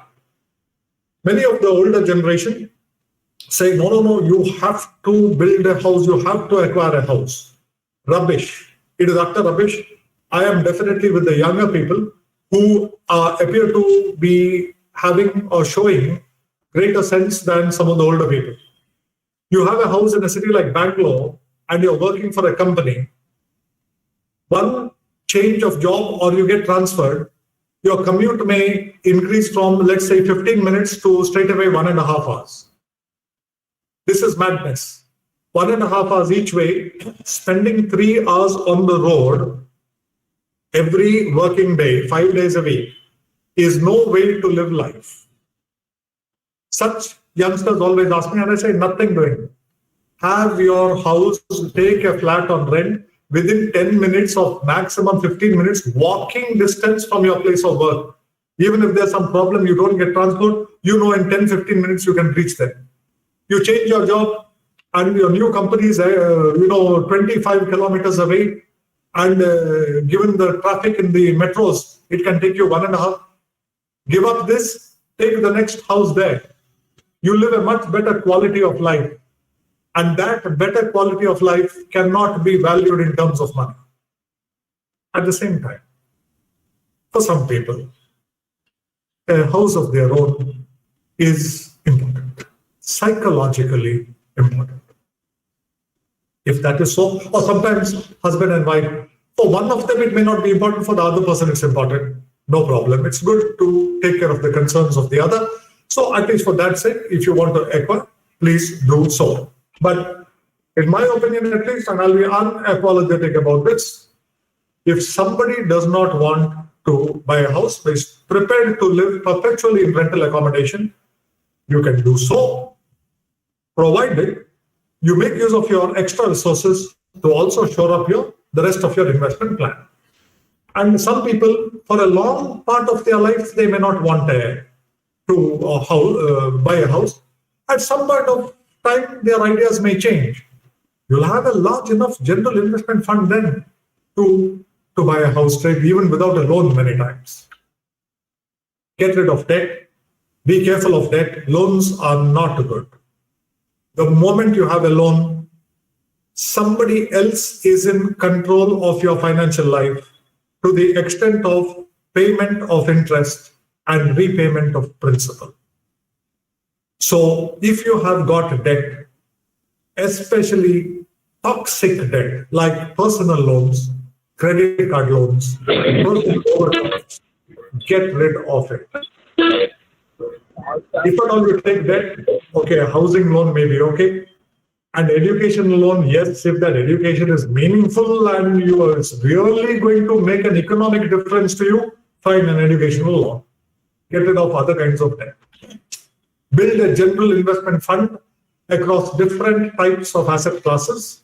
Many of the older generation say, no, you have to build a house, you have to acquire a house. Rubbish. It is utter rubbish. I am definitely with the younger people who appear to be having or showing greater sense than some of the older people. You have a house in a city like Bangalore and you're working for a company. One change of job or you get transferred, your commute may increase from, let's say, 15 minutes to straight away 1.5 hours. This is madness. 1.5 hours each way, spending 3 hours on the road every working day, 5 days a week, is no way to live life. Such youngsters always ask me, and I say, nothing doing. Have your house, take a flat on rent within 10 minutes of maximum 15 minutes walking distance from your place of work. Even if there's some problem, you don't get transport, you know in 10-15 minutes you can reach there. You change your job and your new company is 25 kilometers away, and given the traffic in the metros, it can take you 1.5. Give up this, take the next house there. You live a much better quality of life. And that better quality of life cannot be valued in terms of money. At the same time, for some people, a house of their own is important, psychologically important. If that is so, or sometimes husband and wife, for one of them it may not be important, for the other person it's important. No problem. It's good to take care of the concerns of the other. So at least for that sake, if you want to acquire, please do so. But In my opinion, at least, and I'll be unapologetic about this, if somebody does not want to buy a house, but is prepared to live perpetually in rental accommodation, you can do so, provided you make use of your extra resources to also shore up the rest of your investment plan. And some people, for a long part of their life, they may not want to buy a house. At some point of time, their ideas may change. You'll have a large enough general investment fund then to buy a house straight, even without a loan many times. Get rid of debt. Be careful of debt. Loans are not good. The moment you have a loan, somebody else is in control of your financial life to the extent of payment of interest and repayment of principal. So if you have got debt, especially toxic debt like personal loans, credit card loans, personal overdrafts, get rid of it. If at all you take debt, okay, a housing loan may be okay. And education loan, yes, if that education is meaningful and it's really going to make an economic difference to you, find an educational loan. Get rid of other kinds of debt. Build a general investment fund across different types of asset classes.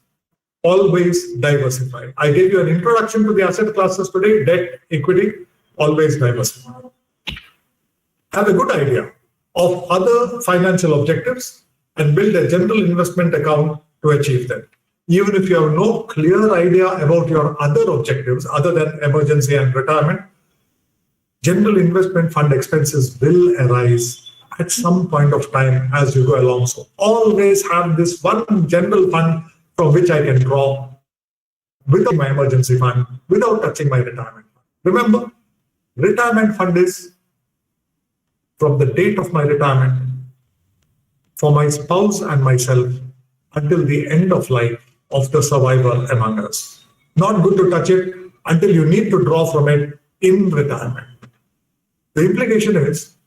Always diversify. I gave you an introduction to the asset classes today, debt, equity, always diversify. Have a good idea of other financial objectives and build a general investment account to achieve them. Even if you have no clear idea about your other objectives other than emergency and retirement, general investment fund expenses will arise at some point of time as you go along. So always have this one general fund from which I can draw without my emergency fund, without touching my retirement fund. Remember, retirement fund is from the date of my retirement for my spouse and myself until the end of life of the survivor among us. Not good to touch it until you need to draw from it in retirement. The implication is,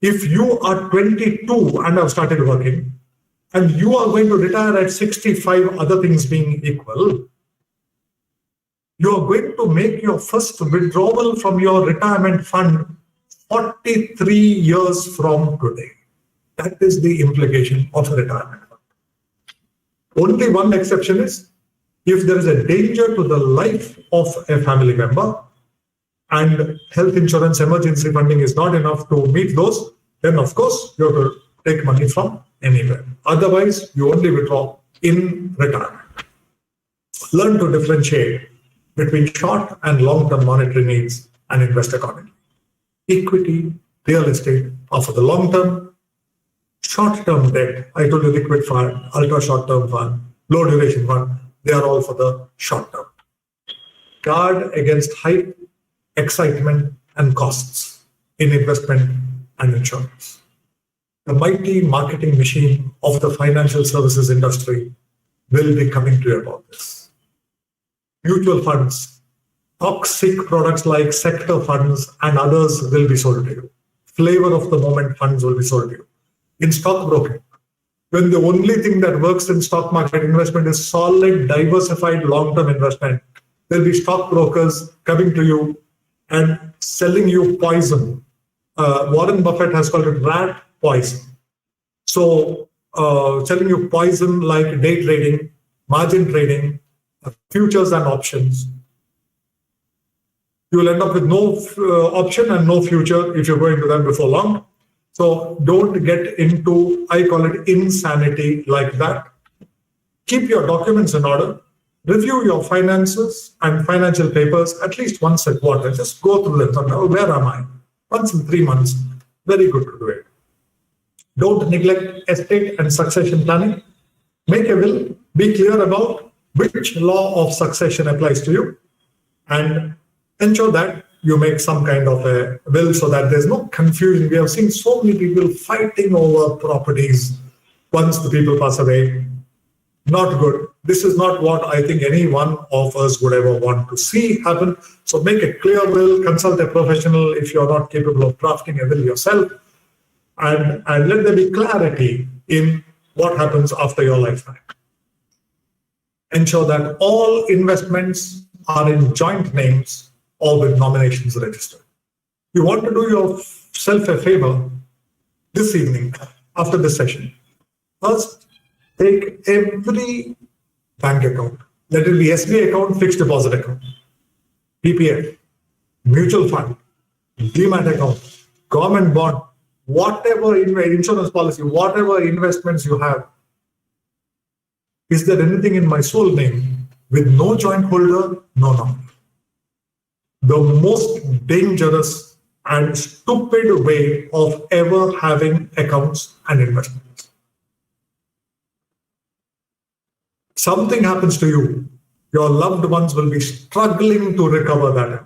if you are 22 and have started working, and you are going to retire at 65, other things being equal, you are going to make your first withdrawal from your retirement fund 43 years from today. That is the implication of a retirement fund. Only one exception is if there is a danger to the life of a family member and health insurance emergency funding is not enough to meet those, then of course you have to take money from anywhere. Otherwise, you only withdraw in retirement. Learn to differentiate between short and long-term monetary needs and invest accordingly. Equity, real estate are for the long term. Short-term debt, I told you liquid fund, ultra short-term fund, low duration fund, they are all for the short term. Guard against hype, excitement, and costs in investment and insurance. The mighty marketing machine of the financial services industry will be coming to you about this. Mutual funds, toxic products like sector funds and others will be sold to you. Flavor of the moment funds will be sold to you. In stockbroking, when the only thing that works in stock market investment is solid, diversified, long-term investment, there'll be stockbrokers coming to you and selling you poison. Warren Buffett has called it rat poison. So selling you poison like day trading, margin trading, futures and options. You will end up with no option and no future if you go into them before long. So don't get into, I call it insanity like that. Keep your documents in order. Review your finances and financial papers at least once a quarter. Just go through them. So, where am I? Once in 3 months. Very good to do it. Don't neglect estate and succession planning. Make a will. Be clear about which law of succession applies to you. And ensure that you make some kind of a will so that there's no confusion. We have seen so many people fighting over properties once the people pass away. Not good. This is not what I think any one of us would ever want to see happen. So make a clear will, consult a professional if you're not capable of drafting a will yourself, and let there be clarity in what happens after your lifetime. ensure that all investments are in joint names or with nominations registered. You want to do yourself a favor this evening after this session. First, take every bank account, let it be SBI account, fixed deposit account, PPF, mutual fund, demat account, government bond, whatever insurance policy, whatever investments you have. Is there anything in my sole name with no joint holder? No, no. The most dangerous and stupid way of ever having accounts and investments. Something happens to you, your loved ones will be struggling to recover that.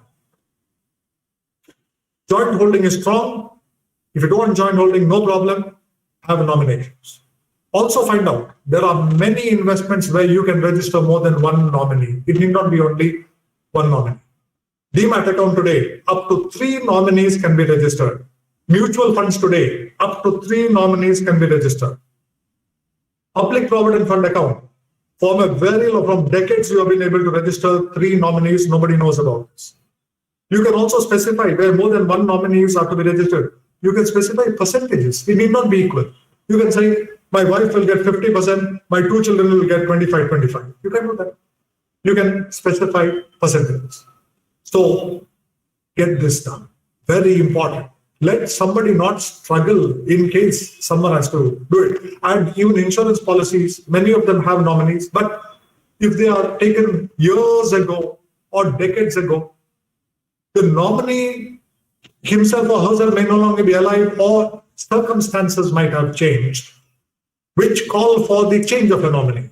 Joint holding is strong. If you don't want joint holding, no problem, have nominations. Also find out, there are many investments where you can register more than one nominee. It need not be only one nominee. Demat account today, up to 3 nominees can be registered. Mutual funds today, up to 3 nominees can be registered. Public Provident Fund account, from decades you have been able to register 3 nominees, nobody knows about this. You can also specify where more than 1 nominees are to be registered. You can specify percentages. It need not be equal. You can say, my wife will get 50%, my 2 children will get 25. You can do that. You can specify percentages. So get this done. Very important. Let somebody not struggle in case someone has to do it. And even insurance policies, many of them have nominees, but if they are taken years ago or decades ago, the nominee himself or herself may no longer be alive, or circumstances might have changed, which call for the change of a nominee.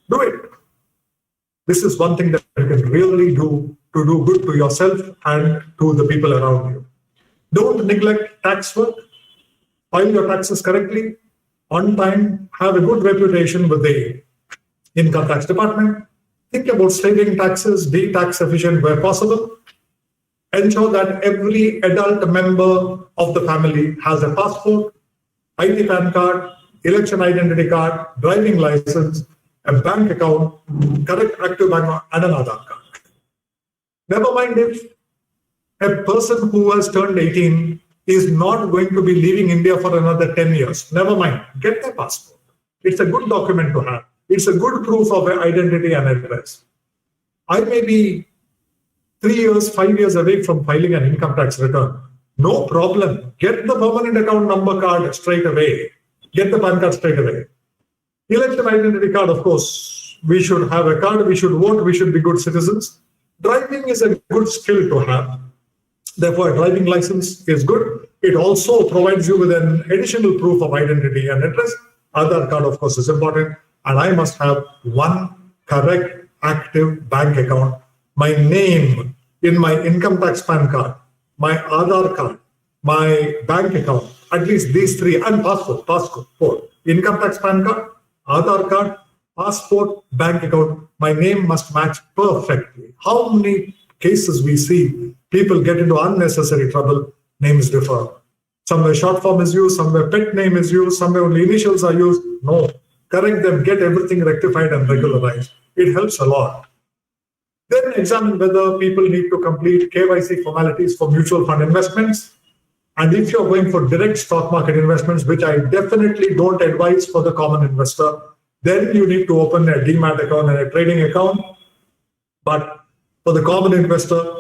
Do it. This is one thing that you can really do to do good to yourself and to the people around you. Don't neglect tax work. File your taxes correctly, on time, have a good reputation with the income tax department. Think about saving taxes, be tax efficient where possible. Ensure that every adult member of the family has a passport, ID PAN card, election identity card, driving license, a bank account, correct active bank account, and an Aadhaar card. Never mind if a person who has turned 18 is not going to be leaving India for another 10 years. Never mind, get their passport. It's a good document to have. It's a good proof of identity and address. I may be 3 years, 5 years away from filing an income tax return. No problem. Get the permanent account number card straight away. Get the PAN card straight away. Election identity card, of course, we should have a card, we should vote, we should be good citizens. Driving is a good skill to have. Therefore, a driving license is good. It also provides you with an additional proof of identity and address. Aadhaar card, of course, is important. And I must have one correct active bank account. My name in my income tax PAN card, my Aadhaar card, my bank account, at least these 3, and passport, income tax PAN card, Aadhaar card, passport, bank account. My name must match perfectly. How many cases we see people get into unnecessary trouble, names differ. Somewhere short form is used, somewhere pet name is used, somewhere only initials are used. No, correct them, get everything rectified and regularized. It helps a lot. Then examine whether people need to complete KYC formalities for mutual fund investments. And if you're going for direct stock market investments, which I definitely don't advise for the common investor, then you need to open a demat account and a trading account. But for the common investor,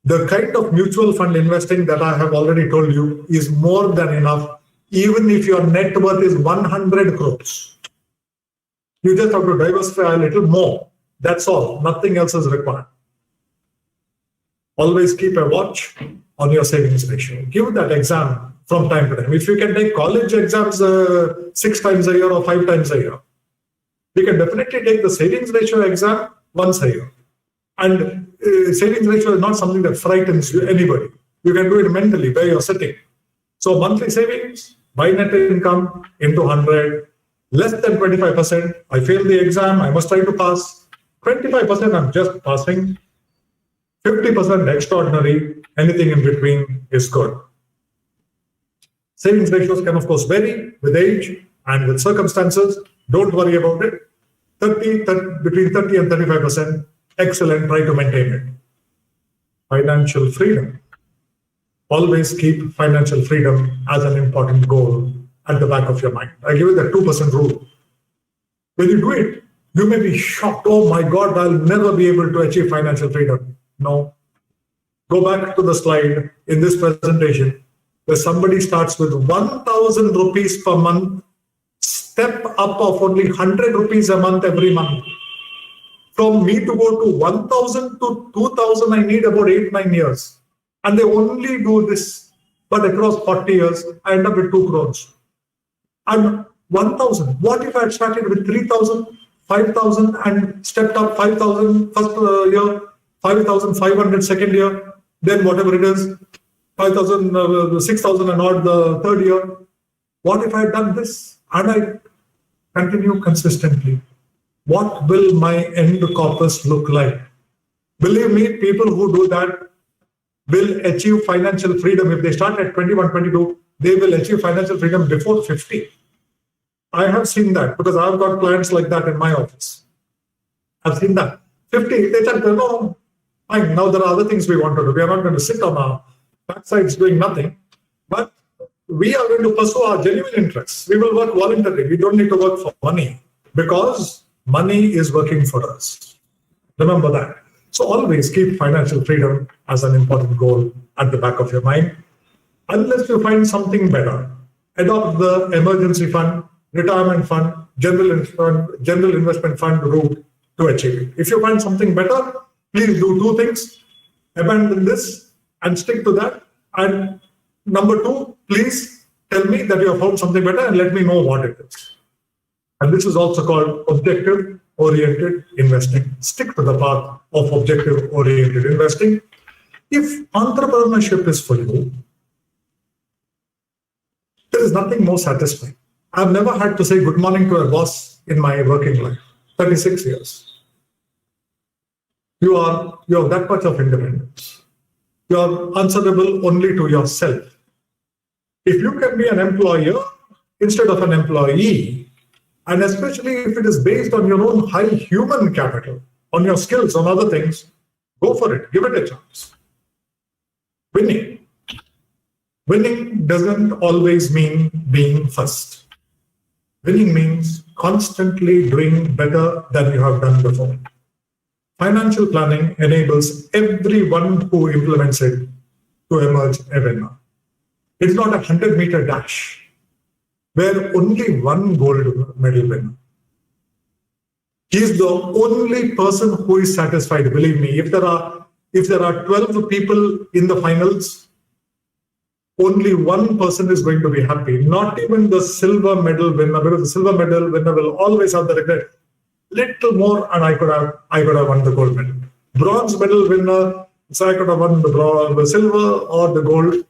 the kind of mutual fund investing that I have already told you is more than enough, even if your net worth is 100 crores. You just have to diversify a little more. That's all. Nothing else is required. Always keep a watch on your savings ratio. Give that exam from time to time. If you can take college exams 6 times a year or 5 times a year, you can definitely take the savings ratio exam once a year. And savings ratio is not something that frightens anybody. You can do it mentally where you're sitting. So monthly savings, by net income into 100, less than 25%, I failed the exam, I must try to pass. 25%, I'm just passing. 50% extraordinary, anything in between is good. Savings ratios can, of course, vary with age and with circumstances. Don't worry about it. between 30 and 35%. Excellent, try to maintain it. Financial freedom. Always keep financial freedom as an important goal at the back of your mind. I give you the 2% rule. When you do it, you may be shocked. Oh my God, I'll never be able to achieve financial freedom. No. Go back to the slide in this presentation where somebody starts with 1,000 rupees per month, step up of only 100 rupees a month every month. From me to go to 1,000 to 2,000, I need about 8-9 years. And they only do this. But across 40 years, I end up with 2 crores. And 1,000. What if I had started with 3,000, 5,000 and stepped up 5,000 first year, 5,500 second year, then whatever it is, 5,000, 6,000 and odd the third year. What if I had done this? And I continue consistently. What will my end corpus look like? Believe me, people who do that will achieve financial freedom. If they start at 21, 22, they will achieve financial freedom before 50. I have seen that because I've got clients like that in my office. I've seen that. 50, they said, no, fine, now there are other things we want to do. We are not going to sit on our backsides doing nothing, but we are going to pursue our genuine interests. We will work voluntarily. We don't need to work for money because money is working for us. Remember that. So always keep financial freedom as an important goal at the back of your mind. Unless you find something better, adopt the emergency fund, retirement fund, general investment fund route to achieve it. If you find something better, please do 2 things. Abandon this and stick to that. And number 2, please tell me that you have found something better and let me know what it is. And this is also called objective-oriented investing. Stick to the path of objective-oriented investing. If entrepreneurship is for you, there is nothing more satisfying. I've never had to say good morning to a boss in my working life, 36 years. You have that much of independence. You are answerable only to yourself. If you can be an employer instead of an employee, and especially if it is based on your own high human capital, on your skills, on other things, go for it. Give it a chance. Winning. Winning doesn't always mean being first. Winning means constantly doing better than you have done before. Financial planning enables everyone who implements it to emerge a winner. It's not a 100-meter dash where only one gold medal winner. He is the only person who is satisfied. Believe me, if there are 12 people in the finals, only one person is going to be happy. Not even the silver medal winner, because the silver medal winner will always have the regret. Little more, and I could have won the gold medal. Bronze medal winner, so I could have won the silver or the gold.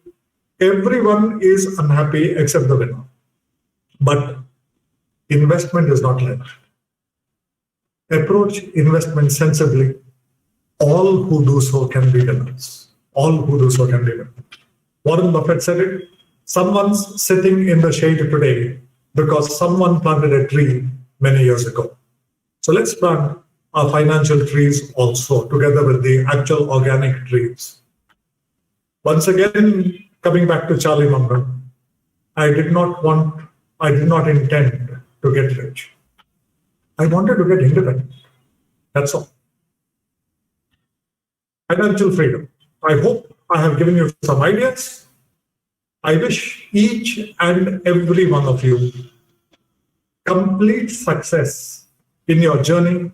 Everyone is unhappy except the winner. But investment is not like that. Approach investment sensibly. All who do so can be winners. All who do so can be winners. Warren Buffett said it. Someone's sitting in the shade today because someone planted a tree many years ago. So let's plant our financial trees also together with the actual organic trees. Once again, coming back to Charlie Munger, I did not intend to get rich. I wanted to get independent. That's all. Financial freedom. I hope I have given you some ideas. I wish each and every one of you complete success in your journey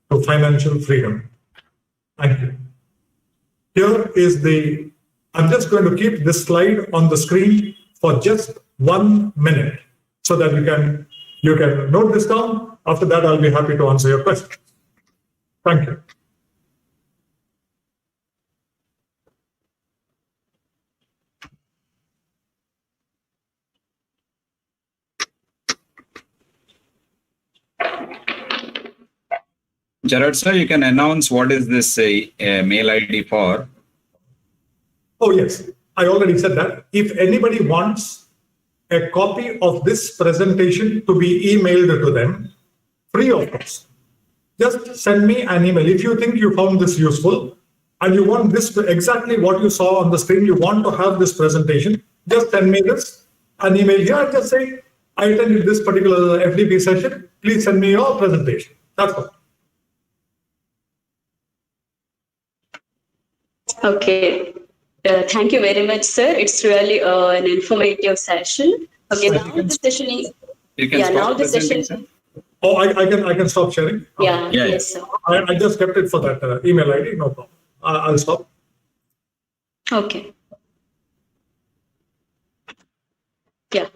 to financial freedom. Thank you. I'm just going to keep this slide on the screen for just 1 minute so that you can note this down. After that, I'll be happy to answer your questions. Thank you. Gerard sir, you can announce what is this mail ID for? Oh, yes. I already said that. If anybody wants a copy of this presentation to be emailed to them, free of cost, just send me an email. If you think you found this useful and you want this exactly what you saw on the screen, you want to have this presentation, just send me an email here and just say, I attended this particular FDP session. Please send me your presentation. That's all. Okay. Thank you very much, sir. It's really an informative session. Okay, now the session is. You can stop now the presenting, session. sir. Oh, I can stop sharing? Yeah, Yeah, yes, sir. I just kept it for that email ID. No problem. I'll stop. Okay. Yeah.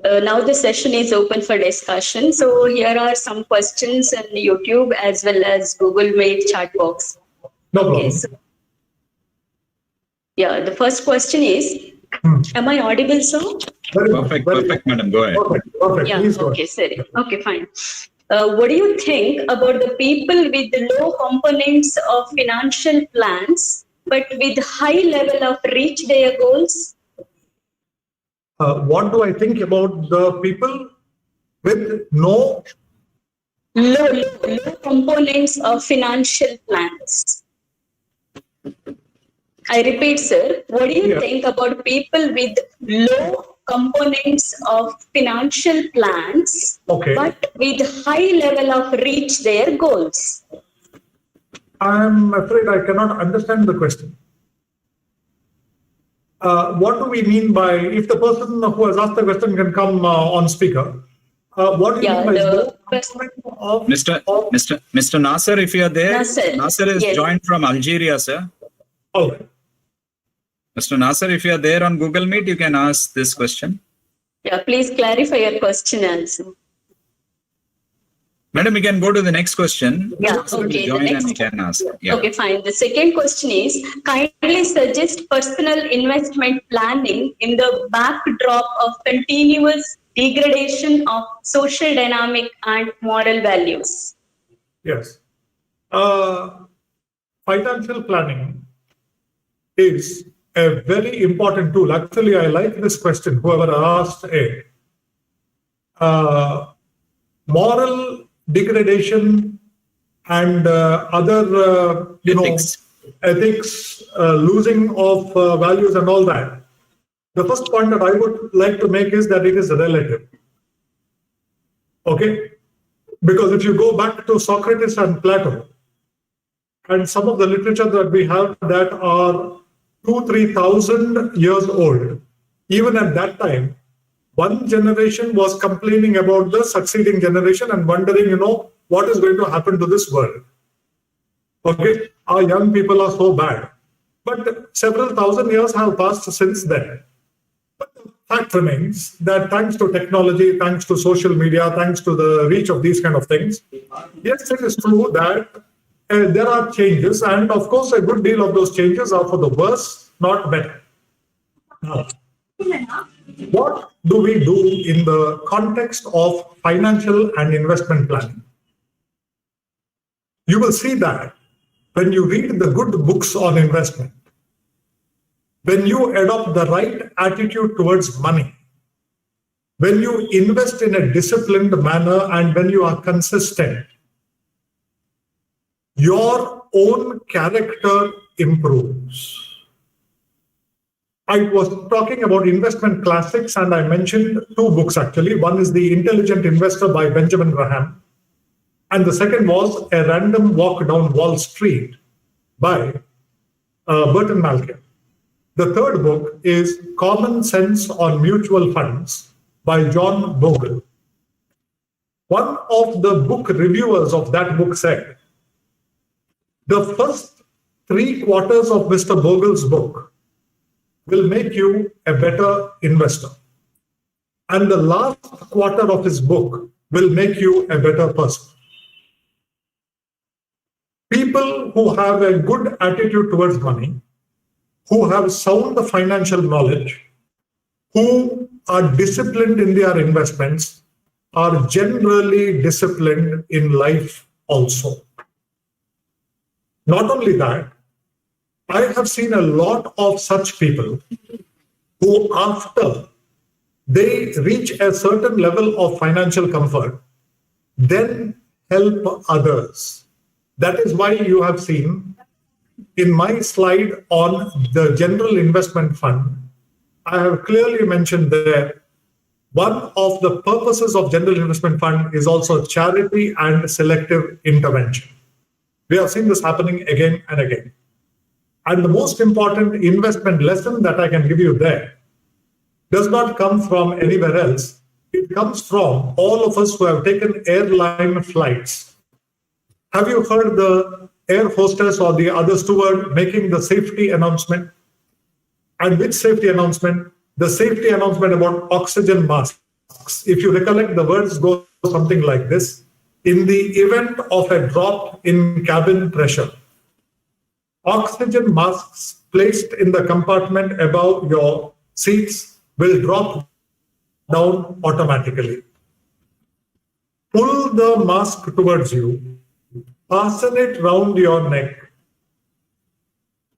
Now the session is open for discussion. So here are some questions on YouTube as well as Google Meet chat box. No problem. Okay, so, yeah, the first question is, am I audible, sir? Perfect, madam. Go ahead. Perfect. Yeah, Please go okay, sorry. Okay, fine. What do you think about the people with low components of financial plans, but with high level of reach their goals? What do I think about the people with low components of financial plans? I repeat, sir, what do you think about people with low components of financial plans, but with high level of reach their goals? I'm afraid I cannot understand the question. What do we mean by, if the person who has asked the question can come on speaker, what do you mean by low component of... Mr. Nasser, if you are there, Nasser is yes. joined from Algeria, sir. Okay. Mr. Nasser, if you are there on Google Meet, you can ask this question. Yeah, please clarify your question also. Madam, you can go to the next question. Yeah, okay. Join The next, and you can ask. Yeah. Okay, fine. The second question is, kindly suggest personal investment planning in the backdrop of continuous degradation of social dynamic and moral values. Yes. Financial planning is a very important tool. Actually, I like this question, whoever asked it. Moral degradation and other, ethics, losing of values and all that. The first point that I would like to make is that it is relative. Okay? Because if you go back to Socrates and Plato, and some of the literature that we have that are 2,000-3,000 years old, even at that time, one generation was complaining about the succeeding generation and wondering, what is going to happen to this world. Okay, our young people are so bad. But several thousand years have passed since then. But the fact remains that thanks to technology, thanks to social media, thanks to the reach of these kind of things, yes, it is true that there are changes, and of course, a good deal of those changes are for the worse, not better. Now, what do we do in the context of financial and investment planning? You will see that when you read the good books on investment, when you adopt the right attitude towards money, when you invest in a disciplined manner, and when you are consistent, your own character improves. I was talking about investment classics, and I mentioned two books actually. One is The Intelligent Investor by Benjamin Graham, and the second was A Random Walk Down Wall Street by Burton Malkin. The third book is Common Sense on Mutual Funds by John Bogle. One of the book reviewers of that book said, the first 3 quarters of Mr. Bogle's book will make you a better investor. And the last quarter of his book will make you a better person. People who have a good attitude towards money, who have sound financial knowledge, who are disciplined in their investments, are generally disciplined in life also. Not only that, I have seen a lot of such people who, after they reach a certain level of financial comfort, then help others. That is why you have seen in my slide on the general investment fund, I have clearly mentioned there, one of the purposes of general investment fund is also charity and selective intervention. We have seen this happening again and again. And the most important investment lesson that I can give you there does not come from anywhere else. It comes from all of us who have taken airline flights. Have you heard the air hostess or the other steward making the safety announcement? And which safety announcement? The safety announcement about oxygen masks. If you recollect, the words go something like this. In the event of a drop in cabin pressure, oxygen masks placed in the compartment above your seats will drop down automatically. Pull the mask towards you, fasten it round your neck,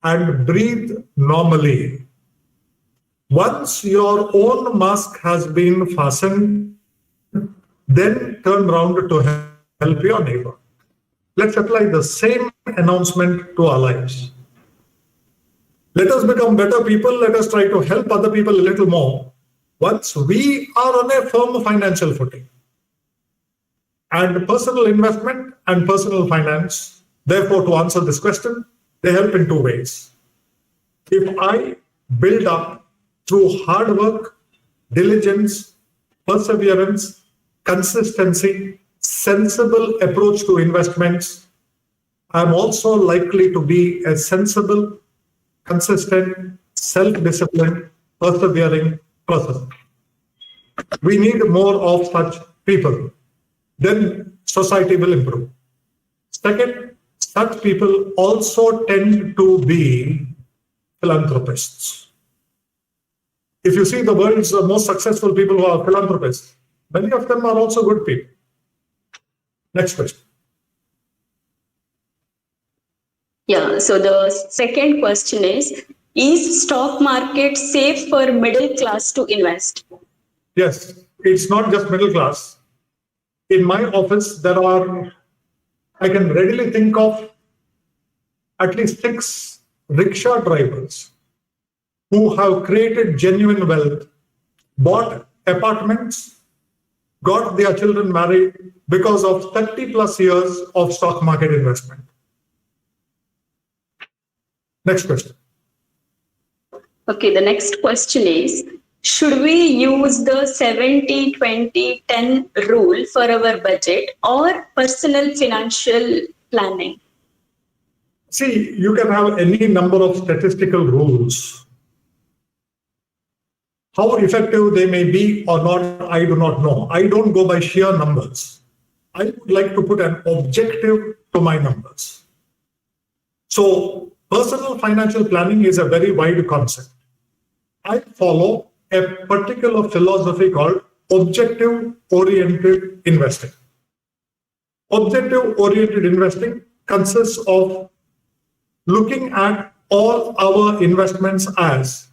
and breathe normally. Once your own mask has been fastened, then turn round to help your neighbor. Let's apply the same announcement to our lives. Let us become better people. Let us try to help other people a little more once we are on a firm financial footing. And personal investment and personal finance, therefore, to answer this question, they help in two ways. If I build up through hard work, diligence, perseverance, consistency, sensible approach to investments, I'm also likely to be a sensible, consistent, self-disciplined, persevering person. We need more of such people. Then society will improve. Second, such people also tend to be philanthropists. If you see the world's most successful people who are philanthropists, many of them are also good people. Next question. Yeah, so the second question is stock market safe for middle class to invest? Yes, it's not just middle class. In my office, I can readily think of at least 6 rickshaw drivers who have created genuine wealth, bought apartments, got their children married because of 30 plus years of stock market investment. Next question. Okay, the next question is, should we use the 70-20-10 rule for our budget or personal financial planning? See, you can have any number of statistical rules. How effective they may be or not, I do not know. I don't go by sheer numbers. I would like to put an objective to my numbers. So, personal financial planning is a very wide concept. I follow a particular philosophy called objective-oriented investing. Objective-oriented investing consists of looking at all our investments as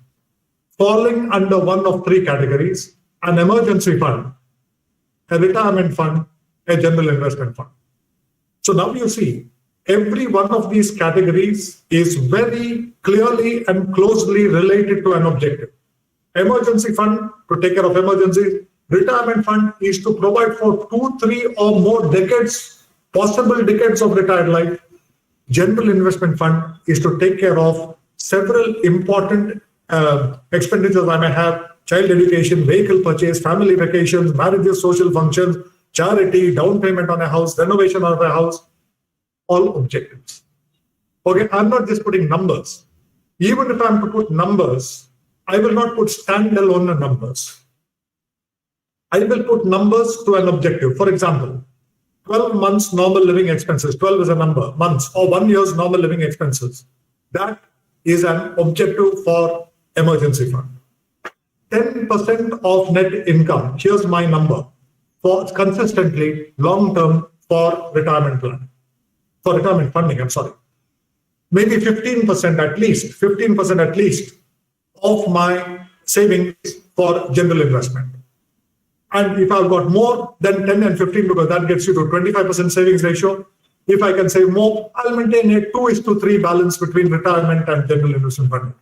falling under one of 3 categories: an emergency fund, a retirement fund, a general investment fund. So now you see, every one of these categories is very clearly and closely related to an objective. Emergency fund to take care of emergencies. Retirement fund is to provide for 2, 3 or more decades, possible decades of retired life. General investment fund is to take care of several important expenditures I may have: child education, vehicle purchase, family vacations, marriages, social functions, charity, down payment on a house, renovation of a house, all objectives. Okay, I'm not just putting numbers. Even if I'm to put numbers, I will not put standalone numbers. I will put numbers to an objective. For example, 12 months normal living expenses, 12 is a number, months, or 1 year's normal living expenses. That is an objective for emergency fund. 10% of net income, here's my number, for consistently long-term for retirement plan, for retirement funding, I'm sorry. Maybe 15% at least of my savings for general investment. And if I've got more than 10 and 15, because that gets you to 25% savings ratio, if I can save more, I'll maintain a 2:3 balance between retirement and general investment fund.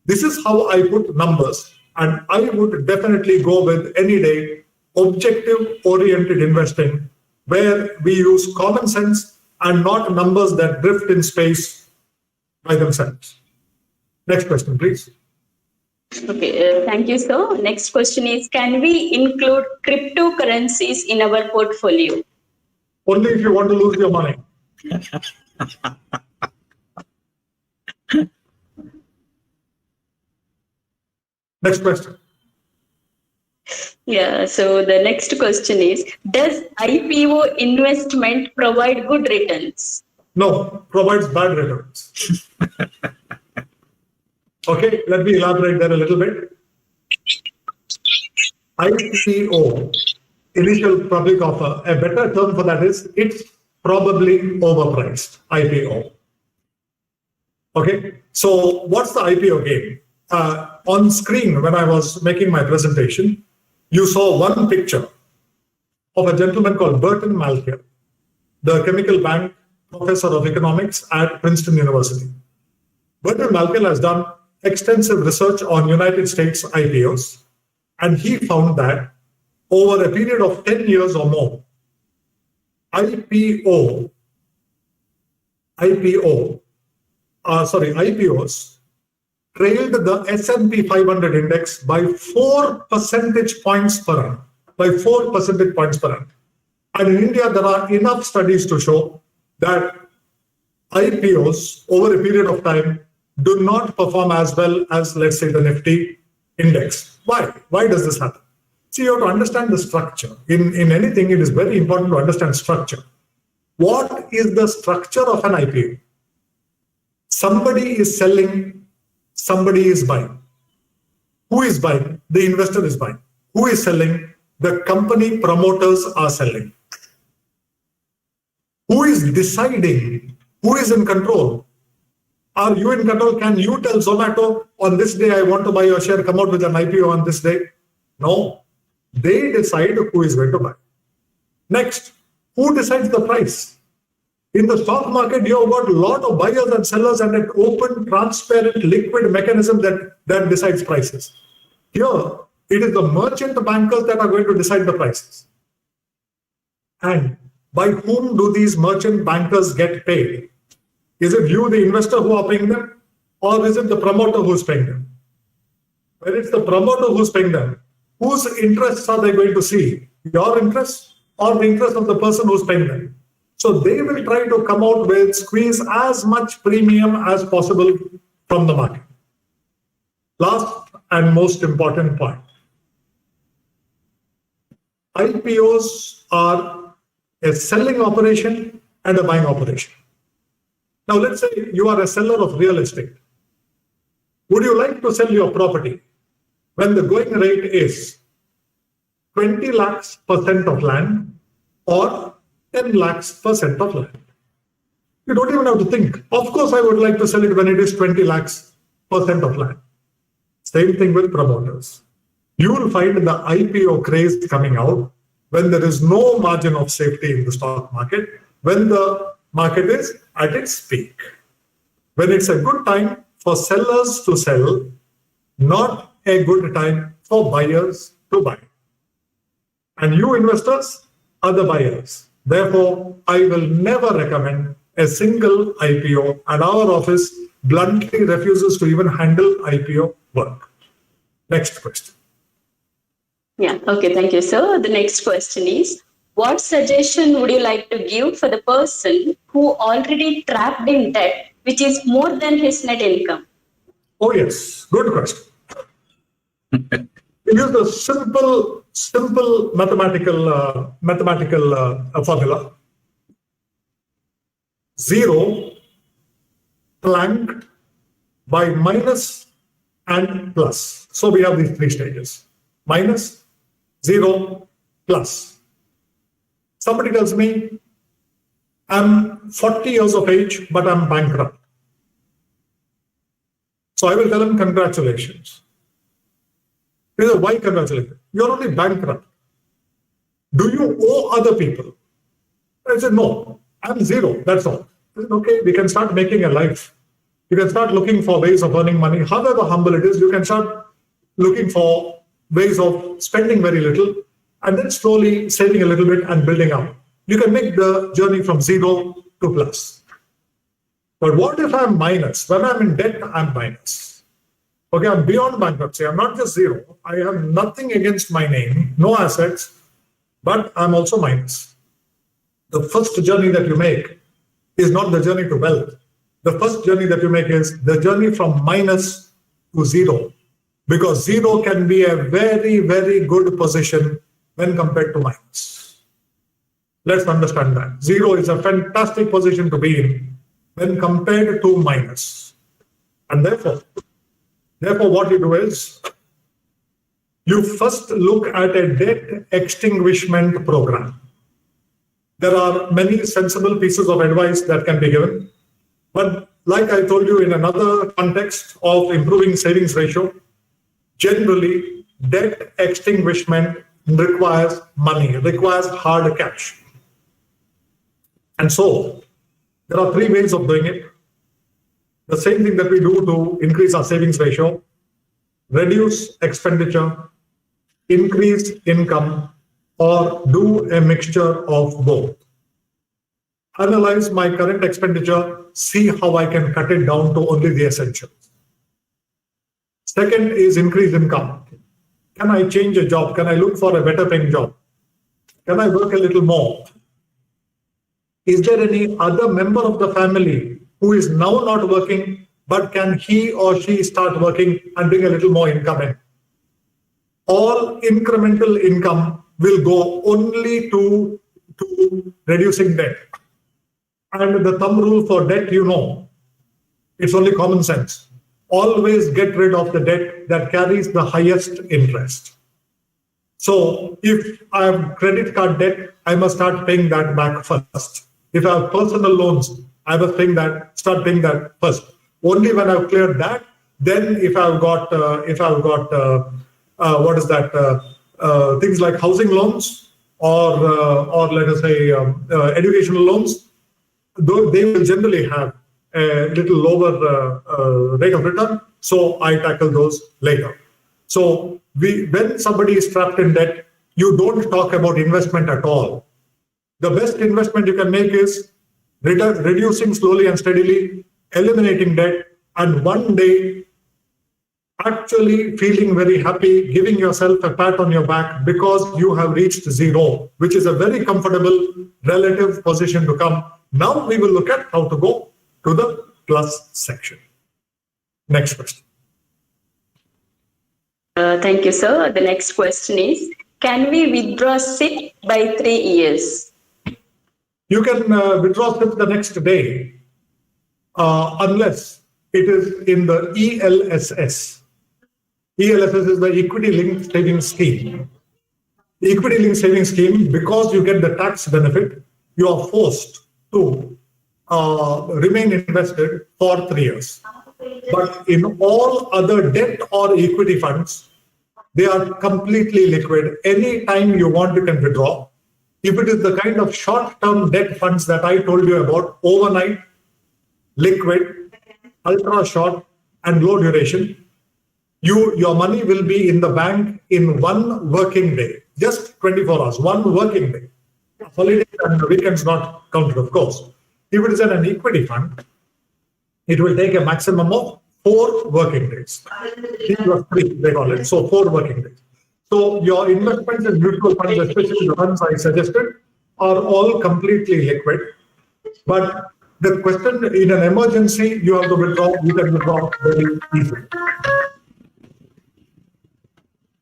This is how I put numbers. And I would definitely go with any day objective-oriented investing, where we use common sense and not numbers that drift in space by themselves. Next question, please. Okay, thank you, sir. Next question is, can we include cryptocurrencies in our portfolio? Only if you want to lose your money. Next question. Yeah, so the next question is, does IPO investment provide good returns? No, provides bad returns. Okay, let me elaborate there a little bit. IPO, initial public offer, a better term for that is it's probably overpriced, IPO. Okay, so what's the IPO game? On screen, when I was making my presentation, you saw one picture of a gentleman called Burton Malkiel, the chemical bank professor of economics at Princeton University. Burton Malkiel has done extensive research on United States IPOs, and he found that over a period of 10 years or more, IPOs trailed the S&P 500 index by 4 percentage points per annum. And in India, there are enough studies to show that IPOs over a period of time do not perform as well as, let's say, the Nifty index. Why? Why does this happen? See, you have to understand the structure. In anything, it is very important to understand structure. What is the structure of an IPO? Somebody is selling, somebody is buying. Who is buying? The investor is buying. Who is selling? The company promoters are selling. Who is deciding? Who is in control? Are you in control? Can you tell Zomato, on this day I want to buy your share, come out with an IPO on this day? No. They decide who is going to buy. Next, who decides the price? In the stock market, you have got a lot of buyers and sellers and an open, transparent, liquid mechanism that decides prices. Here, it is the merchant bankers that are going to decide the prices. And by whom do these merchant bankers get paid? Is it you, the investor, who are paying them? Or is it the promoter who's paying them? When it's the promoter who's paying them, whose interests are they going to see? Your interests or the interest of the person who's paying them? So they will try to come out with, squeeze as much premium as possible from the market. Last and most important point. IPOs are a selling operation and a buying operation. Now, let's say you are a seller of real estate. Would you like to sell your property when the going rate is 20 lakhs % of land or 10 lakhs % of land? You don't even have to think. Of course, I would like to sell it when it is 20 lakhs % of land. Same thing with promoters. You will find the IPO craze coming out when there is no margin of safety in the stock market, when the market is at its peak. When it's a good time for sellers to sell, not a good time for buyers to buy. And you investors are the buyers. Therefore, I will never recommend a single IPO, and our office bluntly refuses to even handle IPO work. Next question. Yeah, okay, thank you, sir. The next question is, what suggestion would you like to give for the person who already trapped in debt, which is more than his net income? Oh, yes. Good question. We use the simple mathematical formula. 0 flanked by minus and plus. So we have these three stages. Minus, 0, plus. Somebody tells me, I'm 40 years of age, but I'm bankrupt. So I will tell him, congratulations. He says, why congratulations? You're only bankrupt. do you owe other people? I said, no, I'm zero, that's all. I said, okay, we can start making a life. You can start looking for ways of earning money. However humble it is, you can start looking for ways of spending very little and then slowly saving a little bit and building up. You can make the journey from 0 to plus. But what if I'm minus? When I'm in debt, I'm minus. Okay, I'm beyond bankruptcy. I'm not just zero. I have nothing against my name, no assets, but I'm also minus. The first journey that you make is not the journey to wealth. The first journey that you make is the journey from minus to zero, because zero can be a very, very good position when compared to minus. Let's understand that. Zero is a fantastic position to be in when compared to minus. And therefore, what you do is, you first look at a debt extinguishment program. There are many sensible pieces of advice that can be given. But like I told you in another context of improving savings ratio, generally debt extinguishment requires money, requires hard cash. And so there are 3 ways of doing it. The same thing that we do to increase our savings ratio: reduce expenditure, increase income, or do a mixture of both. Analyze my current expenditure, see how I can cut it down to only the essentials. Second is increase income. Can I change a job? Can I look for a better paying job? Can I work a little more? Is there any other member of the family who is now not working, but can he or she start working and bring a little more income in? All incremental income will go only to reducing debt. And the thumb rule for debt, it's only common sense. Always get rid of the debt that carries the highest interest. So if I have credit card debt, I must start paying that back first. If I have personal loans, I must start paying that first. Only when I've cleared that, then if I've got things like housing loans or let us say educational loans, though they will generally have a little lower rate of return, so I tackle those later. So when somebody is trapped in debt, you don't talk about investment at all. The best investment you can make is reducing slowly and steadily, eliminating debt, and one day actually feeling very happy, giving yourself a pat on your back because you have reached zero, which is a very comfortable relative position to come. Now we will look at how to go to the plus section. Next question. Thank you, sir. The next question is, can we withdraw SIP by 3 years? You can withdraw SIP the next day unless it is in the ELSS. ELSS is the Equity Linked Savings Scheme. The Equity Linked Savings Scheme, because you get the tax benefit, you are forced to remain invested for 3 years. But in all other debt or equity funds, they are completely liquid. Any time you want, you can withdraw. If it is the kind of short-term debt funds that I told you about, overnight, liquid, ultra short, and low duration, your money will be in the bank in 1 working day, just 24 hours, 1 working day. Holidays and weekends not counted, of course. If it is an equity fund, it will take a maximum of 4 working days. 3+3, they call it. So 4 working days. So your investments in mutual funds, especially the ones I suggested, are all completely liquid. But the question, in an emergency, you have to withdraw. You can withdraw very easily.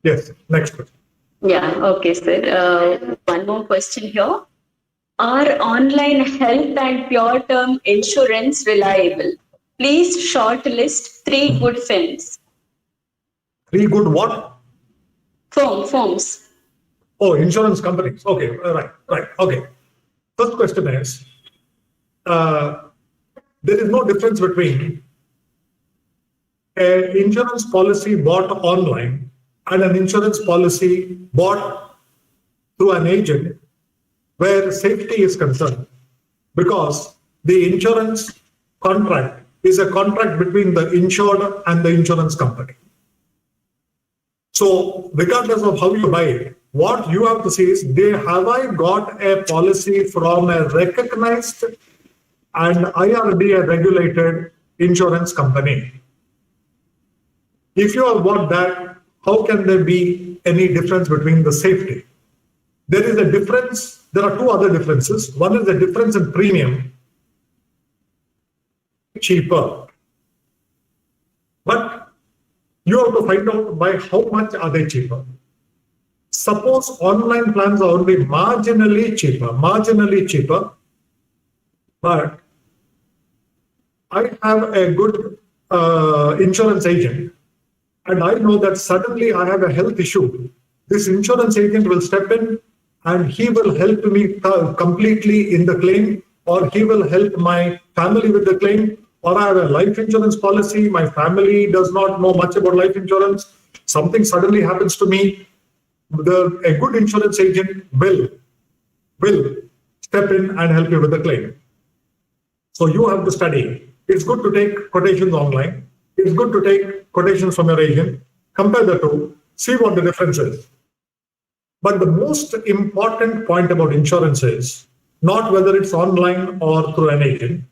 Yes, next question. Yeah, okay, sir. One more question here. Are online health and pure term insurance reliable? Please shortlist 3 good firms. 3 good what? Firms. Oh, insurance companies. Okay, right. Okay. First question is, there is no difference between an insurance policy bought online and an insurance policy bought through an agent where safety is concerned, because the insurance contract is a contract between the insured and the insurance company. So regardless of how you buy it, what you have to see is, have I got a policy from a recognized and IRDA regulated insurance company? If you have got that, how can there be any difference between the safety? There is a difference. There are two other differences. One is the difference in premium, cheaper. But you have to find out by how much are they cheaper. Suppose online plans are only marginally cheaper, but I have a good insurance agent, and I know that suddenly I have a health issue. This insurance agent will step in and he will help me completely in the claim, or he will help my family with the claim, or I have a life insurance policy. My family does not know much about life insurance. Something suddenly happens to me. A good insurance agent will step in and help you with the claim. So you have to study. It's good to take quotations online. It's good to take quotations from your agent, compare the two, see what the difference is. But the most important point about insurance is not whether it's online or through an agent,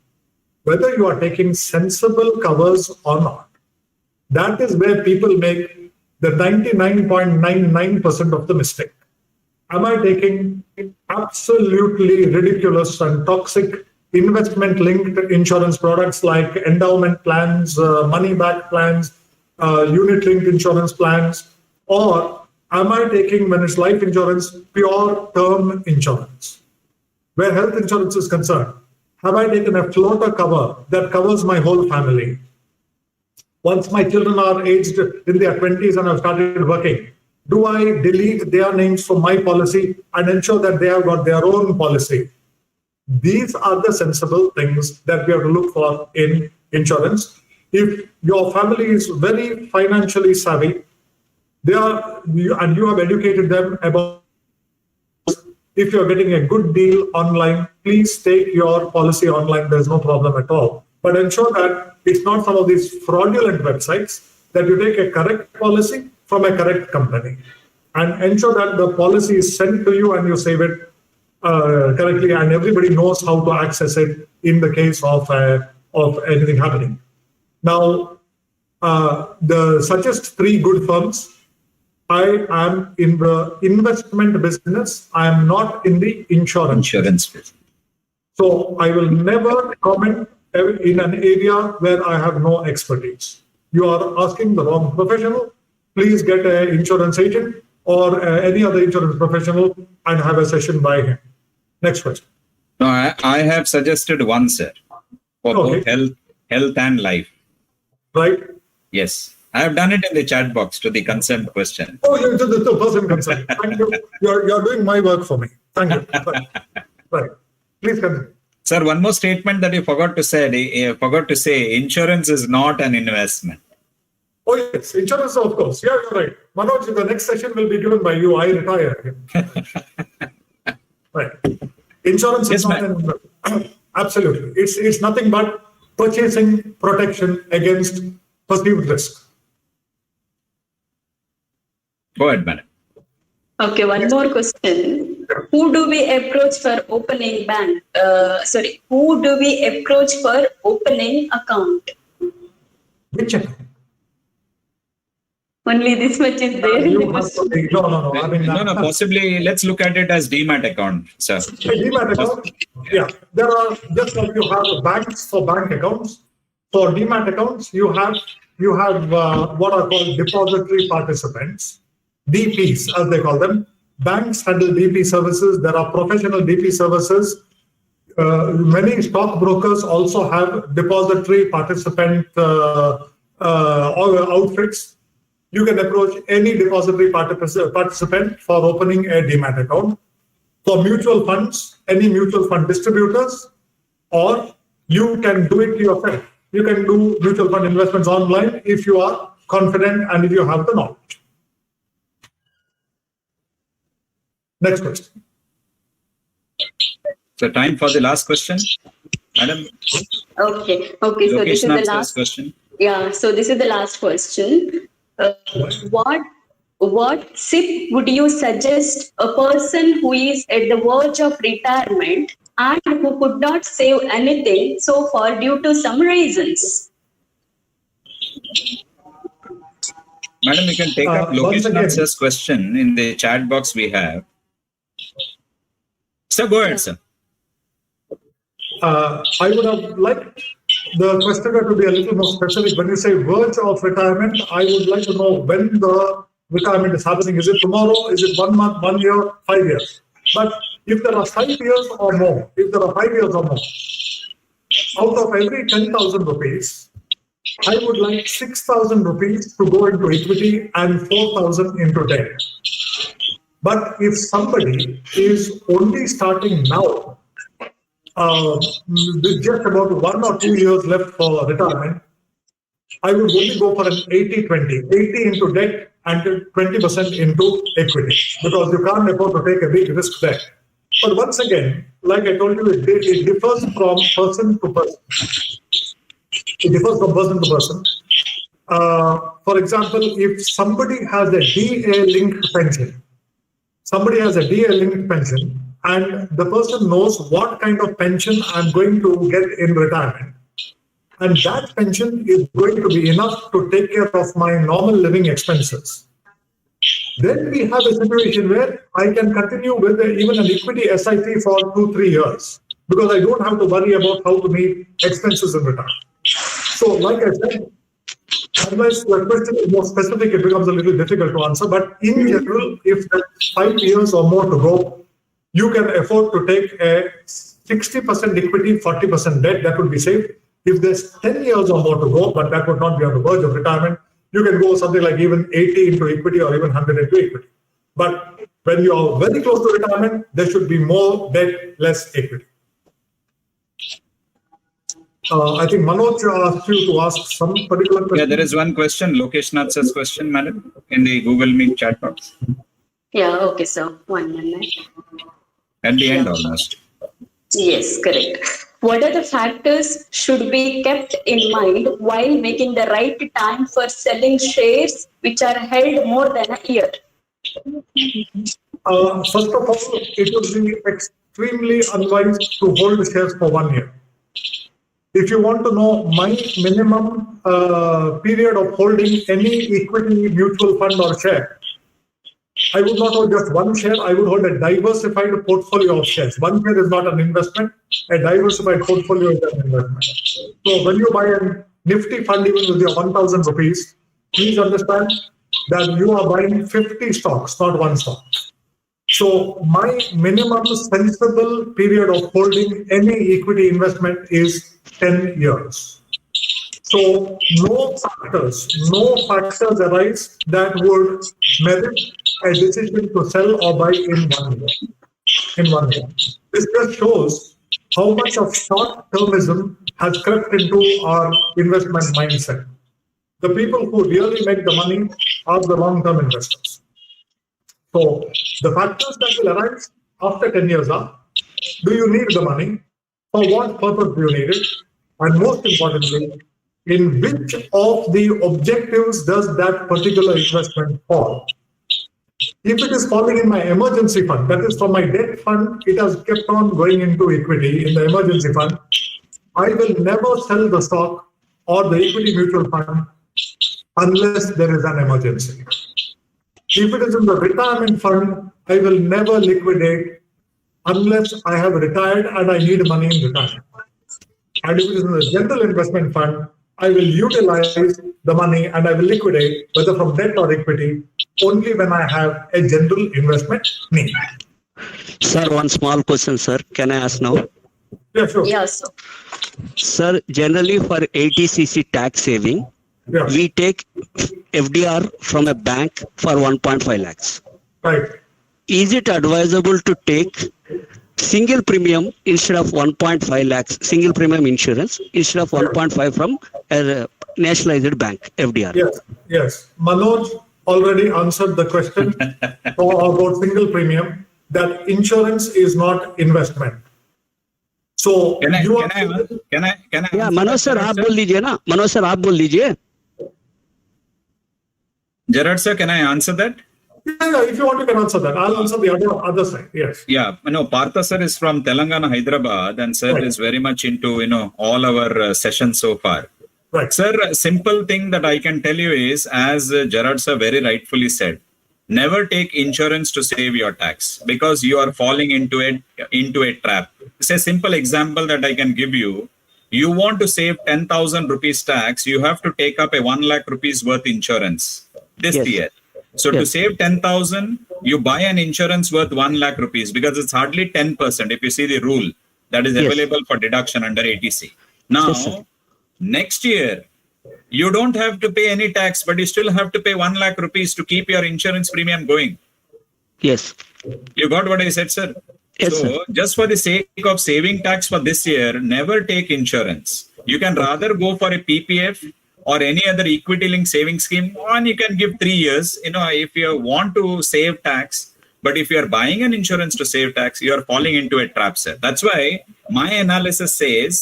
whether you are taking sensible covers or not. That is where people make the 99.99% of the mistake. Am I taking absolutely ridiculous and toxic investment-linked insurance products like endowment plans, money-back plans, unit-linked insurance plans, or am I taking, when it's life insurance, pure term insurance? Where health insurance is concerned, have I taken a floater cover that covers my whole family? Once my children are aged in their 20s and have started working, do I delete their names from my policy and ensure that they have got their own policy? These are the sensible things that we have to look for in insurance. If your family is very financially savvy, and you have educated them about, if you're getting a good deal online, please take your policy online. There's no problem at all. But ensure that it's not some of these fraudulent websites, that you take a correct policy from a correct company, and ensure that the policy is sent to you and you save it correctly, and everybody knows how to access it in the case of anything happening. Now, suggest 3 good firms. I am in the investment business. I am not in the insurance business. So I will never comment in an area where I have no expertise. You are asking the wrong professional. Please get an insurance agent or any other insurance professional and have a session by him. Next question. No, I have suggested one, sir, for both health and life. Right? Yes. I have done it in the chat box to the concerned question. Oh, you're the person concerned. Thank you. You're doing my work for me. Thank you. Right. Please continue. Sir, one more statement that you forgot to say. Insurance is not an investment. Oh, yes. Insurance, of course. Yeah, you're right. Manoj, the next session will be given by you. I retire. Right. Insurance is not an investment. Absolutely. It's nothing but purchasing protection against perceived risk. Go ahead, madam. Okay, one more question. Who do we approach for opening bank? Who do we approach for opening account? Which account? Only this much is there in the question. No. Possibly, let's look at it as demat account, sir. Demat account? Yeah. There are, just like you have banks for bank accounts, for demat accounts, you have what are called depository participants, DPs, as they call them. Banks handle DP services. There are professional DP services. Many stockbrokers also have depository participant outfits. You can approach any depository participant for opening a demat account. For mutual funds, any mutual fund distributors, or you can do it yourself. You can do mutual fund investments online if you are confident and if you have the knowledge. Next question. So time for the last question. Madam, Okay. Okay. So this is the Lokeshnath's last question. Yeah. So this is the last question. What SIP would you suggest a person who is at the verge of retirement and who could not save anything so far due to some reasons? Madam, you can take up once again- Lokeshnath's question in the chat box we have. So go ahead, sir. I would have liked the questioner to be a little more specific. When you say verge of retirement, I would like to know when the retirement is happening. Is it tomorrow? Is it 1 month, 1 year, 5 years? But if there are 5 years or more, out of every 10,000 rupees, I would like 6,000 rupees to go into equity and 4,000 into debt. But if somebody is only starting now, with just about 1 or 2 years left for retirement, I would only go for an 80-20, 80 into debt and 20% into equity, because you can't afford to take a big risk there. But once again, like I told you, it differs from person to person. For example, if somebody has a DA-linked pension, and the person knows what kind of pension I'm going to get in retirement, and that pension is going to be enough to take care of my normal living expenses, then we have a situation where I can continue with even an equity SIP for 2-3 years, because I don't have to worry about how to meet expenses in retirement. So, like I said, unless the question is more specific, it becomes a little difficult to answer. But in general, if there's 5 years or more to go, you can afford to take a 60% equity, 40% debt. That would be safe. If there's 10 years or more to go, but that would not be on the verge of retirement, you can go something like even 80 into equity or even 100 into equity. But when you are very close to retirement, there should be more debt, less equity. I think Manoj asked you to ask some particular question. Yeah, there is one question, Lokeshnath's question, madam, in the Google Meet chat box. Yeah. Okay. So 1 minute. At the end almost. Yes, correct. What are the factors should be kept in mind while making the right time for selling shares which are held more than a year? First of all, it would be extremely unwise to hold shares for 1 year. If you want to know my minimum period of holding any equity mutual fund or share, I would not hold just one share. I would hold a diversified portfolio of shares. One share is not an investment. A diversified portfolio is an investment. So when you buy a Nifty fund, even with your 1,000 rupees, please understand that you are buying 50 stocks, not one stock. So my minimum sensible period of holding any equity investment is 10 years. So no factors arise that would merit a decision to sell or buy in 1 year. This just shows how much of short-termism has crept into our investment mindset. The people who really make the money are the long-term investors. So the factors that will arise after 10 years are, do you need the money? For what purpose do you need it? And most importantly, in which of the objectives does that particular investment fall? If it is falling in my emergency fund, that is from my debt fund, it has kept on going into equity in the emergency fund, I will never sell the stock or the equity mutual fund unless there is an emergency. If it is in the retirement fund, I will never liquidate unless I have retired and I need money in retirement. And if it is in the general investment fund, I will utilize the money and I will liquidate, whether from debt or equity, only when I have a general investment need. Sir, one small question, sir. Can I ask now? Yeah, sure. Yes. Sir, generally for 80cc tax saving, Yeah. we take FDR from a bank for 1.5 lakhs. Right. Is it advisable to take single premium instead of 1.5 lakhs, single premium insurance instead of 1.5 from a nationalized bank, FDR? Yes. Manoj already answered the question about single premium. that insurance is not investment. So Can I you Yeah, answer Manoj sir that, आप Gerard बोल दीजिए ना, Manoj sir आप बोल दीजिए. Gerard sir, can I answer that? Yeah, if you want, you can answer that. I'll answer the other side. Yes. Yeah, no, Partha sir is from Telangana, Hyderabad, and sir Right. is very much into, all our sessions so far. Right. Sir, a simple thing that I can tell you is, as Gerard sir very rightfully said, never take insurance to save your tax, because you are falling into a trap. It's a simple example that I can give you. You want to save 10,000 rupees tax, you have to take up a 1 lakh rupees worth insurance this Yes. year. So to Yes. save 10,000, you buy an insurance worth 1 lakh rupees, because it's hardly 10% if you see the rule that is Yes. available for deduction under ATC. Now, Yes, sir. next year, you don't have to pay any tax, but you still have to pay 1 lakh rupees to keep your insurance premium going. Yes. You got what I said, sir? Yes, So, sir. just for the sake of saving tax for this year, never take insurance. You can rather go for a PPF or any other equity-linked saving scheme, and you can give 3 years. If you want to save tax, but if you are buying an insurance to save tax, you are falling into a trap, sir. That's why my analysis says,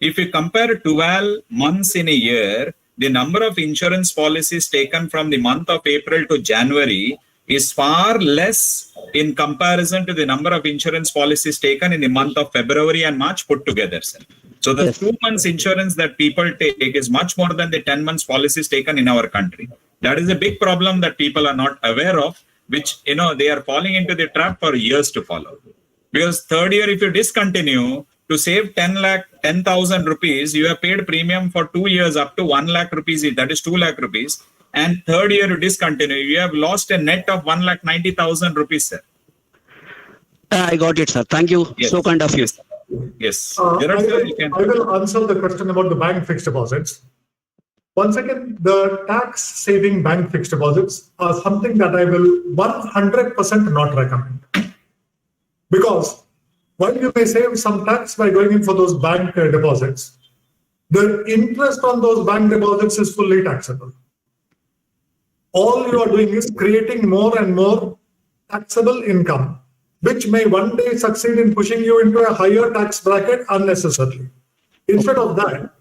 if you compare 12 months in a year, the number of insurance policies taken from the month of April to January is far less in comparison to the number of insurance policies taken in the month of February and March put together, sir. So the Yes. 2 months insurance that people take is much more than the 10 months policies taken in our country. That is a big problem that people are not aware of, which, they are falling into the trap for years to follow. Because third year, if you discontinue, to save 10,000 rupees, you have paid premium for 2 years up to 1 lakh rupees, that is 2 lakh rupees. And third year, you discontinue, you have lost a net of 1,90,000 rupees, sir. I got it, sir. Thank you. Yes. So kind of you. Yes. I Gerard, sir, you can. will answer the question about the bank fixed deposits. Once again, the tax saving bank fixed deposits are something that I will 100% not recommend. Because while you may save some tax by going in for those bank deposits, the interest on those bank deposits is fully taxable. All you are doing is creating more and more taxable income, which may one day succeed in pushing you into a higher tax bracket unnecessarily. Instead of that,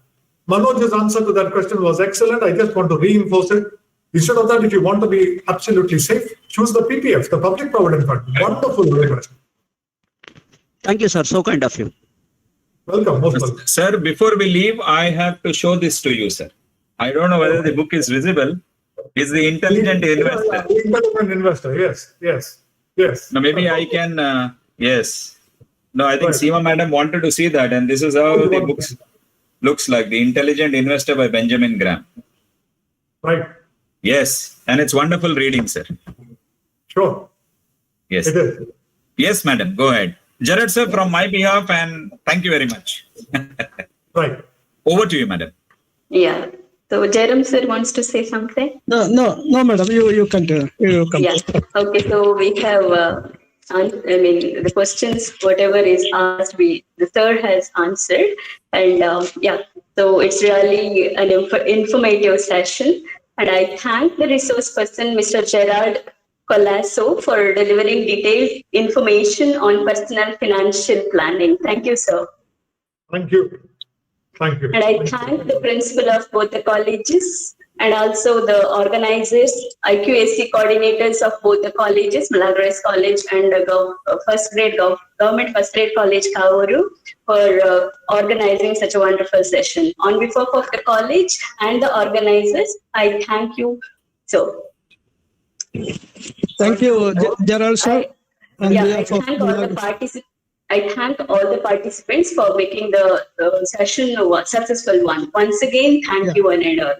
Manoj's answer to that question was excellent. I just want to reinforce it. Instead of that, if you want to be absolutely safe, choose the PPF, the Public Provident Fund. Wonderful investment. Thank you, sir. So kind of you. Welcome, most welcome. Sir, before we leave, I have to show this to you, sir. I don't know whether the book is visible. It's the Intelligent Investor. Yeah, intelligent investor. Yes. No, maybe I can. Yes. No, I think Right. Seema madam wanted to see that, and this is how the book looks like. The Intelligent Investor by Benjamin Graham. Right. Yes, and it's wonderful reading, sir. Sure. Yes. It is. Yes, madam. Go ahead. Jared, sir, from my behalf, and thank you very much. Right. Over to you, madam. Yeah. So Jairam sir wants to say something. No, madam. You continue. You Yeah. Okay. So we have, the questions, whatever is asked, the sir has answered, and So it's really an informative session, and I thank the resource person, Mr. Gerard Colasso, for delivering detailed information on personal financial planning. Thank you, sir. Thank you. Thank you. And I thank the principal of both the colleges and also the organizers, IQAC coordinators of both the colleges, Milagres College and Government First Grade College, Kavoor, for organizing such a wonderful session. On behalf of the college and the organizers, I thank you. So, Thank you, Gerald sir. I thank all the participants. I thank all the participants for making the session a successful one. Once again, thank you one and all.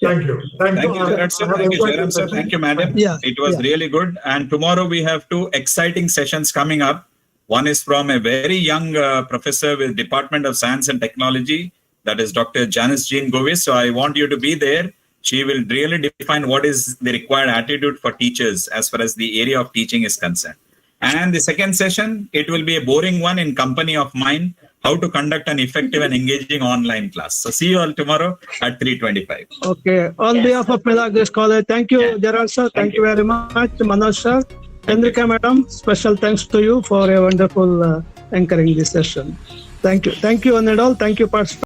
Thank you. Thank you, Gerard sir. Thank you, Jairam sir. Thank you, madam. Yeah, It was really good. And tomorrow we have 2 exciting sessions coming up. One is from a very young professor with Department of Science and Technology. That is Dr. Janice Jean Govis. So I want you to be there. She will really define what is the required attitude for teachers as far as the area of teaching is concerned. And the second session, it will be a boring one in company of mine, how to conduct an effective and engaging online class. So see you all tomorrow at 3:25. Okay. On behalf of Milagres College, thank you, Gerald sir. Thank you very much, Manoj sir. Chandrika madam, special thanks to you for a wonderful anchoring this session. Thank you. Thank you, one and all. Thank you, participants.